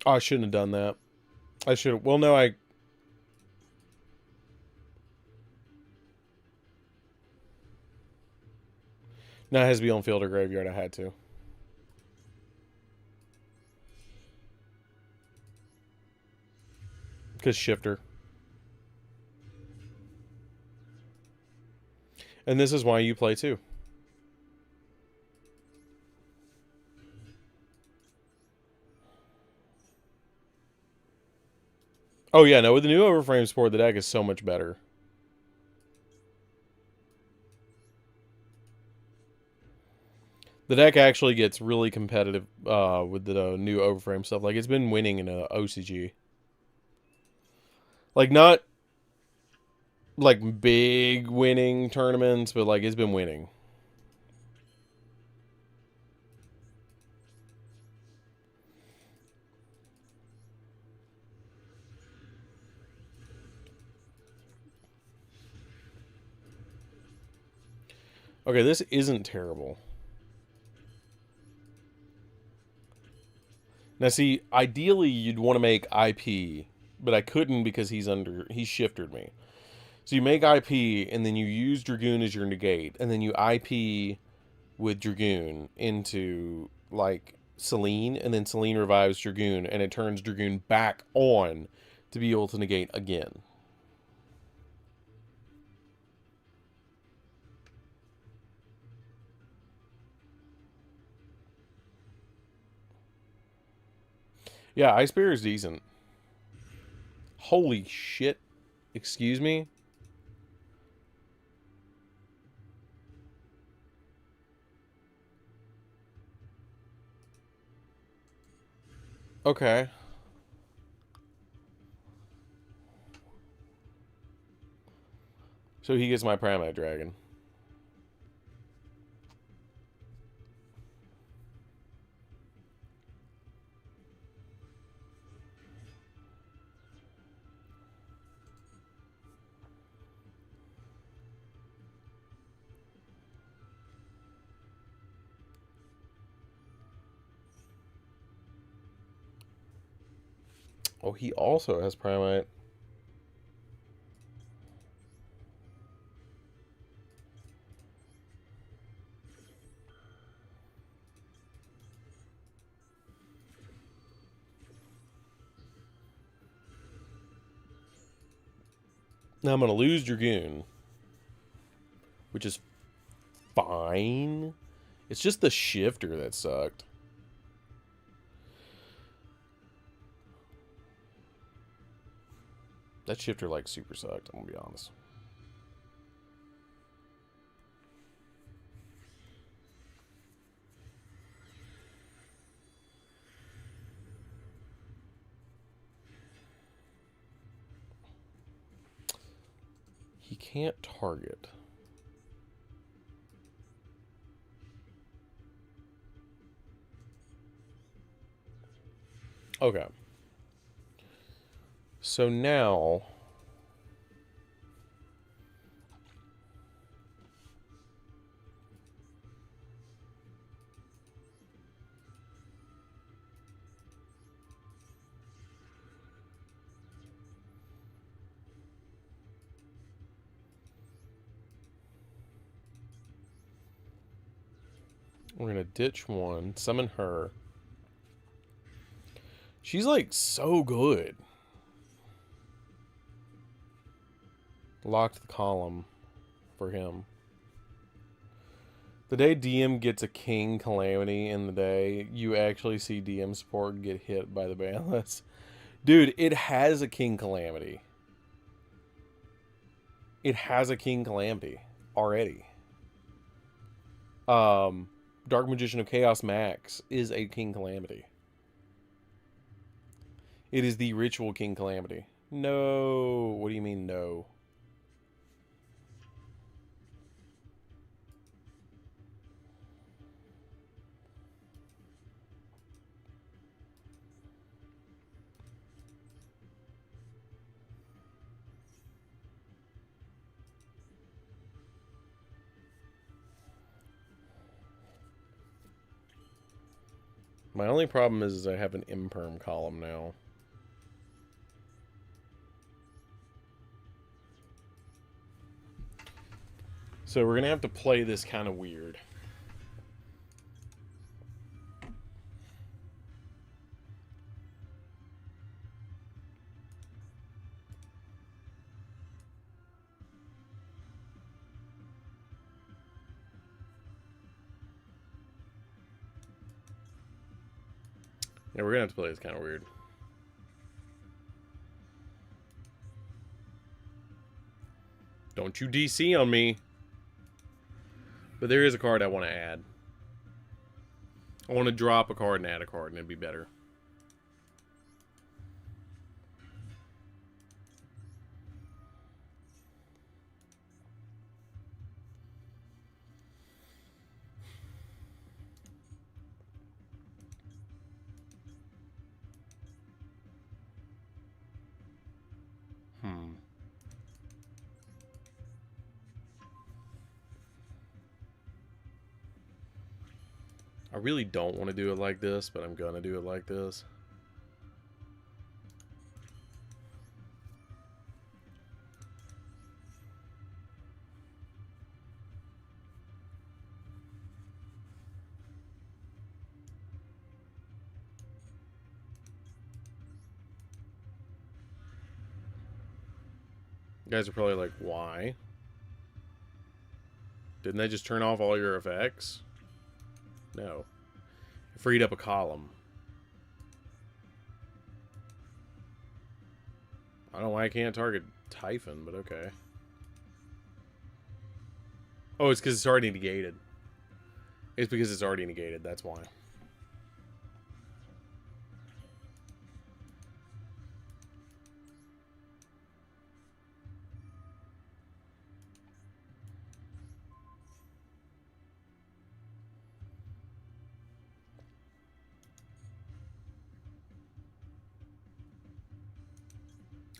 Speaker 1: Oh, I shouldn't have done that. I should have. Well, no, I... No, it has to be on field or graveyard. I had to. Because shifter. And this is why you play too. Oh yeah, no, with the new overframe support, the deck is so much better. The deck actually gets really competitive with the new overframe stuff. Like, it's been winning in OCG. Like, not like big winning tournaments, but like it's been winning. Okay, this isn't terrible. Now, see, ideally you'd want to make IP, but I couldn't because he shifted me. So you make IP, and then you use Dragoon as your negate, and then you IP with Dragoon into, like, Selene, and then Selene revives Dragoon, and it turns Dragoon back on to be able to negate again. Yeah, Ice Bear is decent. Holy shit. Excuse me? Okay. So he gets my Primal Dragon. Oh, he also has Primate. Now I'm going to lose Dragoon, which is fine. It's just the shifter that sucked. That shifter, like, super sucked, I'm going to be honest. He can't target. Okay. So now... we're going to ditch one, summon her. She's, like, so good. Locked the column for him. The day DM gets a King Calamity in the day, you actually see DM support get hit by the ban list. Dude, it has a King Calamity. It has a King Calamity already. Dark Magician of Chaos Max is a King Calamity. It is the Ritual King Calamity. No. What do you mean, no? My only problem is I have an imperm column now. So we're going to have to play this kind of weird. Yeah, we're going to have to play this kind of weird. Don't you DC on me. But there is a card I want to add. I want to drop a card and add a card, and it'd be better. I really don't want to do it like this, but I'm going to do it like this. You guys are probably like, why? Didn't they just turn off all your effects? No. It freed up a column. I don't know why I can't target Typhon, but okay. Oh, it's because it's already negated. It's because it's already negated, that's why.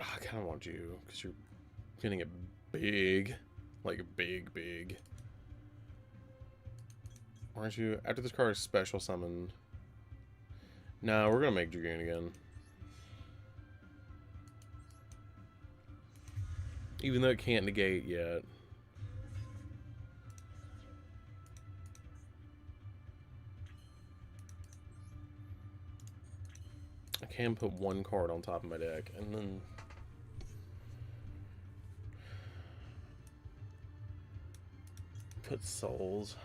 Speaker 1: Oh, I kind of want you, because you're getting it big. Like, big. Aren't you? After this card is special summoned. No, we're going to make Dragoon again. Even though it can't negate yet. I can put one card on top of my deck, and then... put Souls.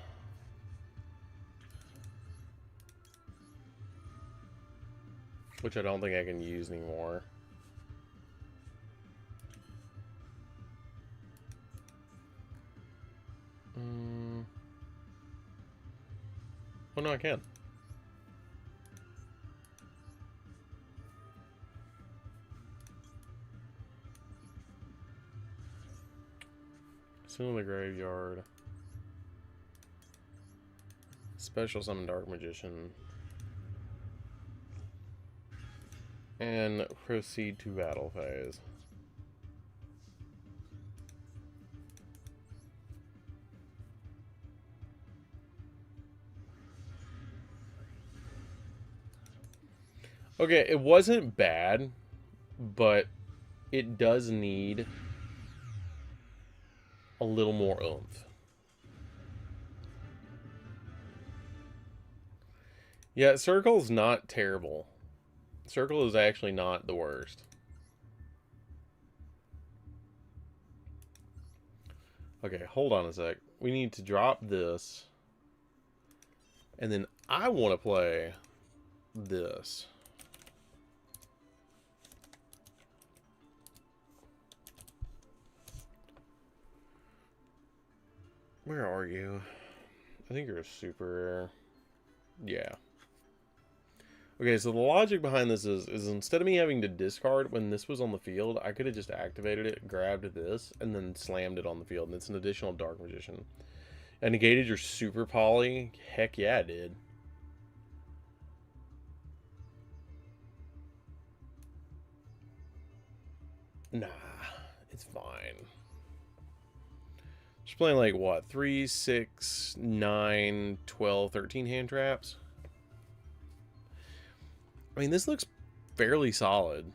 Speaker 1: Which I don't think I can use anymore. Oh no, I can. Still in the graveyard. Special summon Dark Magician. And proceed to battle phase. Okay, it wasn't bad, but it does need a little more oomph. Yeah, Circle's not terrible. Circle is actually not the worst. Okay, hold on a sec. We need to drop this. And then I want to play this. Where are you? I think you're a super rare. Yeah. Okay, so the logic behind this is instead of me having to discard when this was on the field, I could have just activated it, grabbed this, and then slammed it on the field. And it's an additional Dark Magician. And negated your super poly? Heck yeah, it did. Nah, it's fine. Just playing like what? 3, 6, 9, 12, 13 hand traps? I mean, this looks fairly solid.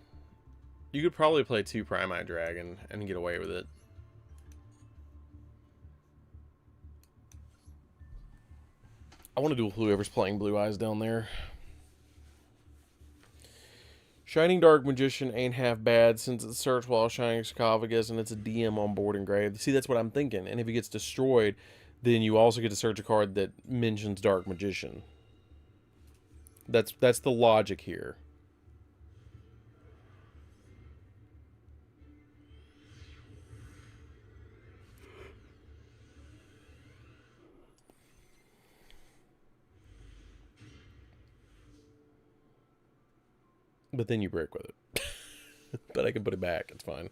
Speaker 1: You could probably play 2 Prime-Eye Dragon and get away with it. I want to duel whoever's playing Blue Eyes down there. Shining Dark Magician ain't half bad since it's search while Shining Sarcophagus and it's a DM on board engraved. See, that's what I'm thinking. And if he gets destroyed, then you also get to search a card that mentions Dark Magician. That's the logic here. But then you break with it. But I can put it back. It's fine.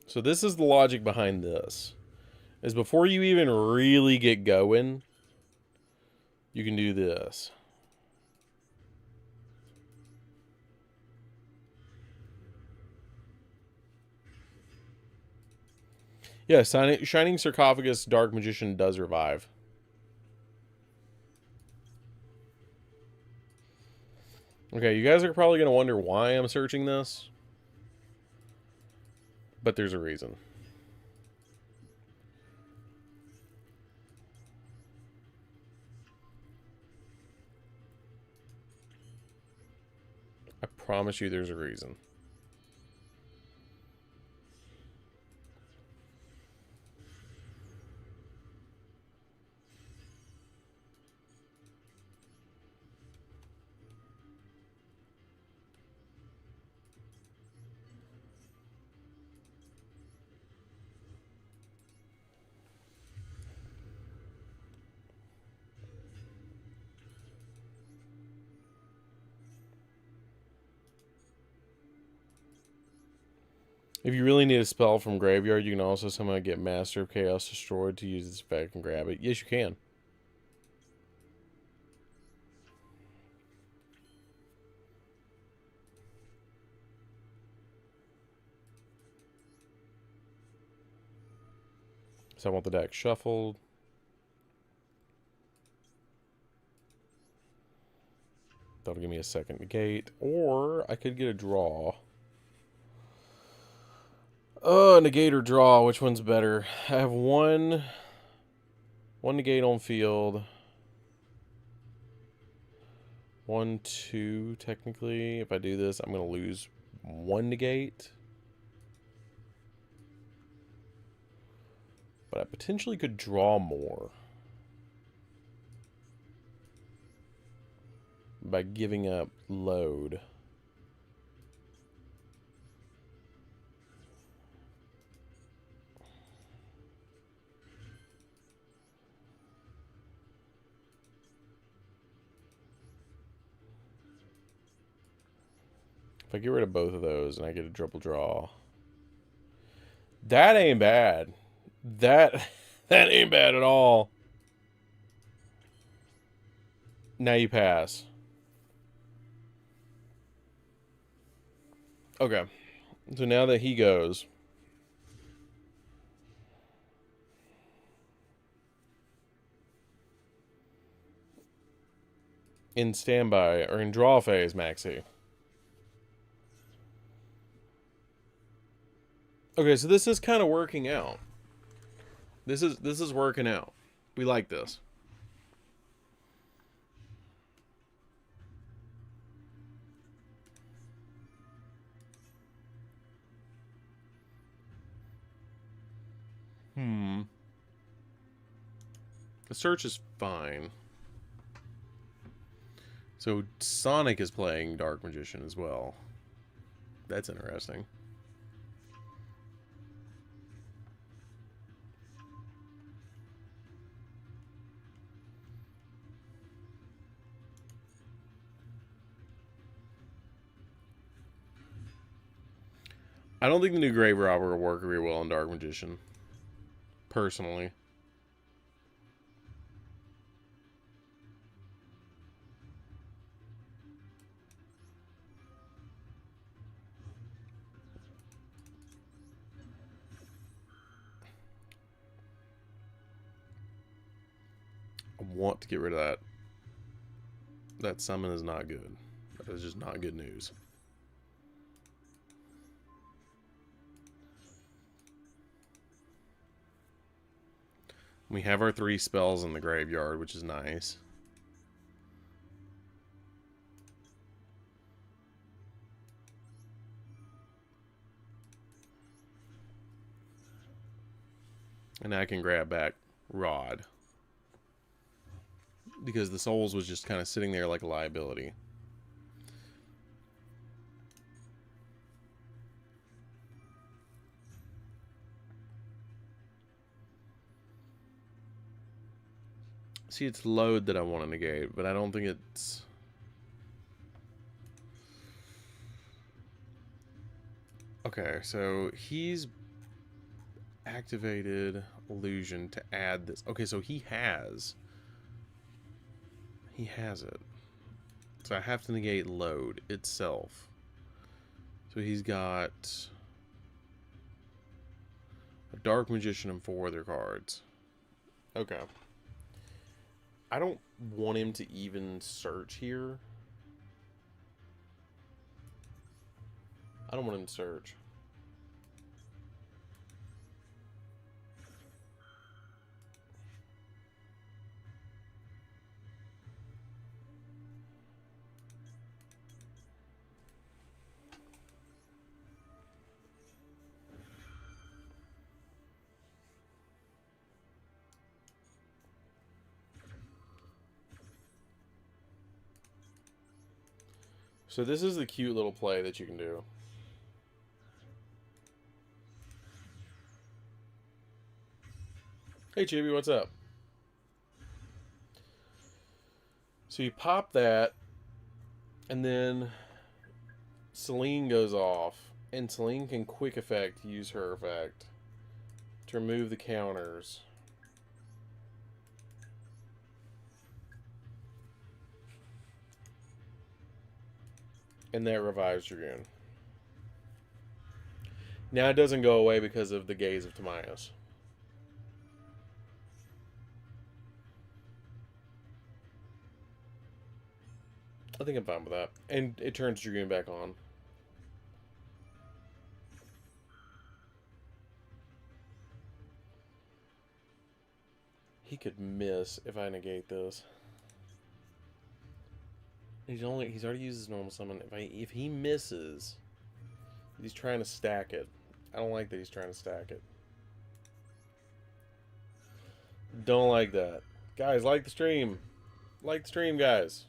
Speaker 1: So this is the logic behind this. Is before you even really get going, you can do this. Yeah, Shining Sarcophagus Dark Magician does revive. Okay, you guys are probably going to wonder why I'm searching this. But there's a reason. I promise you there's a reason. If you really need a spell from Graveyard, you can also somehow get Master of Chaos destroyed to use this effect and grab it. Yes, you can. So I want the deck shuffled. That'll give me a second negate. Or I could get a draw. Negate or draw. Which one's better? I have one negate on field. 1, 2, technically. If I do this, I'm going to lose 1 negate. But I potentially could draw more by giving up load. If I get rid of both of those and I get a triple draw, that ain't bad. That ain't bad at all. Now you pass. Okay. So now that he goes, in standby or in draw phase, Maxie. Okay, so this is kind of working out. This is working out. We like this. The search is fine. So Sonic is playing Dark Magician as well. That's interesting. I don't think the new Grave Robber will work very well on Dark Magician. Personally. I want to get rid of that. That summon is not good. That is just not good news. We have our 3 spells in the graveyard, which is nice. And I can grab back Rod. Because the Souls was just kind of sitting there like a liability. See, it's load that I want to negate, but I don't think it's... Okay, so he's activated illusion to add this. Okay, so he has it. So I have to negate load itself. So he's got a Dark Magician and 4 other cards. Okay. I don't want him to even search here. I don't want him to search. So this is the cute little play that you can do. Hey Chibi, what's up? So you pop that, and then Celine goes off, and Celine can quick effect use her effect to remove the counters. And that revives Dragoon. Now it doesn't go away because of the gaze of Timaeus. I think I'm fine with that. And it turns Dragoon back on. He could miss if I negate this. He's already used his normal summon. If he misses, he's trying to stack it. I don't like that he's trying to stack it. Don't like that. Guys, like the stream. Like the stream, guys.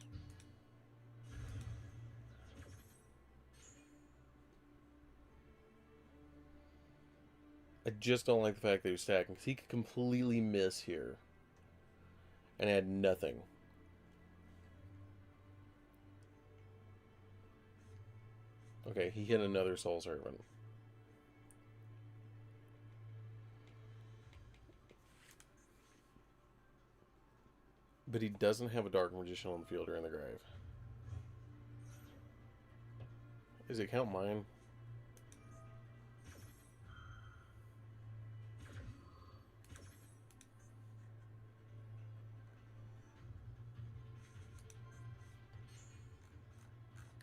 Speaker 1: I just don't like the fact that he's stacking, because he could completely miss here and add nothing. Okay, he hit another Soul Servant. But he doesn't have a Dark Magician on the field or in the grave. Does it count mine?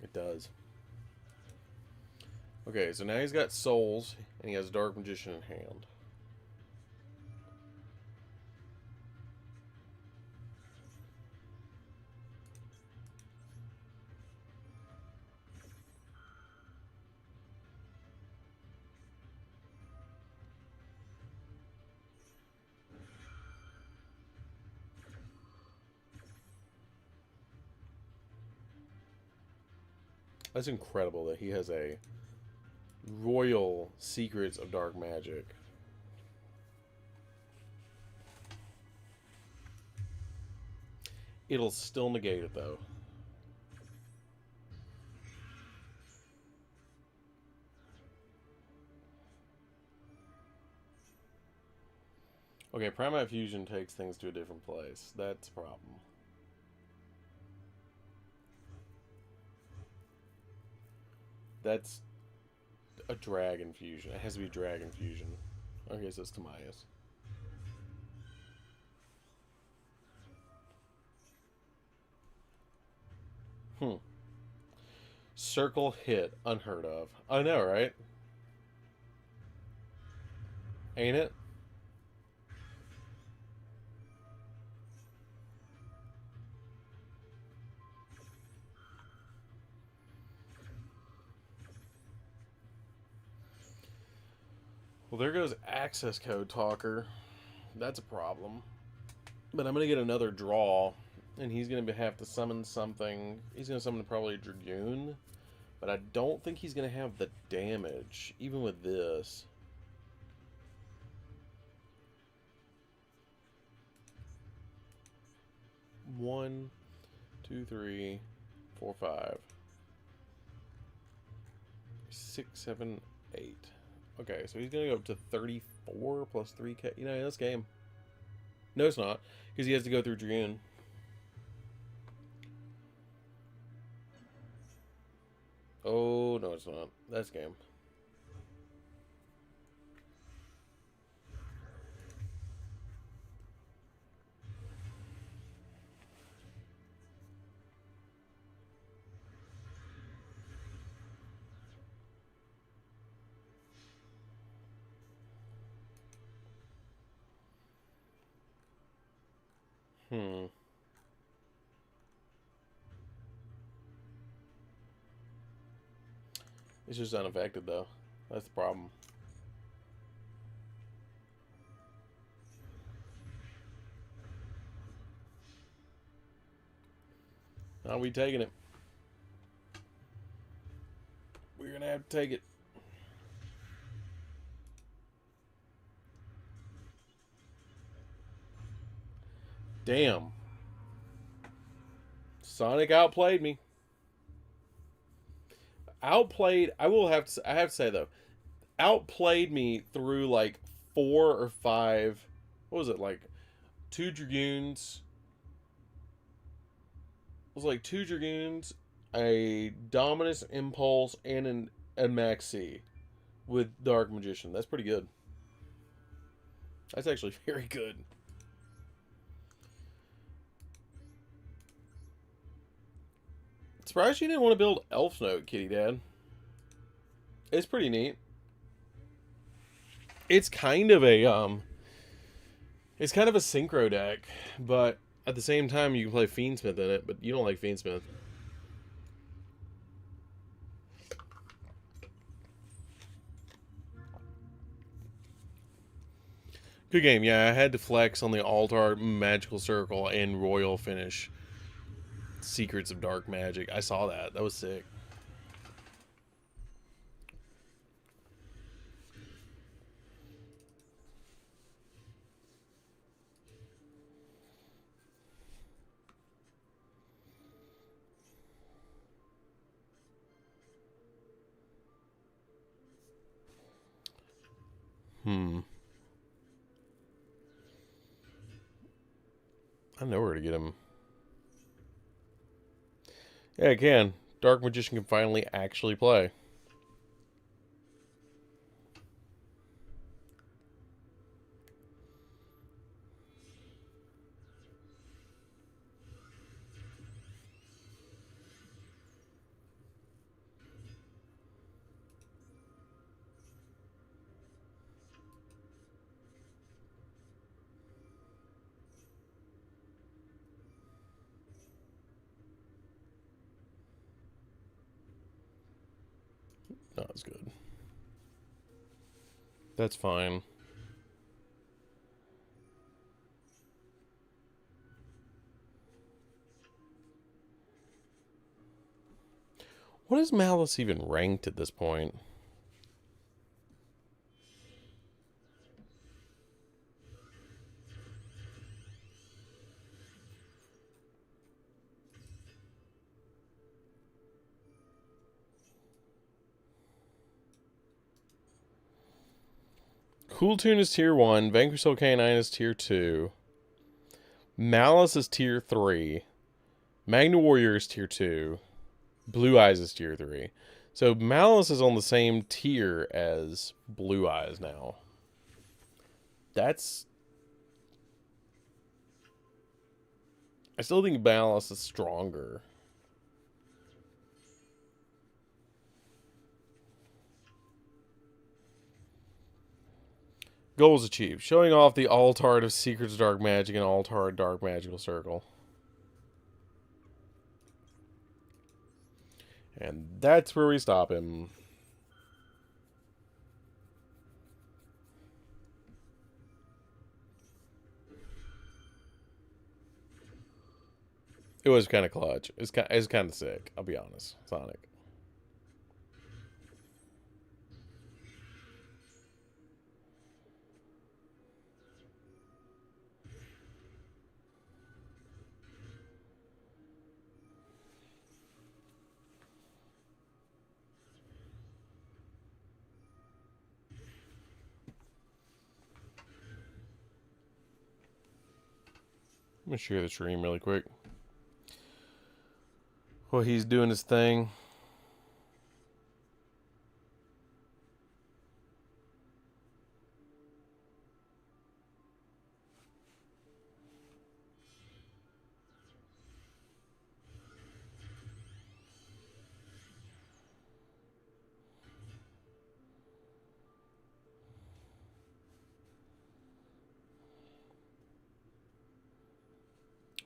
Speaker 1: It does. Okay, so now he's got Souls, and he has Dark Magician in hand. That's incredible that he has a Royal Secrets of Dark Magic. It'll still negate it, though. Okay, Primate Fusion takes things to a different place. That's a problem. That's a Dragon Fusion. It has to be Dragon Fusion. Okay, so it's Timaeus. Circle hit. Unheard of. I know, right? Ain't it? Well, there goes access code talker. That's a problem. But I'm going to get another draw, and he's going to have to summon something. He's going to summon probably a Dragoon, but I don't think he's going to have the damage, even with this. One, two, three, 4, 5, 6, 7, 8. Okay, so he's going to go up to 34 plus 3k. You know, this game. No, it's not, because he has to go through Dragoon. Oh, no, it's not. That's game. It's just unaffected, though. That's the problem. Now we taking it. We're going to have to take it. Damn. Sonic outplayed me. Outplayed, I have to say though, outplayed me through like 4 or 5, what was it, like 2 Dragoons. It was like 2 Dragoons, a Dominus Impulse, and a Maxi with Dark Magician. That's pretty good. That's actually very good. Surprised you didn't want to build Elf Note, Kitty Dad. It's pretty neat. It's kind of a synchro deck, but at the same time you can play Fiendsmith in it, but you don't like Fiendsmith. Good game, yeah. I had to flex on the Altar, Magical Circle, and Royal finish. Secrets of Dark Magic. I saw that. That was sick. I know where to get him. Yeah, I can. Dark Magician can finally actually play. Not as good. That's fine. What is Malice even ranked at this point? Cool Tune is tier 1. Vanquish Soul Canine is tier 2. Malice is tier 3. Magna Warrior is tier 2. Blue Eyes is tier 3. So Malice is on the same tier as Blue Eyes now. That's... I still think Malice is stronger. Goals achieved. Showing off the Altard of Secrets of Dark Magic and Altard Dark Magical Circle. And that's where we stop him. It was kind of clutch. It's kind of sick, I'll be honest. Sonic. I'm going to share the stream really quick. While he's doing his thing.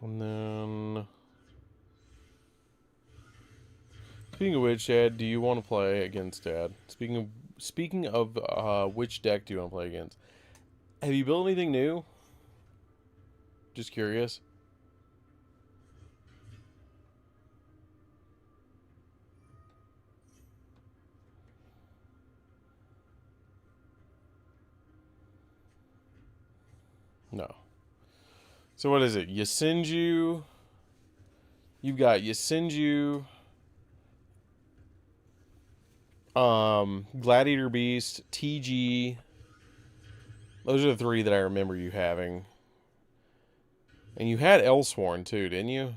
Speaker 1: And then... Speaking of which, Dad, do you want to play against Dad? Speaking of which deck do you want to play against? Have you built anything new? Just curious. No. So what is it? Yasinju. You've got Yasinju. Gladiator Beast, TG. Those are the three that I remember you having. And you had Elsworn too, didn't you?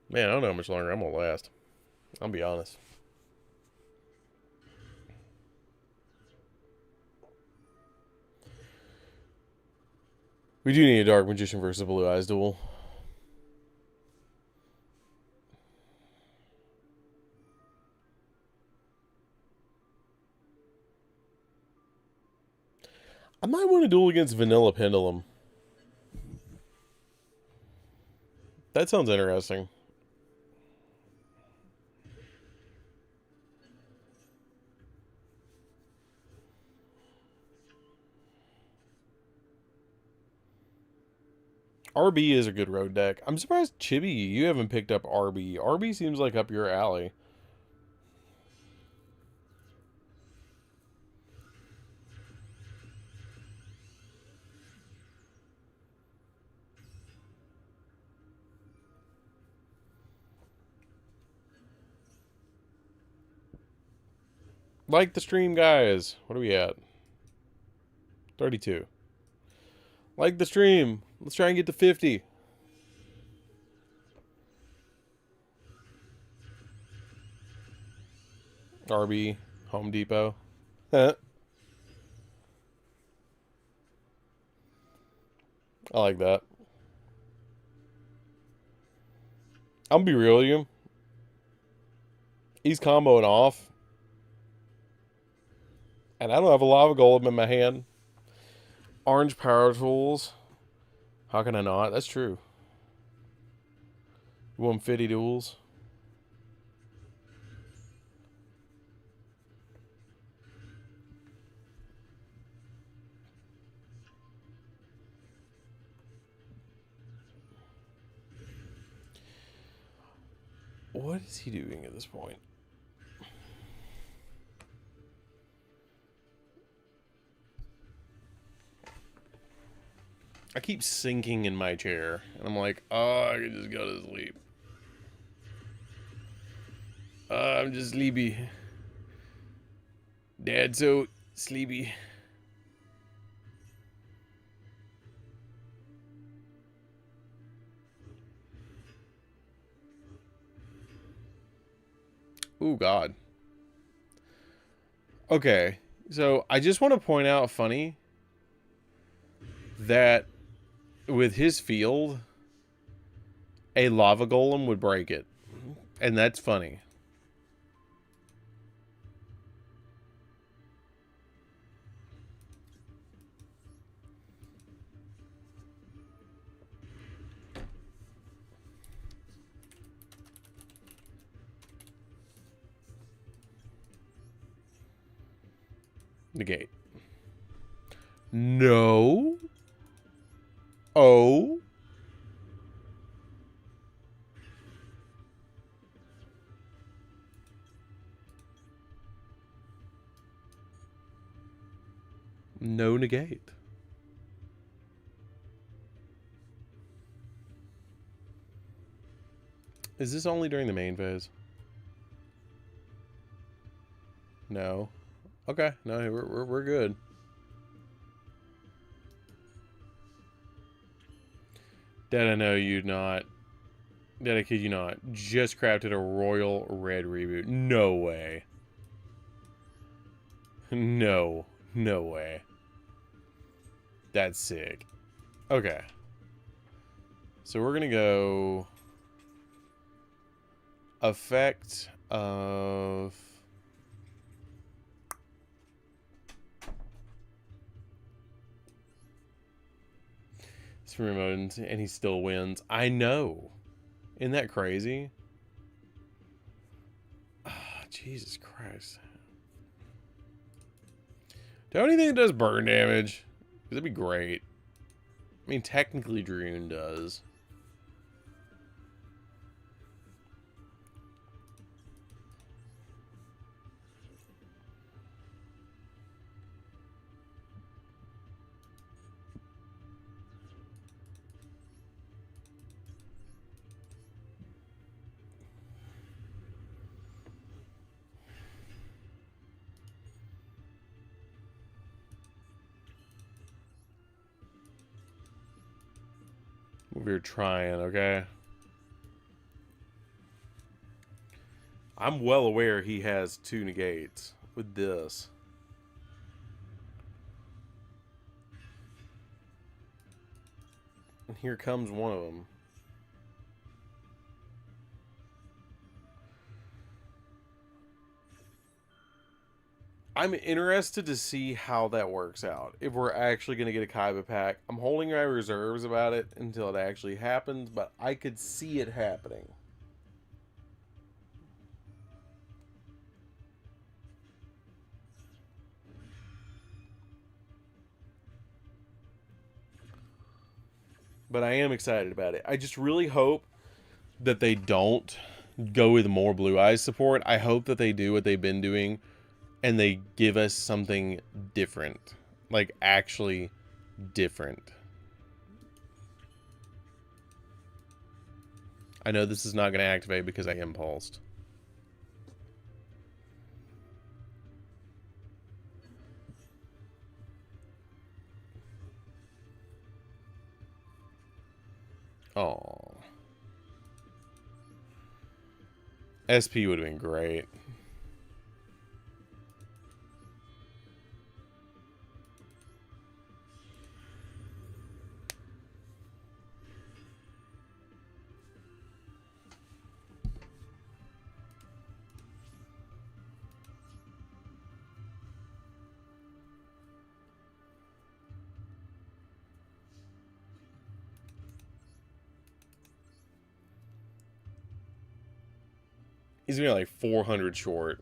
Speaker 1: Man, I don't know how much longer I'm gonna last. I'll be honest. We do need a Dark Magician versus Blue Eyes duel. I might want to duel against Vanilla Pendulum. That sounds interesting. RB is a good road deck. I'm surprised, Chibi, you haven't picked up RB. RB seems like up your alley. Like the stream, guys. What are we at? 32. Like the stream. Let's try and get to 50. RB, Home Depot. I like that. I'm gonna be real with you. He's comboing off. And I don't have a lava golem in my hand. Orange power tools. How can I not? That's true. 150 duels. What is he doing at this point? I keep sinking in my chair, and I'm like, oh, I can just go to sleep. I'm just sleepy. Dad's so sleepy. Oh, God. Okay, so I just want to point out, funny, that with his field, a lava golem would break it. And that's funny. Negate. No. Oh. No negate. Is this only during the main phase? No. Okay. No, we're good. Dad, I know you not. Dad, I kid you not. Just crafted a royal red reboot. No way. No. No way. That's sick. Okay. So we're gonna go effect of it's remote and he still wins. I know. Isn't that crazy? Oh, Jesus Christ. Do anything that does burn damage? That'd be great. I mean, technically Dragoon does. We're trying, okay? I'm well aware he has 2 negates with this. And here comes one of them. I'm interested to see how that works out. If we're actually going to get a Kaiba pack. I'm holding my reserves about it until it actually happens, but I could see it happening. But I am excited about it. I just really hope that they don't go with more Blue Eyes support. I hope that they do what they've been doing and they give us something different. Like, actually different. I know this is not going to activate because I impulsed. Oh. SP would have been great. He's gonna be like 400 short.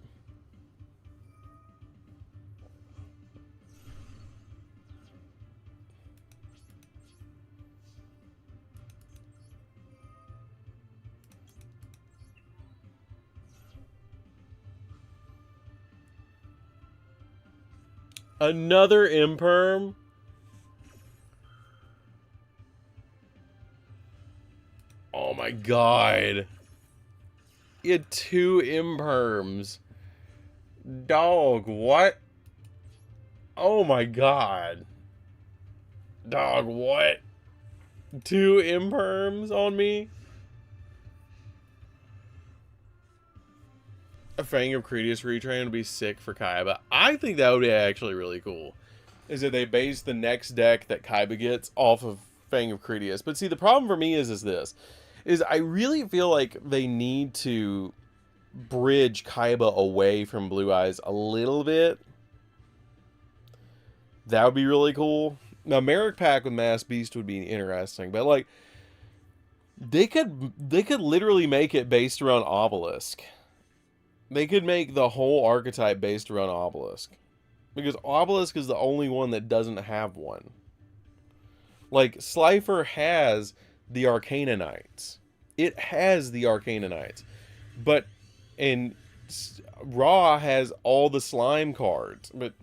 Speaker 1: Another imperm? Oh my god. He had 2 imperms. Dog, what? Oh my god. Dog, what? 2 imperms on me? A Fang of Cretius retrain would be sick for Kaiba. I think that would be actually really cool. Is that they base the next deck that Kaiba gets off of Fang of Cretius. But see, the problem for me is this. Is I really feel like they need to bridge Kaiba away from Blue Eyes a little bit. That would be really cool. Now, Merrick Pack with Mass Beast would be interesting. But, like, they could literally make it based around Obelisk. They could make the whole archetype based around Obelisk. Because Obelisk is the only one that doesn't have one. Like, Slifer has the Arcana Knights. It has the Arcana Knights. But, and Raw has all the slime cards. But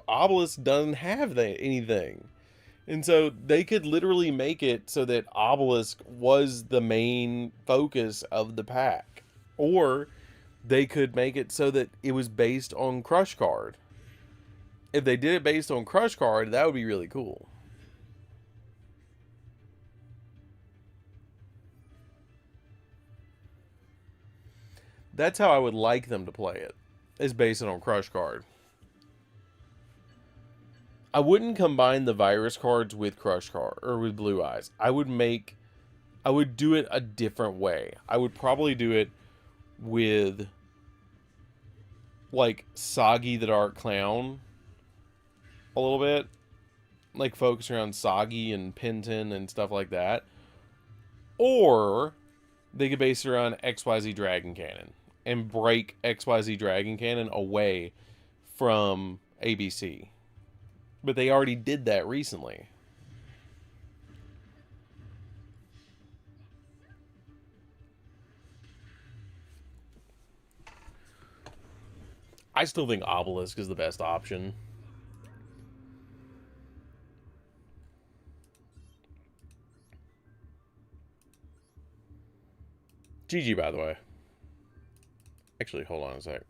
Speaker 1: Obelisk doesn't have anything. And so they could literally make it so that Obelisk was the main focus of the pack. Or they could make it so that it was based on Crush Card. If they did it based on Crush Card, that would be really cool. That's how I would like them to play it, is based on Crush Card. I wouldn't combine the Virus cards with Crush Card, or with Blue Eyes. I would do it a different way. I would probably do it with, like, Soggy the Dark Clown a little bit. Like, focus around Soggy and Penton and stuff like that. Or they could base it around XYZ Dragon Cannon and break XYZ Dragon Cannon away from ABC. But they already did that recently. I still think Obelisk is the best option. GG, by the way. Actually, hold on a sec.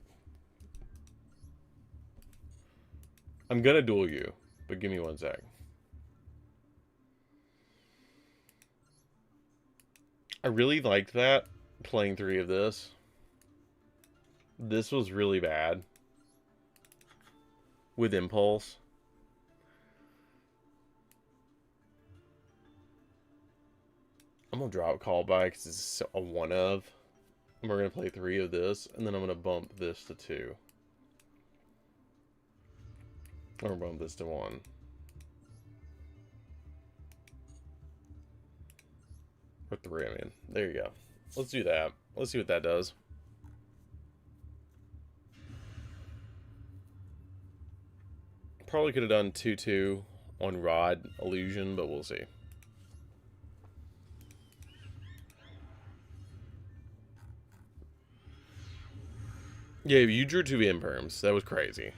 Speaker 1: I'm gonna duel you, but give me 1 sec. I really liked that, playing 3 of this. This was really bad. With Impulse. I'm gonna drop Callback because it's a 1 of. And we're gonna play 3 of this, and then I'm gonna bump this to 2. Or bump this to 1. Or 3, I mean. There you go. Let's do that. Let's see what that does. Probably could have done 2-2 on Rod Illusion, but we'll see. Yeah, you drew 2 imperms. That was crazy.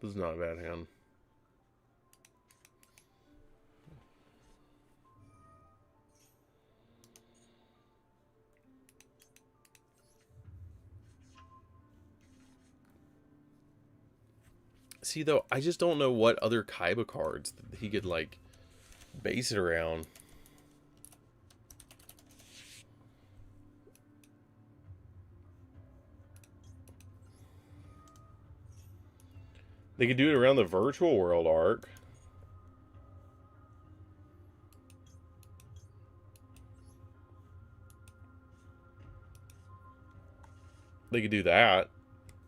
Speaker 1: This is not a bad hand. See, though, I just don't know what other Kaiba cards that he could, like, base it around. They could do it around the Virtual World arc. They could do that.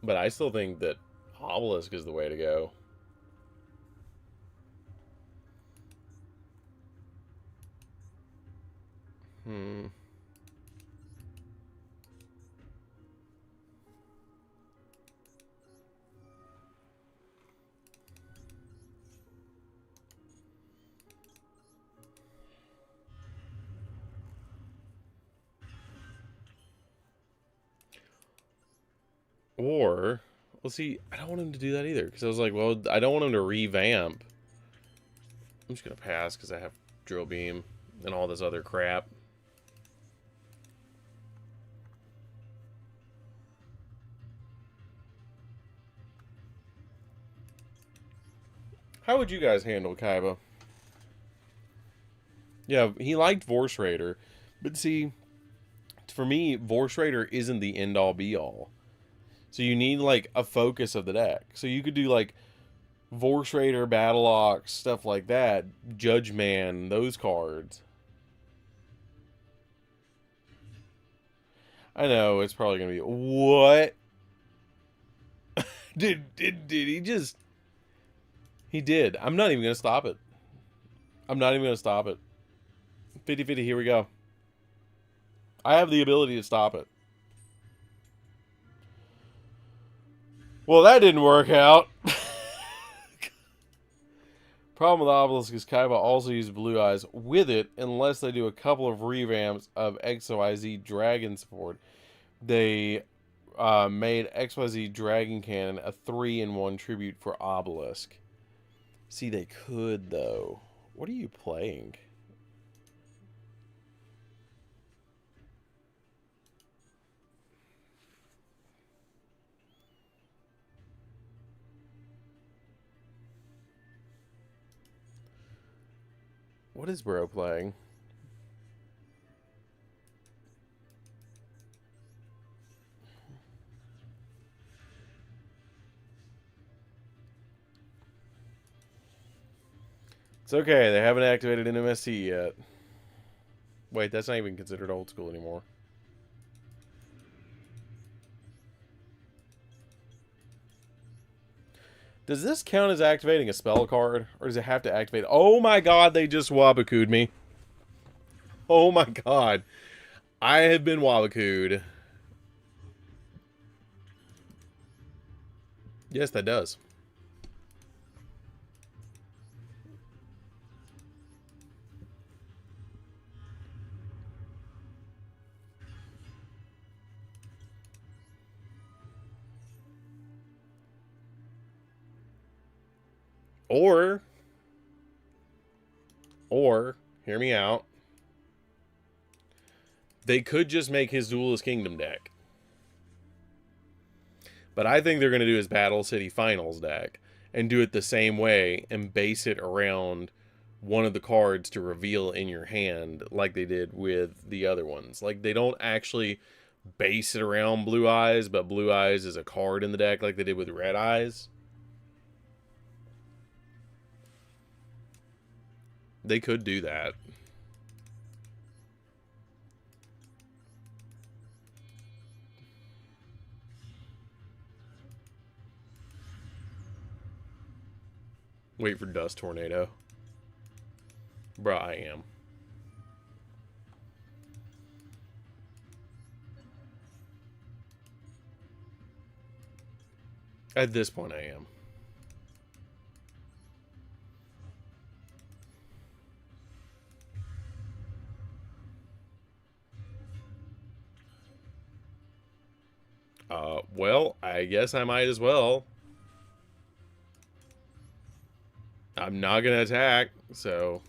Speaker 1: But I still think that Obelisk is the way to go. Or, well, see, I don't want him to do that either. Because I was like, well, I don't want him to revamp. I'm just going to pass because I have Drill Beam and all this other crap. How would you guys handle Kaiba? Yeah, he liked Vorse Raider. But see, for me, Vorse Raider isn't the end-all be-all. So you need, like, a focus of the deck. So you could do, like, Vorse Raider, Battle Ox, stuff like that. Judge Man, those cards. I know, it's probably going to be... What? did he just... He did. I'm not even going to stop it. I'm not even going to stop it. 50-50, here we go. I have the ability to stop it. Well, that didn't work out. Problem with Obelisk is Kaiba also uses Blue Eyes with it unless they do a couple of revamps of XYZ Dragon support. They made XYZ Dragon Cannon a 3-in-1 tribute for Obelisk. See, they could, though. What are you playing? What is bro playing? It's okay, they haven't activated an MST yet. Wait, that's not even considered old school anymore. Does this count as activating a spell card? Or does it have to activate... Oh my god, they just Wabakoo'd me. Oh my god. I have been Wabakoo'd. Yes, that does. Or, hear me out. They could just make his Duelist Kingdom deck. But I think they're going to do his Battle City Finals deck. And do it the same way. And base it around one of the cards to reveal in your hand. Like they did with the other ones. Like they don't actually base it around Blue Eyes. But Blue Eyes is a card in the deck like they did with Red Eyes. They could do that. Wait for Dust Tornado. Bruh, I am. At this point, I am. Well, I guess I might as well. I'm not gonna attack, so...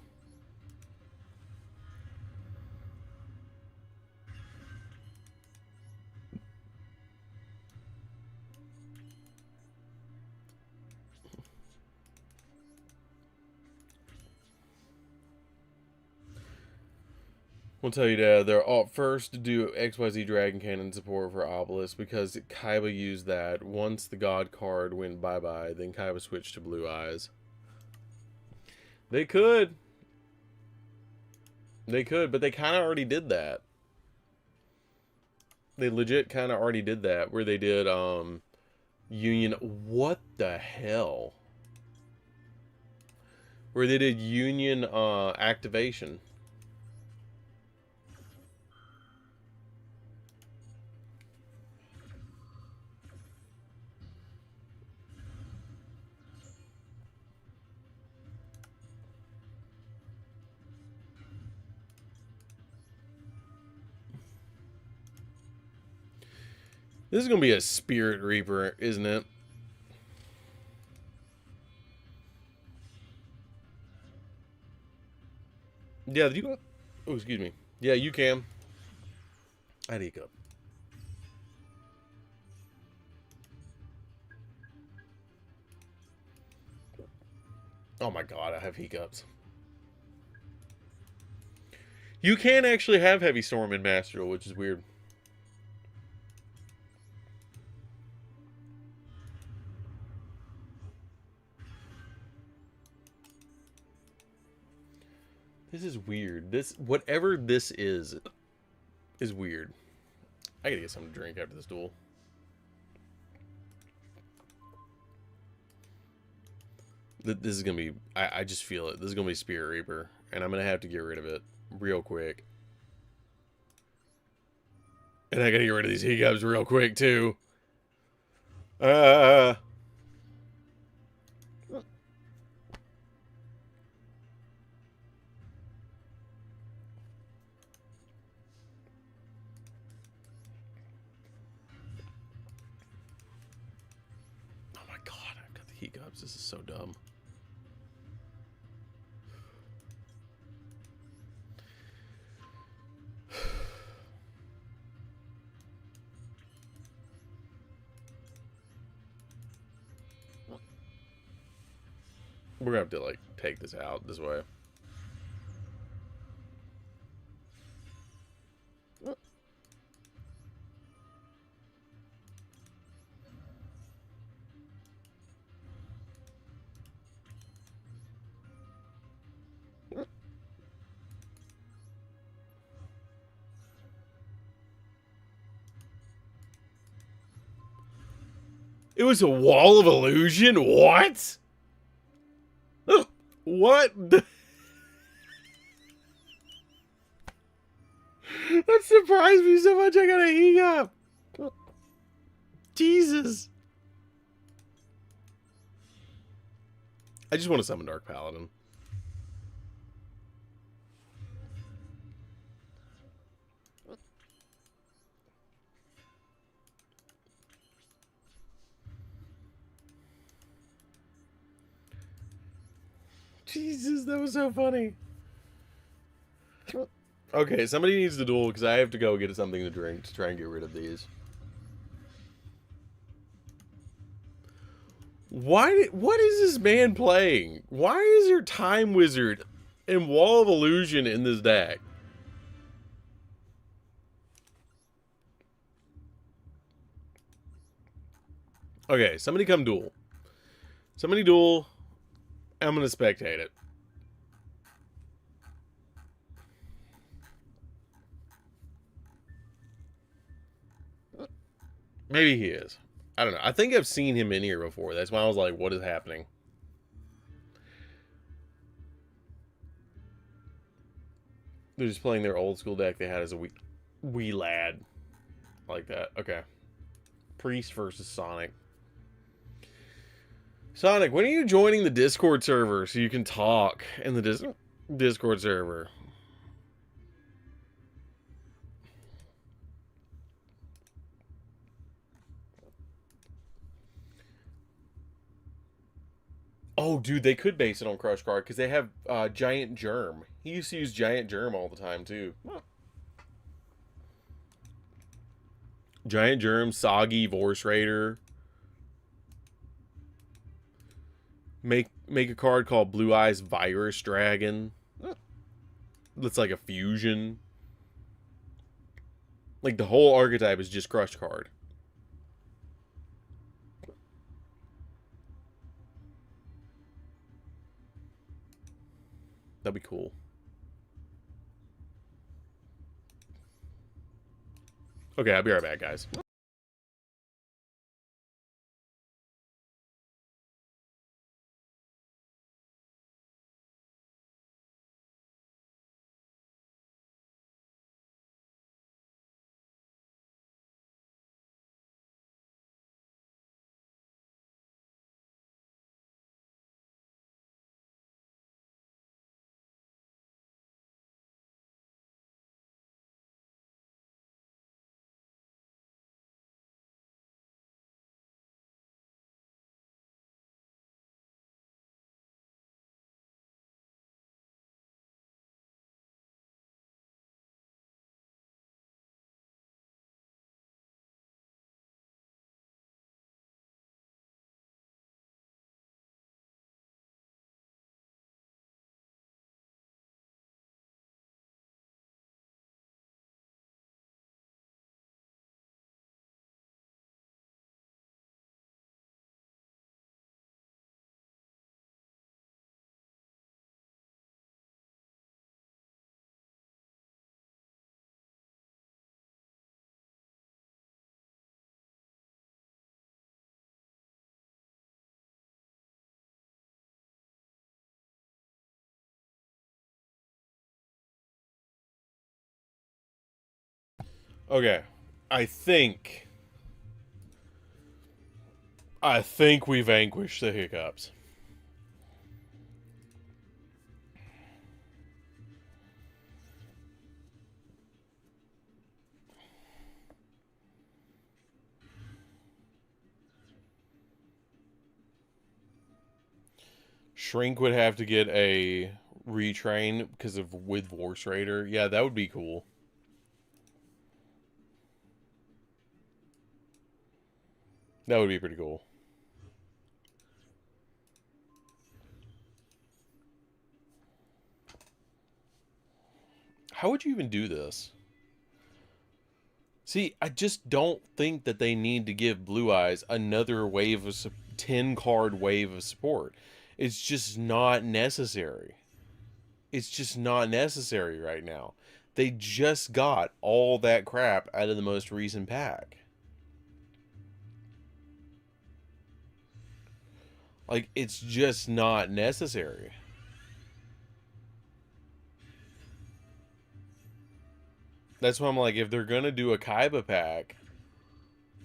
Speaker 1: We'll tell you that they're all first to do XYZ Dragon Cannon support for Obelisk because Kaiba used that. Once the God card went bye-bye, then Kaiba switched to Blue Eyes. They could. They could, but they kind of already did that. They legit kind of already did that, where they did, Union... What the hell? Where they did Union, activation. This is going to be a Spirit Reaper, isn't it? Yeah, you... Oh, excuse me. Yeah, you can. I had a hiccup. Oh my god, I have hiccups. You can actually have Heavy Storm in Master Duel, which is weird. This is weird. This, whatever this is weird. I gotta get something to drink after this duel. This is gonna be, I just feel it. This is gonna be Spirit Reaper, and I'm gonna have to get rid of it real quick. And I gotta get rid of these hiccups real quick, too. Oh my god, I've got the hiccups. This is so dumb. We're gonna have to, like, take this out this way. It was a wall of illusion? What? What? That surprised me so much I got a hiccup. Jesus. I just want to summon Dark Paladin. Jesus, that was so funny. Okay, somebody needs to duel because I have to go get something to drink to try and get rid of these. What is this man playing? Why is there Time Wizard and Wall of Illusion in this deck? Okay, somebody come duel. Somebody duel. I'm going to spectate it. Maybe he is. I don't know. I think I've seen him in here before. That's why I was like, what is happening? They're just playing their old school deck they had as a wee lad. Like that. Okay. Priest versus Sonic. Sonic, when are you joining the Discord server so you can talk in the Discord server? Oh, dude, they could base it on Crush Card because they have Giant Germ. He used to use Giant Germ all the time, too. Giant Germ, Soggy, Vorse Raider. Make a card called Blue Eyes Virus Dragon. That's like a fusion. Like, the whole archetype is just Crush Card. That'd be cool. Okay, I'll be right back, guys. Okay. I think we vanquished the hiccups. Shrink would have to get a retrain because of with Vorse Raider. Yeah, that would be cool. That would be pretty cool. How would you even do this? See, I just don't think that they need to give Blue Eyes another wave of 10-card wave of support. It's just not necessary. It's just not necessary right now. They just got all that crap out of the most recent pack. Like, it's just not necessary. That's why I'm like, if they're going to do a Kaiba pack,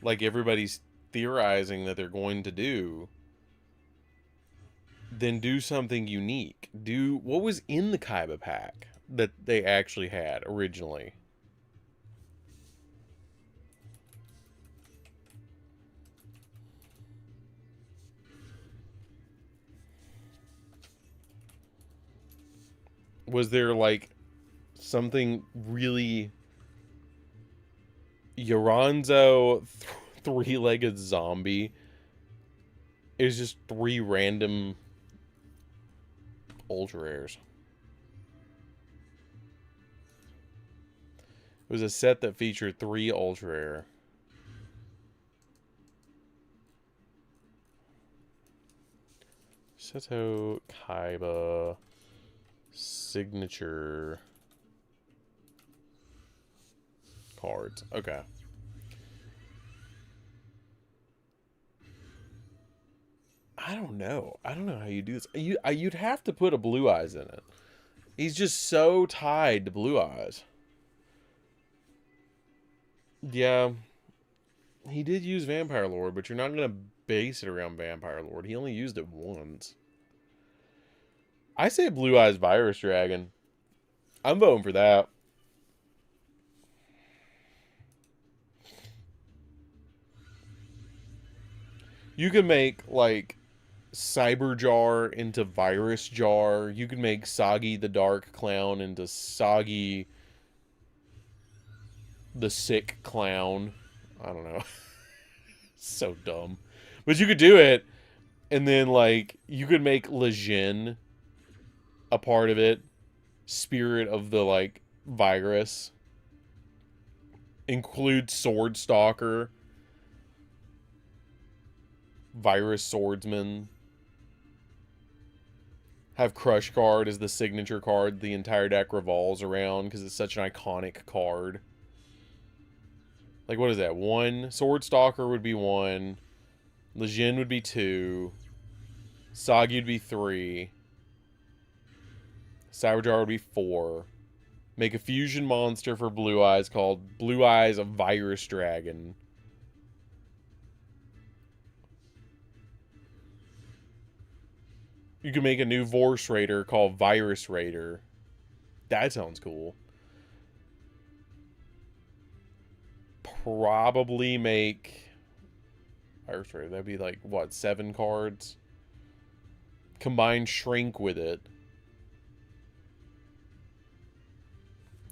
Speaker 1: like everybody's theorizing that they're going to do, then do something unique. Do what was in the Kaiba pack that they actually had originally. Was there like something really Yoranzo three-legged zombie is just 3 random ultra rares. It was a set that featured 3 ultra rare. Seto Kaiba signature cards. Okay. I don't know. I don't know how you do this. You'd have to put a Blue Eyes in it. He's just so tied to Blue Eyes. Yeah. He did use Vampire Lord, but you're not going to base it around Vampire Lord. He only used it once. I say Blue Eyes Virus Dragon. I'm voting for that. You can make, like, Cyber Jar into Virus Jar. You can make Soggy the Dark Clown into Soggy the Sick Clown. I don't know. So dumb. But you could do it. And then, like, you could make Lejeune a part of it. Spirit of the, like, virus. Include Sword Stalker. Virus Swordsman. Have Crush card as the signature card the entire deck revolves around because it's such an iconic card. Like, what is that? 1. Sword Stalker would be 1. Lejeune would be 2. Soggy would be 3. Cyberjar would be 4. Make a fusion monster for Blue Eyes called Blue Eyes of Virus Dragon. You can make a new Vorse Raider called Virus Raider. That sounds cool. Probably make Virus Raider. That'd be like, what, 7 cards? Combine Shrink with it.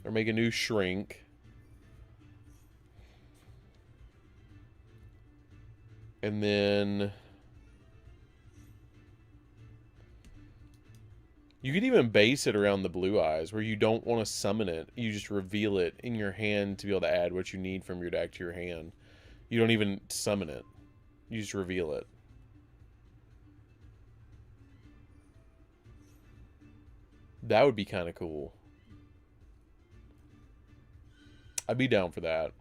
Speaker 1: Or make a new Shrink. And then you could even base it around the Blue Eyes where you don't want to summon it. You just reveal it in your hand to be able to add what you need from your deck to your hand. You don't even summon it. You just reveal it. That would be kind of cool. I'd be down for that.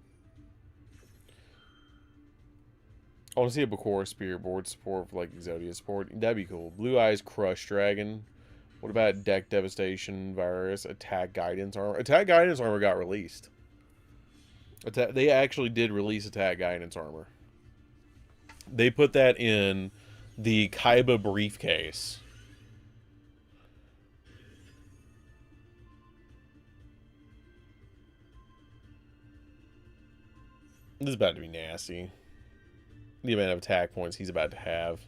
Speaker 1: I want to see a Bakura Spirit board support for like Exodia support. That'd be cool. Blue Eyes Crush Dragon. What about Deck Devastation, Virus, Attack Guidance Armor? Attack Guidance Armor got released. They actually did release attack guidance armor. They put that in the Kaiba briefcase. This is about to be nasty. The amount of attack points he's about to have.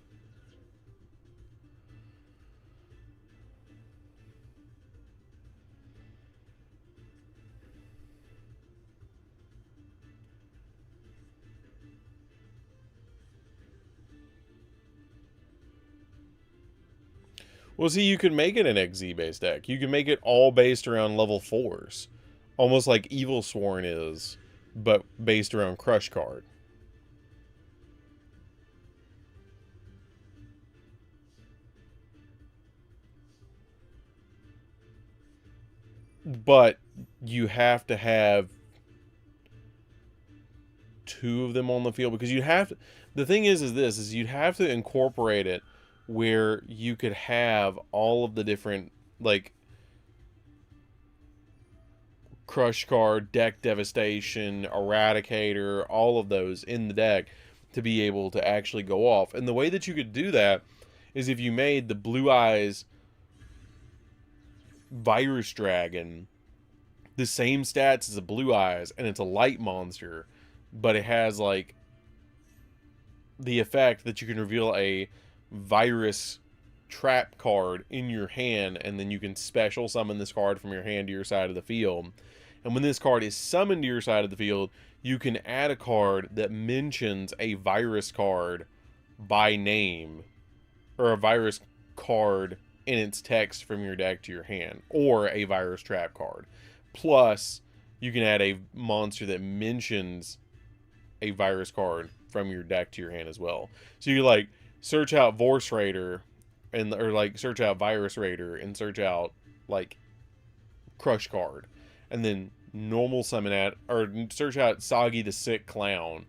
Speaker 1: Well, see, you could make it an XZ-based deck. You can make it all based around level 4s. Almost like Evil Sworn is, but based around Crush Card. But you have to have 2 of them on the field, because you have to... The thing is you'd have to incorporate it where you could have all of the different, like, Crush Card, Deck Devastation, Eradicator, all of those in the deck to be able to actually go off. And the way that you could do that is if you made the Blue Eyes Virus Dragon the same stats as a Blue Eyes, and it's a light monster, but it has, like, the effect that you can reveal a virus trap card in your hand, and then you can special summon this card from your hand to your side of the field. And when this card is summoned to your side of the field, you can add a card that mentions a virus card by name, or a virus card in its text from your deck to your hand, or a virus trap card. Plus, you can add a monster that mentions a virus card from your deck to your hand as well. So you, like, search out Vorse Raider, or like search out Virus Raider and search out, like, Crush Card, and then normal summon it, or search out Soggy the Sick Clown,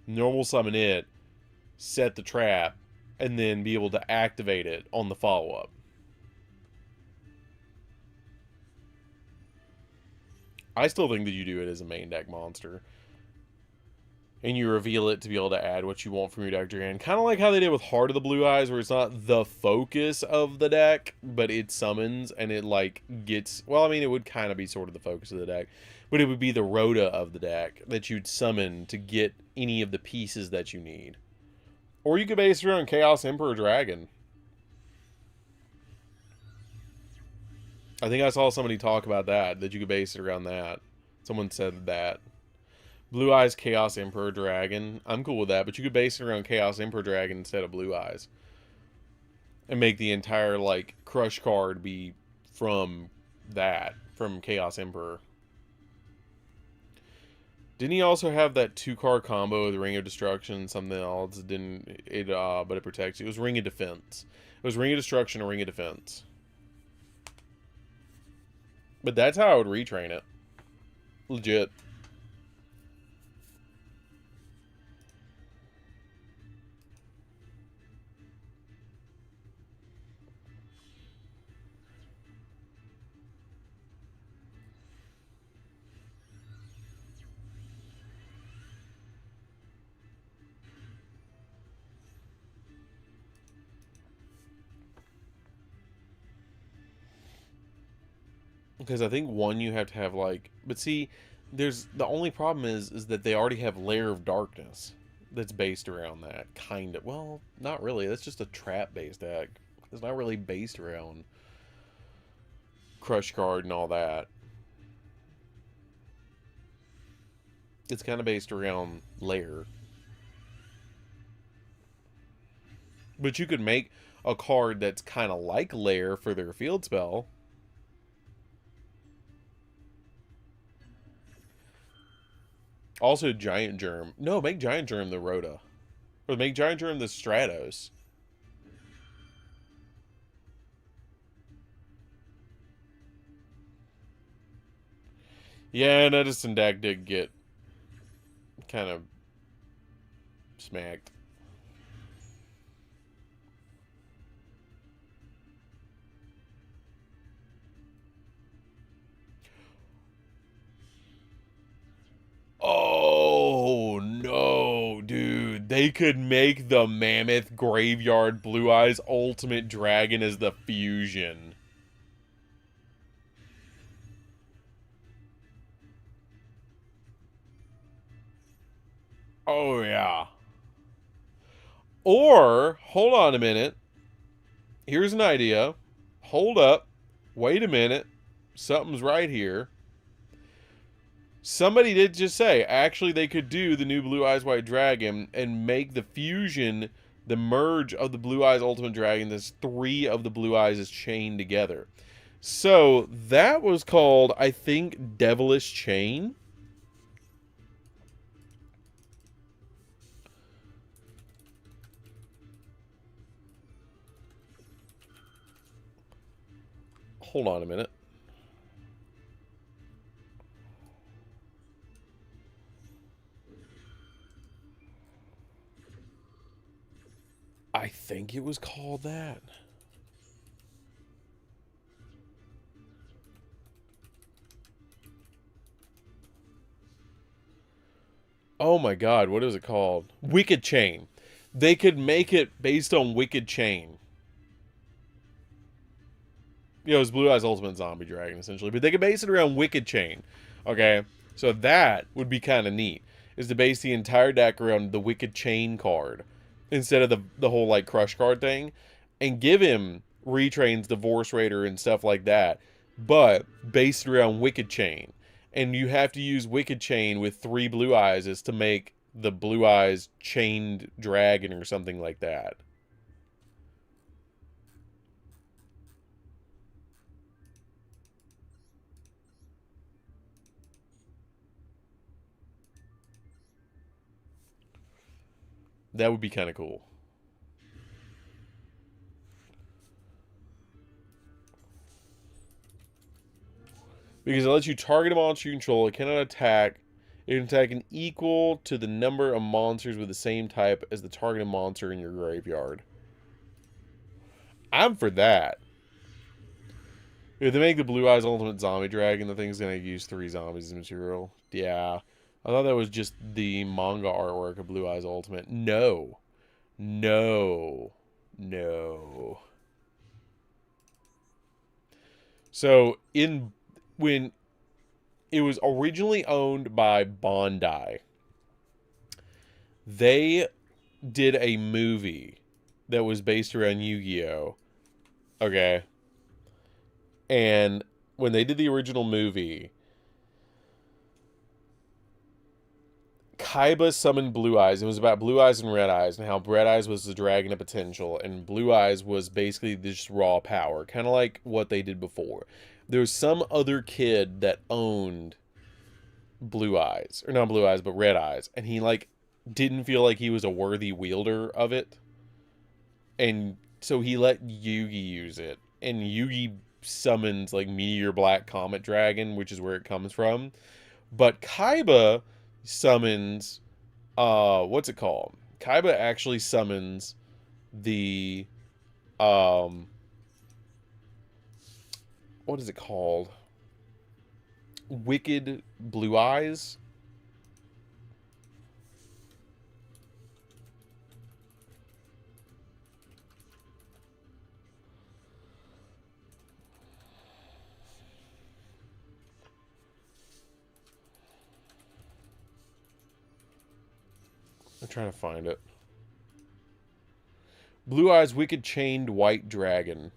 Speaker 1: normal summon it, set the trap, and then be able to activate it on the follow-up. I still think that you do it as a main deck monster. And you reveal it to be able to add what you want from your deck to your hand. Kind of like how they did with Heart of the Blue Eyes, where it's not the focus of the deck, but it summons and it, like, gets... Well, I mean, it would kind of be sort of the focus of the deck, but it would be the Rhoda of the deck that you'd summon to get any of the pieces that you need. Or you could base it around Chaos Emperor Dragon. I think I saw somebody talk about that you could base it around that. Someone said that. Blue Eyes Chaos Emperor Dragon. I'm cool with that, but you could base it around Chaos Emperor Dragon instead of Blue Eyes. And make the entire, like, Crush card be from that, from Chaos Emperor. Didn't he also have that 2-card combo with Ring of Destruction, something else? But it protects you. It was Ring of Defense. It was Ring of Destruction and Ring of Defense. But that's how I would retrain it. Legit. Because I think one you have to have, like... But see, there's... The only problem is that they already have Lair of Darkness that's based around that. Kind of. Well, not really. That's just a trap-based deck. It's not really based around Crush Card and all that. It's kind of based around Lair. But you could make a card that's kind of like Lair for their field spell. Also, Giant Germ. No, make Giant Germ the Rhoda. Or make Giant Germ the Stratos. Yeah, Edison deck did get kind of smacked. Oh! They could make the Mammoth Graveyard Blue Eyes Ultimate Dragon as the fusion. Oh, yeah. Or, hold on a minute. Here's an idea. Hold up. Wait a minute. Something's right here. Somebody did just say, actually, they could do the new Blue Eyes White Dragon and make the fusion, the merge of the Blue Eyes Ultimate Dragon. There's 3 of the Blue Eyes is chained together. So, that was called, I think, Devilish Chain. Hold on a minute. I think it was called that. Oh my god, what is it called? Wicked Chain. They could make it based on Wicked Chain. You know, it's Blue Eyes Ultimate Zombie Dragon, essentially. But they could base it around Wicked Chain. Okay? So that would be kind of neat. Is to base the entire deck around the Wicked Chain card. Instead of the whole, like, Crush card thing. And give him retrains, Divorce Raider, and stuff like that. But based around Wicked Chain. And you have to use Wicked Chain with 3 Blue Eyes to make the Blue Eyes Chained Dragon or something like that. That would be kind of cool. Because it lets you target a monster you control. It cannot attack. It can attack an equal to the number of monsters with the same type as the targeted monster in your graveyard. I'm for that. If they make the Blue Eyes Ultimate Zombie Dragon, the thing's going to use 3 zombies as material. Yeah. I thought that was just the manga artwork of Blue Eyes Ultimate. No. No. No. So, when it was originally owned by Bandai, they did a movie that was based around Yu-Gi-Oh! Okay. And when they did the original movie, Kaiba summoned Blue Eyes. It was about Blue Eyes and Red Eyes, and how Red Eyes was the dragon of potential, and Blue Eyes was basically just raw power, kind of like what they did before. There was some other kid that owned Blue Eyes, or not Blue Eyes, but Red Eyes, and he like didn't feel like he was a worthy wielder of it, and so he let Yugi use it, and Yugi summons like Meteor Black Comet Dragon, which is where it comes from, but Kaiba summons what's it called? Kaiba actually summons the what is it called? Wicked Blue Eyes. I'm trying to find it. Blue Eyes Wicked Chained White Dragon.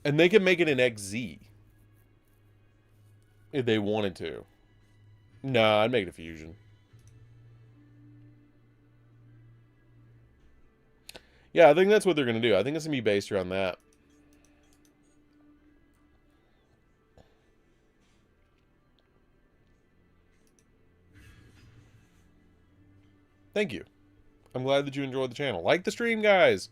Speaker 1: And they can make it an XZ. If they wanted to. Nah, I'd make it a fusion. Yeah, I think that's what they're going to do. I think it's going to be based around that. Thank you. I'm glad that you enjoyed the channel. Like the stream, guys!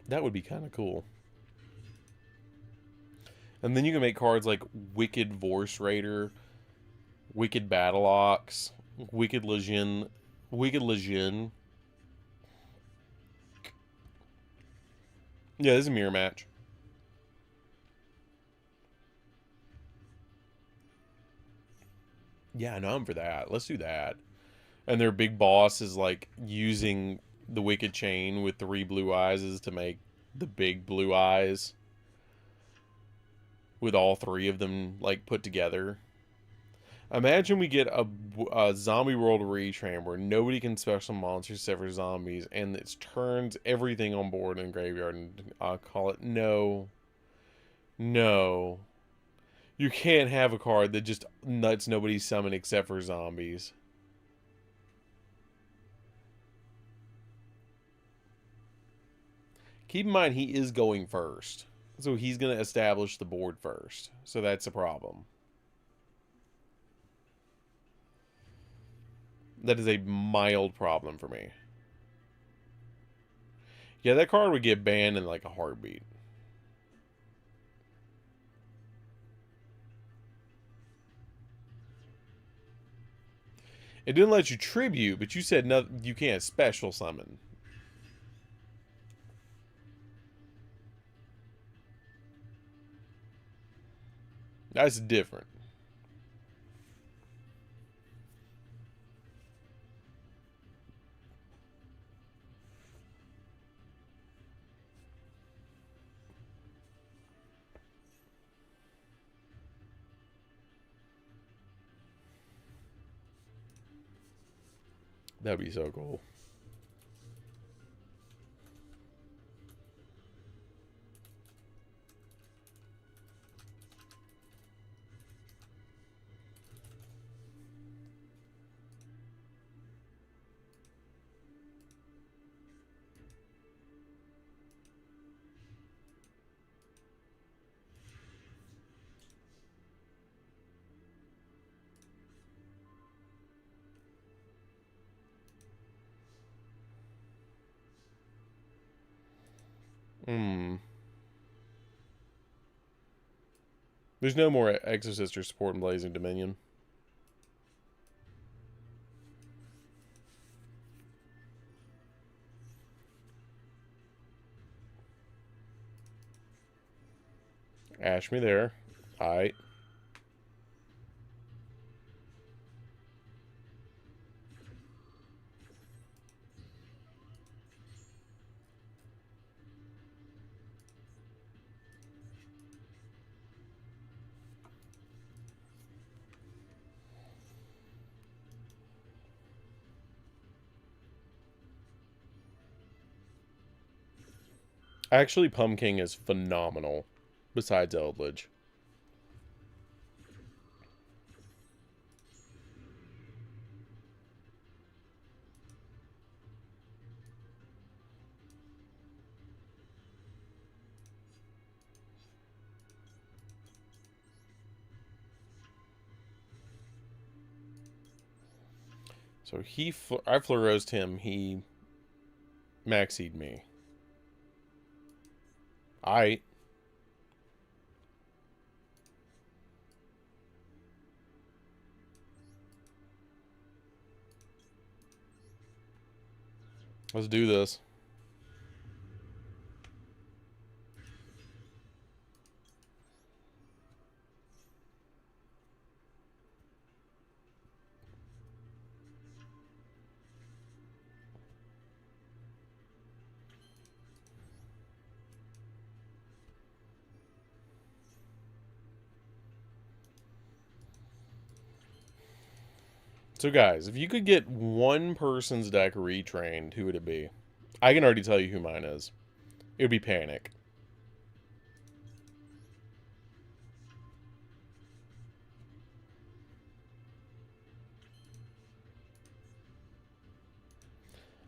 Speaker 1: That would be kind of cool. And then you can make cards like Wicked Vorse Raider, Wicked Battle Ox, Wicked Legion, Wicked Legion. Yeah, this is a mirror match. Yeah, I know I'm for that. Let's do that. And their big boss is like using the Wicked Chain with 3 blue eyes to make the big blue eyes. With all 3 of them like put together. Imagine we get a zombie world retrain where nobody can special monsters except for zombies, and it turns everything on board in graveyard, and I'll call it no. No. You can't have a card that just lets nobody summon except for zombies. Keep in mind, he is going first. So he's going to establish the board first. So that's a problem. That is a mild problem for me. Yeah, that card would get banned in like a heartbeat. It didn't let you tribute, but you said no, you can't special summon. That's different. That'd be so cool. There's no more Exorcist or support in Blazing Dominion. Ash me there. Alright. Actually, Pumpkin is phenomenal, besides Eldritch. So I fluorosed him, he maxied me. Alright. Let's do this. So guys, if you could get one person's deck retrained, who would it be? I can already tell you who mine is. It would be Panic.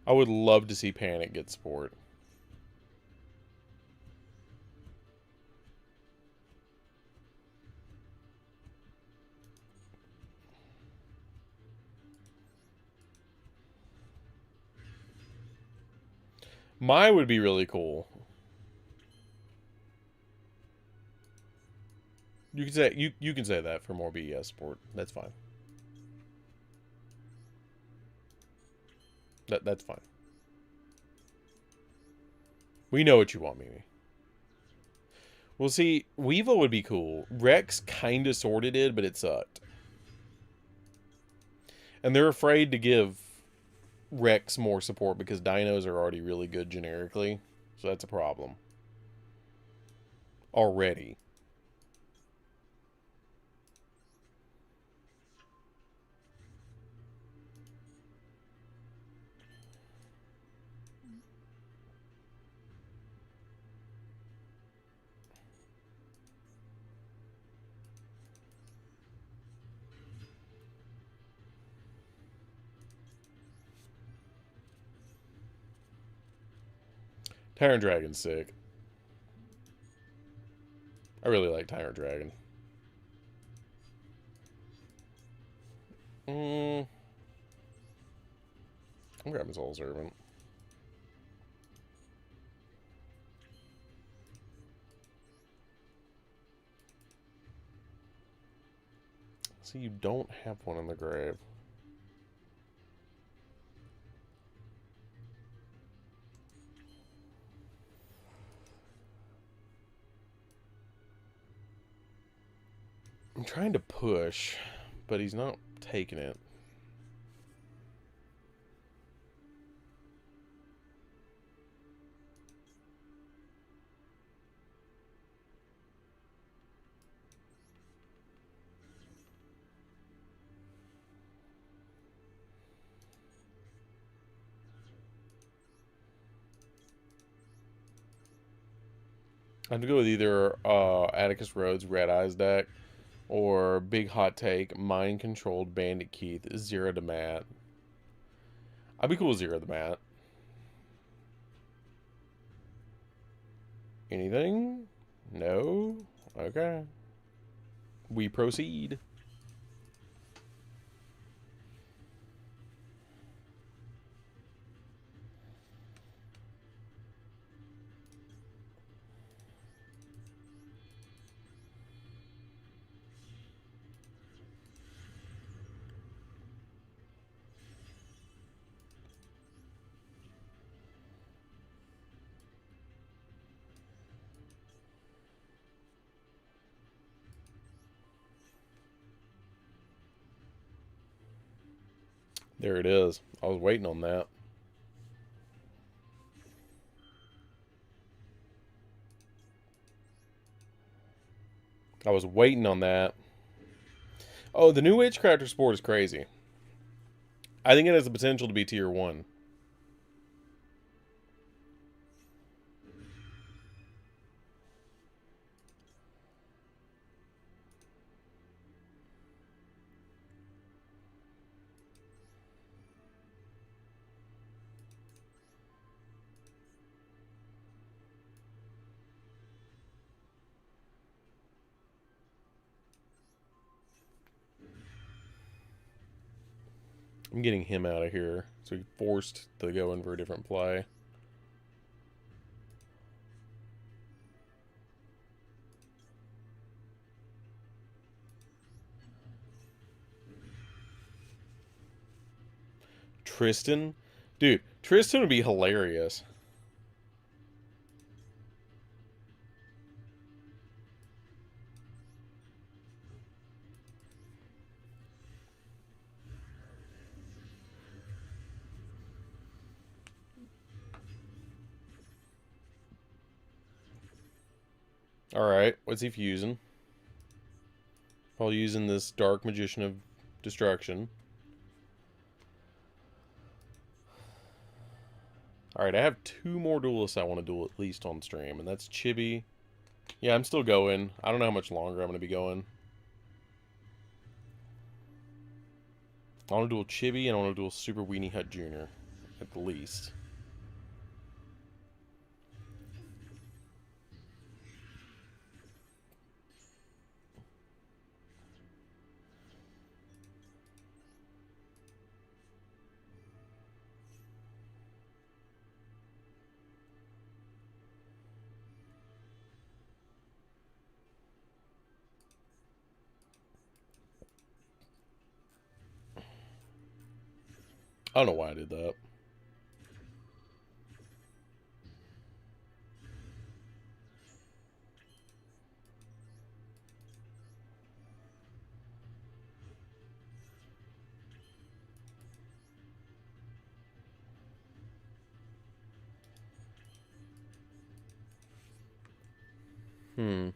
Speaker 1: I would love to see Panic get support. Mine would be really cool. You can say you can say that for more BES support. That's fine. That's fine. We know what you want, Mimi. Well, see, Weevil would be cool. Rex kind of sorta did, but it sucked. And they're afraid to give Rex more support because dinos are already really good generically. So that's a problem. Already. Tyrant Dragon's sick. I really like Tyrant Dragon. I'm grabbing Soul Servant. See, you don't have one in the grave. I'm trying to push, but he's not taking it. I have to go with either Atticus Rhodes' Red Eyes deck or Big Hot Take, Mind Controlled Bandit Keith, Zero to Mat. I'd be cool with Zero to Mat. Anything? No? Okay. We proceed. There it is. I was waiting on that. I was waiting on that. Oh, the new Witchcrafter Sport is crazy. I think it has the potential to be tier 1. I'm getting him out of here. So he's forced to go in for a different play. Tristan? Dude, Tristan would be hilarious. Alright, what's he fusing? While using this Dark Magician of Destruction. Alright, I have 2 more duelists I want to duel at least on stream, and that's Chibi. Yeah, I'm still going. I don't know how much longer I'm going to be going. I want to duel Chibi, and I want to duel Super Weenie Hut Jr. at the least. I don't know why I did that. Hmm.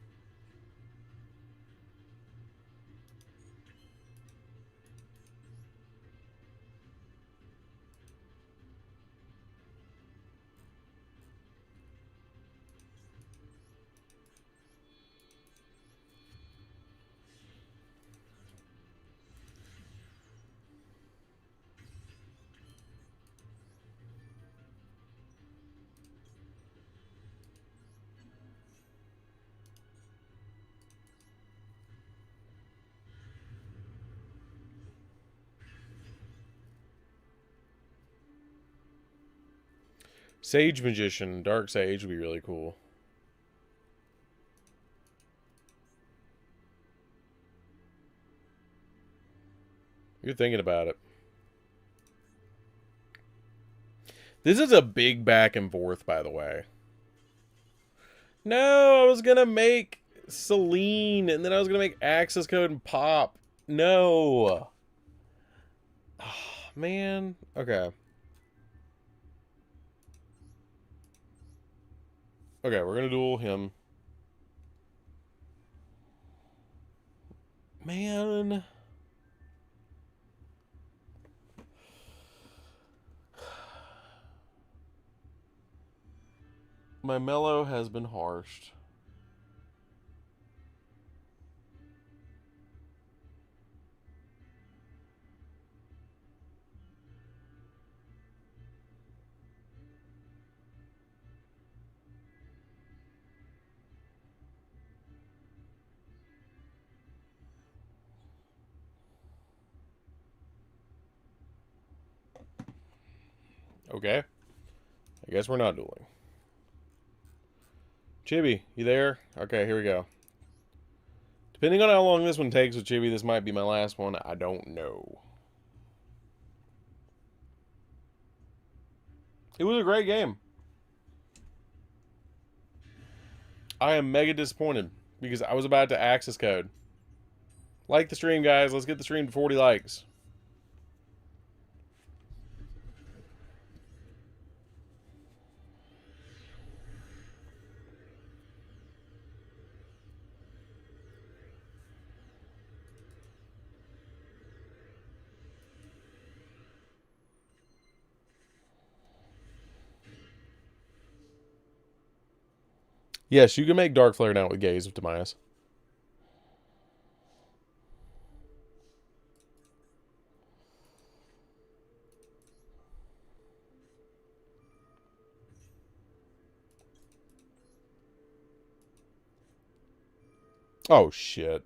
Speaker 1: Sage Magician, Dark Sage would be really cool. You're thinking about it. This is a big back and forth, by the way. No, I was going to make Celine, and then I was going to make Access Code and Pop. No. Oh, man. Okay. Okay, we're going to duel him. Man. My mellow has been harshed. Okay. I guess we're not dueling. Chibi, you there? Okay, here we go. Depending on how long this one takes with Chibi, this might be my last one. I don't know. It was a great game. I am mega disappointed because I was about to access code. Like the stream, guys. Let's get the stream to 40 likes. Yes, you can make Dark Flare now with Gaze of Timaeus. Oh, shit.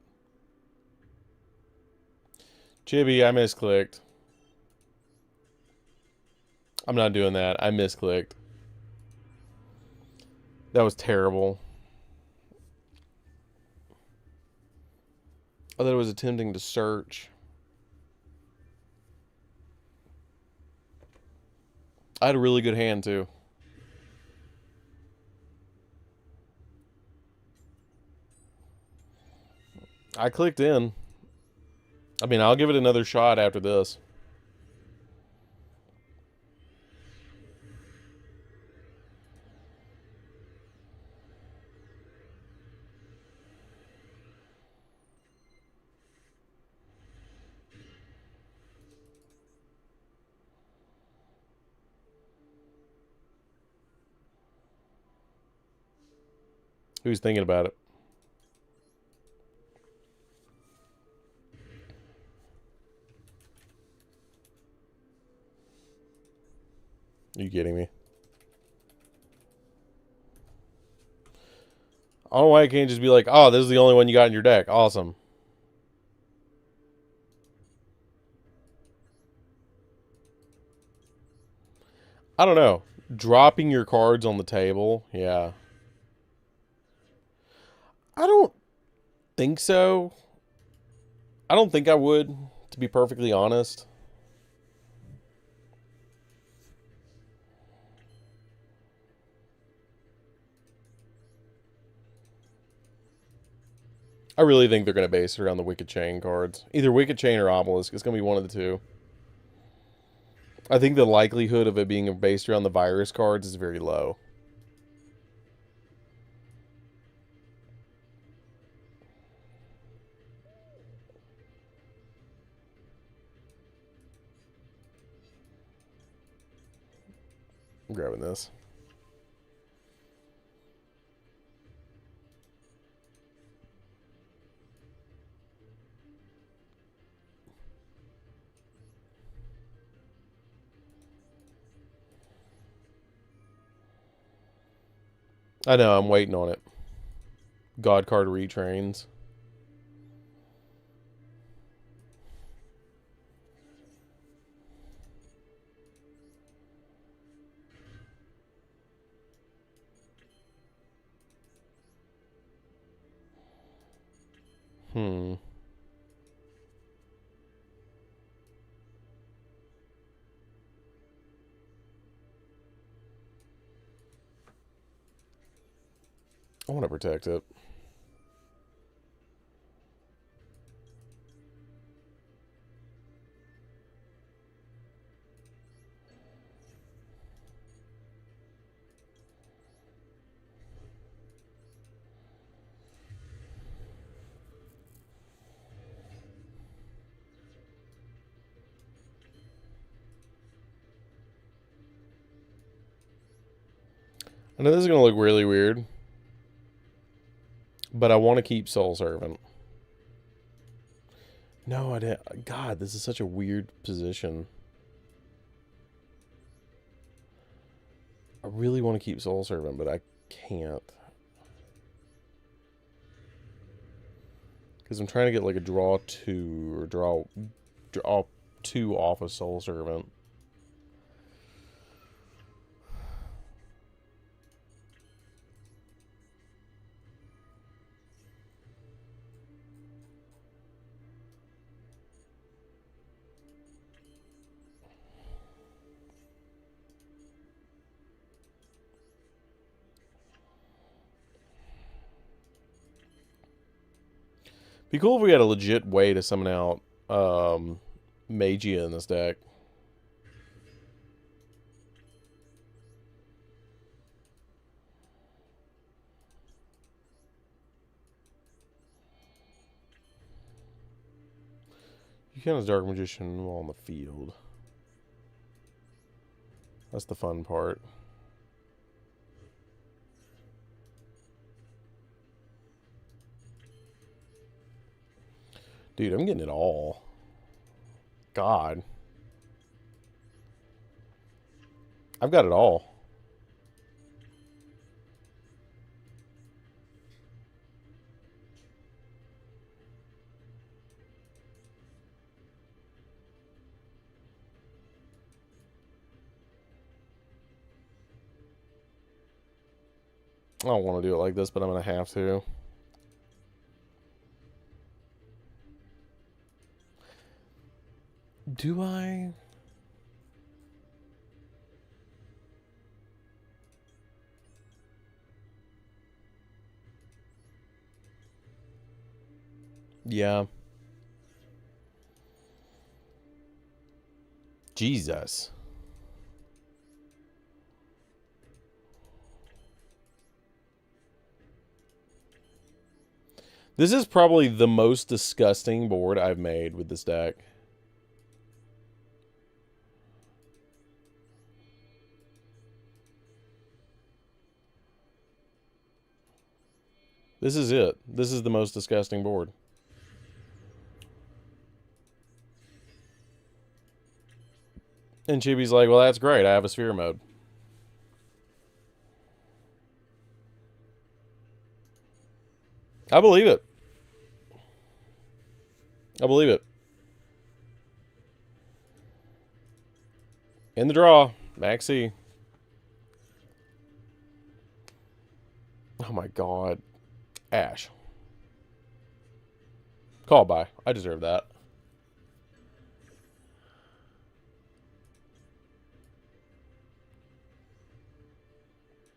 Speaker 1: Chibi, I misclicked. I'm not doing that. I misclicked. That was terrible. I thought it was attempting to search. I had a really good hand, too. I clicked in. I mean, I'll give it another shot after this. Who's thinking about it? Are you kidding me? I don't know why I can't just be like, oh, this is the only one you got in your deck. Awesome. I don't know. Dropping your cards on the table. Yeah. I don't think so. I don't think I would, to be perfectly honest. I really think they're going to base it around the Wicked Chain cards. Either Wicked Chain or Obelisk. It's going to be one of the two. I think the likelihood of it being based around the virus cards is very low. I'm grabbing this. I know, I'm waiting on it. God card retrains. I want to protect it. I know this is going to look really weird, but I want to keep Soul Servant. No, I didn't. God, this is such a weird position. I really want to keep Soul Servant, but I can't. Because I'm trying to get like a draw 2 or draw 2 off of Soul Servant. Be cool if we had a legit way to summon out Magia in this deck. You count as Dark Magician while on the field. That's the fun part. Dude, I'm getting it all. God. I've got it all. I don't want to do it like this, but I'm going to have to. Do I? Yeah. Jesus. This is probably the most disgusting board I've made with this deck. This is it. This is the most disgusting board. And Chibi's like, well, that's great. I have a sphere mode. I believe it. I believe it. In the draw. Maxi. Oh my god. Ash. Call by. I deserve that.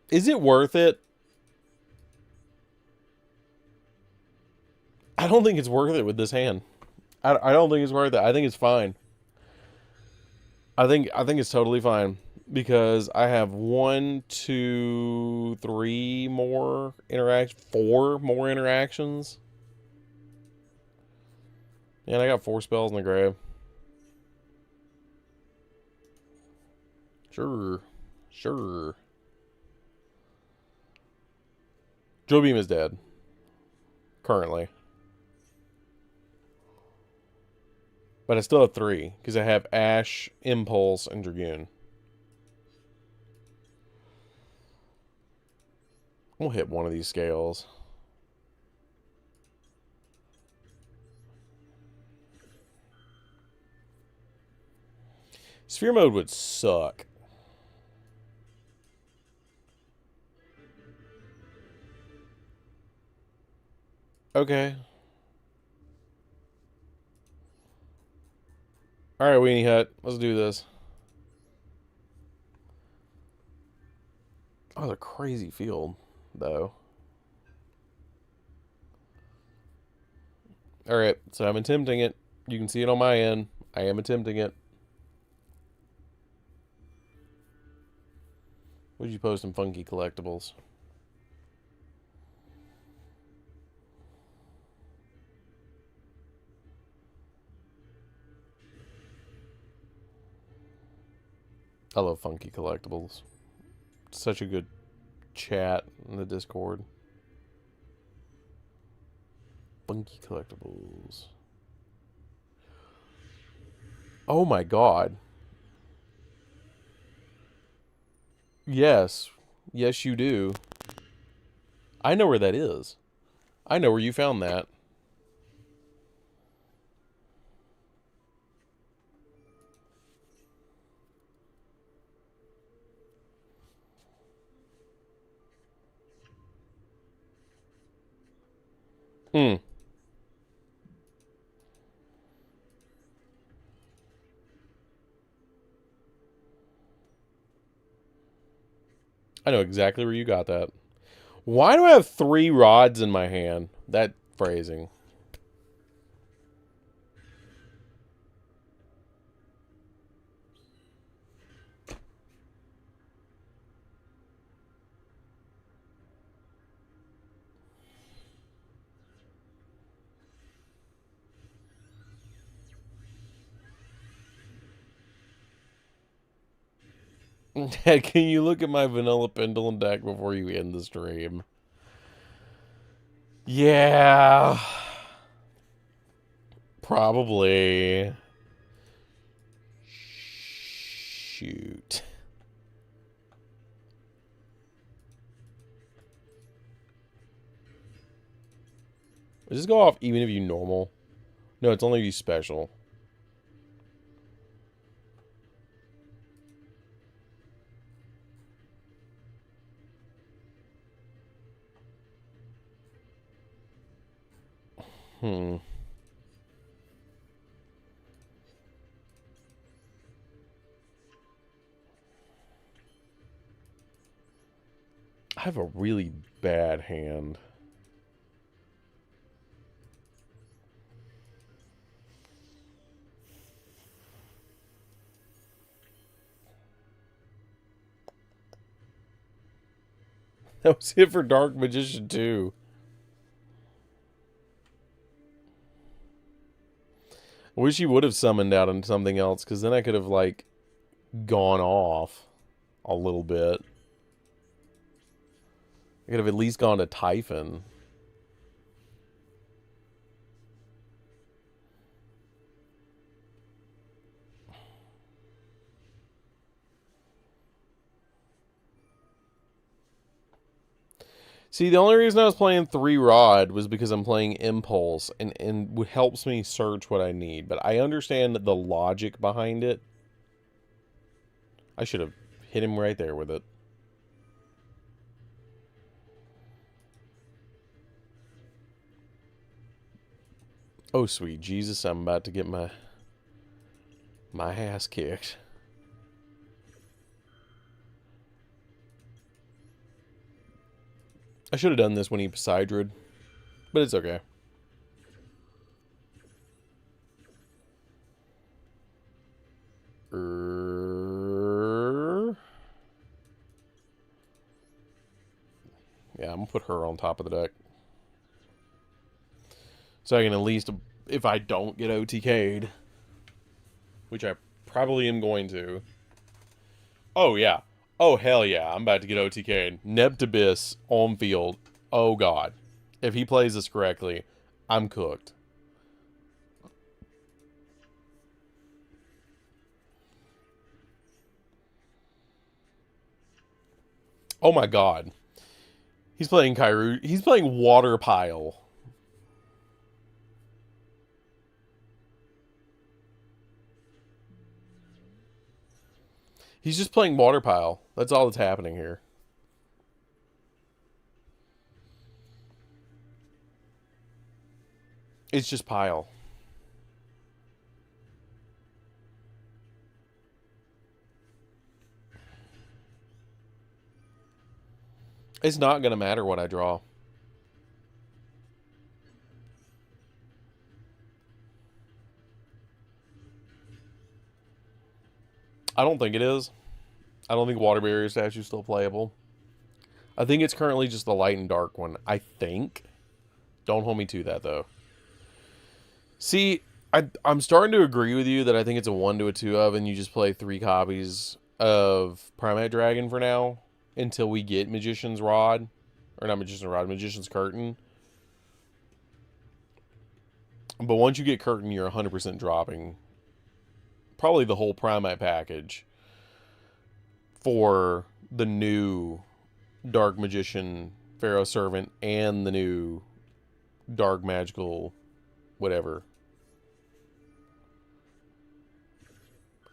Speaker 1: Is it worth it? I don't think it's worth it with this hand. I don't think it's worth it. I think it's fine. I think it's totally fine. Because I have 1, 2, 3 more interactions. 4 more interactions. And I got 4 spells in the grave. Sure. Sure. Joe Beam is dead. Currently. But I still have 3. Because I have Ash, Impulse, and Dragoon. We'll hit one of these scales. Sphere mode would suck. Okay. Alright, Weenie Hut. Let's do this. Oh, it's a crazy field, though. Alright, so I'm attempting it. You can see it on my end. I am attempting it. Would you post some funky collectibles? I love funky collectibles. Such a good chat in the Discord. Funky collectibles. Oh my god. Yes. Yes, you do. I know where that is. I know where you found that. Hmm. I know exactly where you got that. Why do I have 3 rods in my hand? That phrasing. Dad, can you look at my vanilla pendulum deck before you end the stream? Yeah. Probably. Shoot. Does this go off even if you normal? No, it's only if you special. Hmm. I have a really bad hand. That was it for Dark Magician 2. I wish he would have summoned out into something else, because then I could have, like, gone off a little bit. I could have at least gone to Typhon. See, the only reason I was playing 3 Rod was because I'm playing Impulse, and it helps me search what I need. But I understand the logic behind it. I should have hit him right there with it. Oh, sweet Jesus, I'm about to get my ass kicked. I should have done this when he Psydred, but it's okay. put her on top of the deck. So I can at least, if I don't get OTK'd, which I probably am going to. Oh, yeah. Oh, hell yeah. I'm about to get OTK'd. Nebtabis on field. Oh, God. If he plays this correctly, I'm cooked. Oh, my God. He's playing Kairu. He's playing Water Pile. He's just playing Water Pile. That's all that's happening here. It's just Pile. It's not going to matter what I draw. I don't think it is. I don't think Water Barrier Statue is still playable. I think it's currently just the light and dark one. I think. Don't hold me to that, though. See, I'm starting to agree with you that I think it's a 1 to a 2 of, and you just play 3 copies of Primate Dragon for now until we get Magician's Rod. Or not Magician's Rod, Magician's Curtain. But once you get Curtain, you're 100% dropping probably the whole Primate package for the new Dark Magician Pharaoh Servant and the new Dark Magical whatever.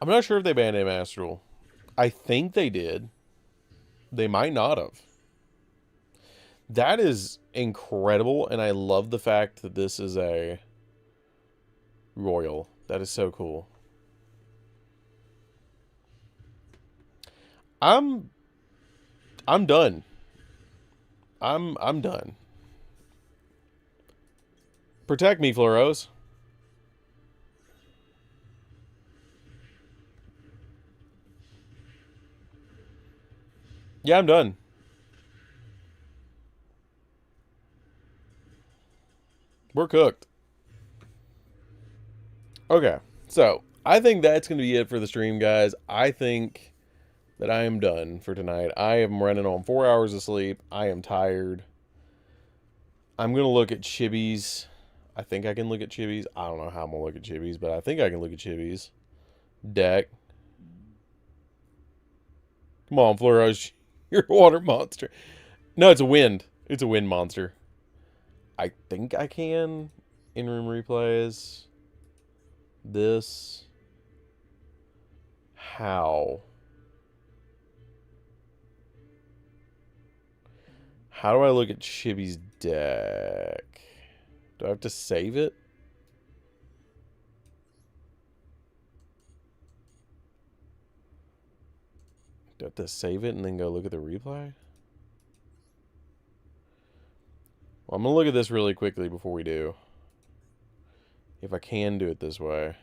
Speaker 1: I'm not sure if they banned a Master Duel. I think they did. They might not have. That is incredible, and I love the fact that this is a Royal. That is so cool. I'm done. I'm done. Protect me, Fluoros. Yeah, I'm done. We're cooked. Okay, so I think that's going to be it for the stream, guys. I think that I am done for tonight. I am running on 4 hours of sleep. I am tired. I'm going to look at Chibi's. I think I can look at Chibi's. I don't know how I'm going to look at Chibi's, but I think I can look at Chibi's deck. Come on, Fluoros. You're a water monster. No, it's a wind. It's a wind monster. I think I can. In-room replays. This. How? How do I look at Chibi's deck? Do I have to save it? Do I have to save it and then go look at the replay? Well, I'm going to look at this really quickly before we do. If I can do it this way.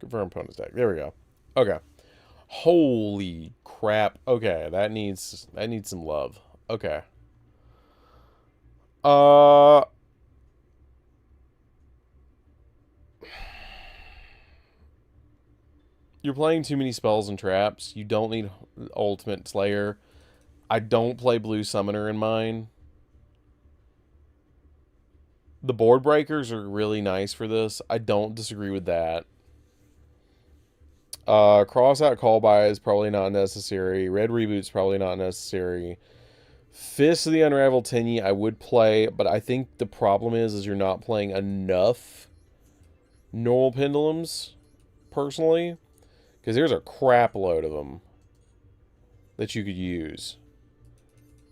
Speaker 1: Confirm opponent's deck. There we go. Okay. Holy crap. Okay, that needs some love. Okay. You're playing too many spells and traps. You don't need Ultimate Slayer. I don't play Blue Summoner in mine. The board breakers are really nice for this. I don't disagree with that. Cross out call by is probably not necessary. Red reboot's probably not necessary. Fist of the Unraveled Tenyi I would play, but I think the problem is you're not playing enough normal pendulums, personally. Because there's a crap load of them that you could use.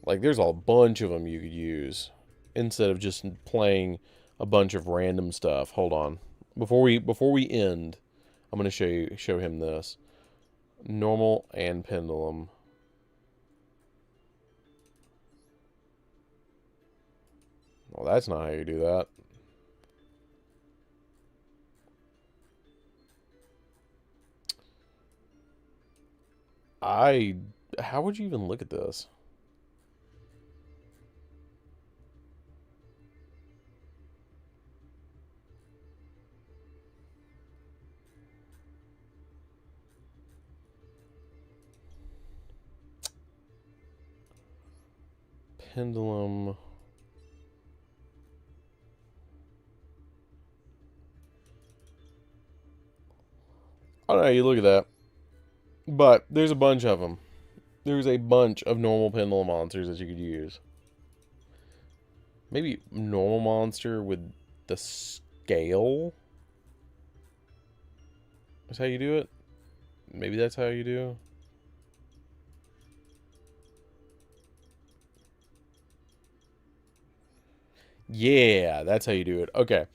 Speaker 1: Like, there's a bunch of them you could use instead of just playing a bunch of random stuff. Hold on. Before we end, I'm going to show him this. Normal and pendulum. Well, that's not how you do that. I how would you even look at this? Pendulum. I don't know how you look at that. But there's a bunch of them. There's a bunch of normal pendulum monsters that you could use. Maybe normal monster with the scale? That's how you do it? Maybe that's how you do. Yeah, that's how you do it. Okay.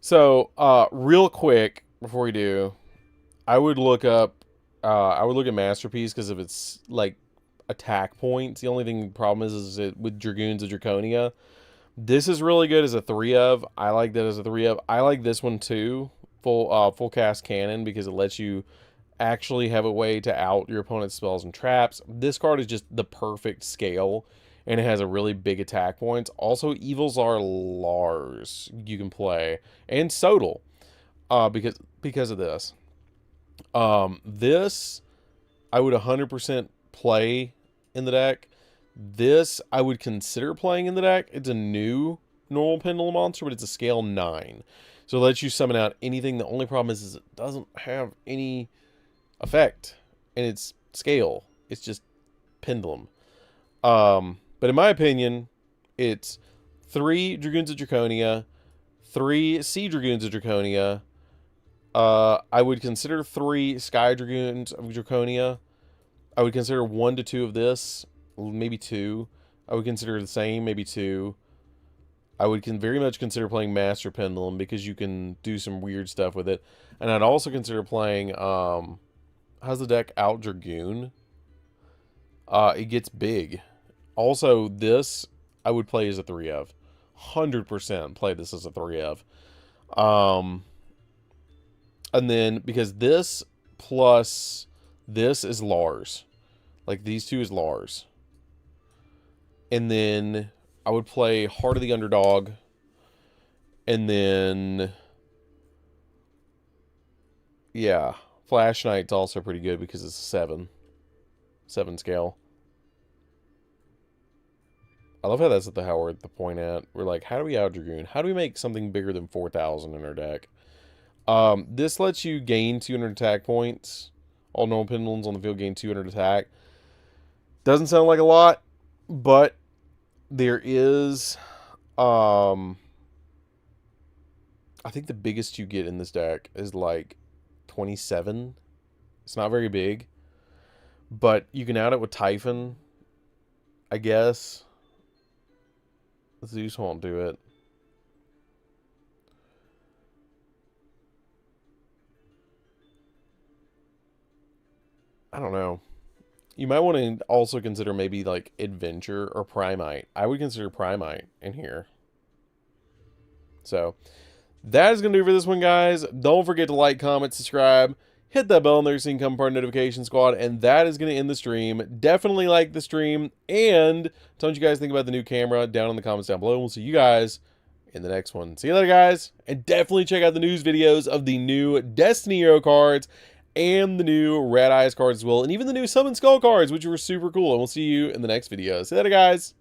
Speaker 1: So, real quick before we do, I would look up I would look at Masterpiece because of its like attack points. The only thing problem is it with Dragoons of Draconia. This is really good as a 3 of. I like that as a 3 of. I like this one too, full cast cannon, because it lets you actually have a way to out your opponent's spells and traps. This card is just the perfect scale, and it has a really big attack points. Also, Evils are Lars you can play, and Sodal, because of this. This I would 100% play in the deck. This I would consider playing in the deck. It's a new normal pendulum monster, but it's a scale 9. So it lets you summon out anything. The only problem is it doesn't have any effect in its scale. It's just pendulum. But in my opinion, it's 3 Dragoons of Draconia, 3 Sea Dragoons of Draconia. I would consider 3 Sky Dragoons of Draconia. I would consider 1 to 2 of this, maybe 2. I would consider the same, maybe 2. I would very much consider playing Master Pendulum because you can do some weird stuff with it. And I'd also consider playing, how's the deck Out Dragoon? It gets big. Also, this I would play as a 3 of. 100% play this as a 3 of. And then, because this plus this is Lars. Like, these two is Lars. And then I would play Heart of the Underdog. And then, yeah, Flash Knight's also pretty good because it's a 7 scale. I love how that's at the point at. We're like, how do we out Dragoon? How do we make something bigger than 4,000 in our deck? This lets you gain 200 attack points. All normal pendulums on the field gain 200 attack. Doesn't sound like a lot, but there is, I think the biggest you get in this deck is like 27. It's not very big, but you can out it with Typhon, I guess. Zeus won't do it. I don't know. You might want to also consider maybe like Adventure or Primite. I would consider Primite in here. So that is going to do for this one, guys. Don't forget to like, comment, subscribe, hit that bell on there so you can become part of the notification squad. And that is going to end the stream. Definitely like the stream. And tell me what you guys think about the new camera down in the comments down below. And we'll see you guys in the next one. See you later, guys. And definitely check out the news videos of the new Destiny Hero cards and the new Red Eyes cards as well. And even the new Summon Skull cards, which were super cool. And we'll see you in the next video. See you later, guys.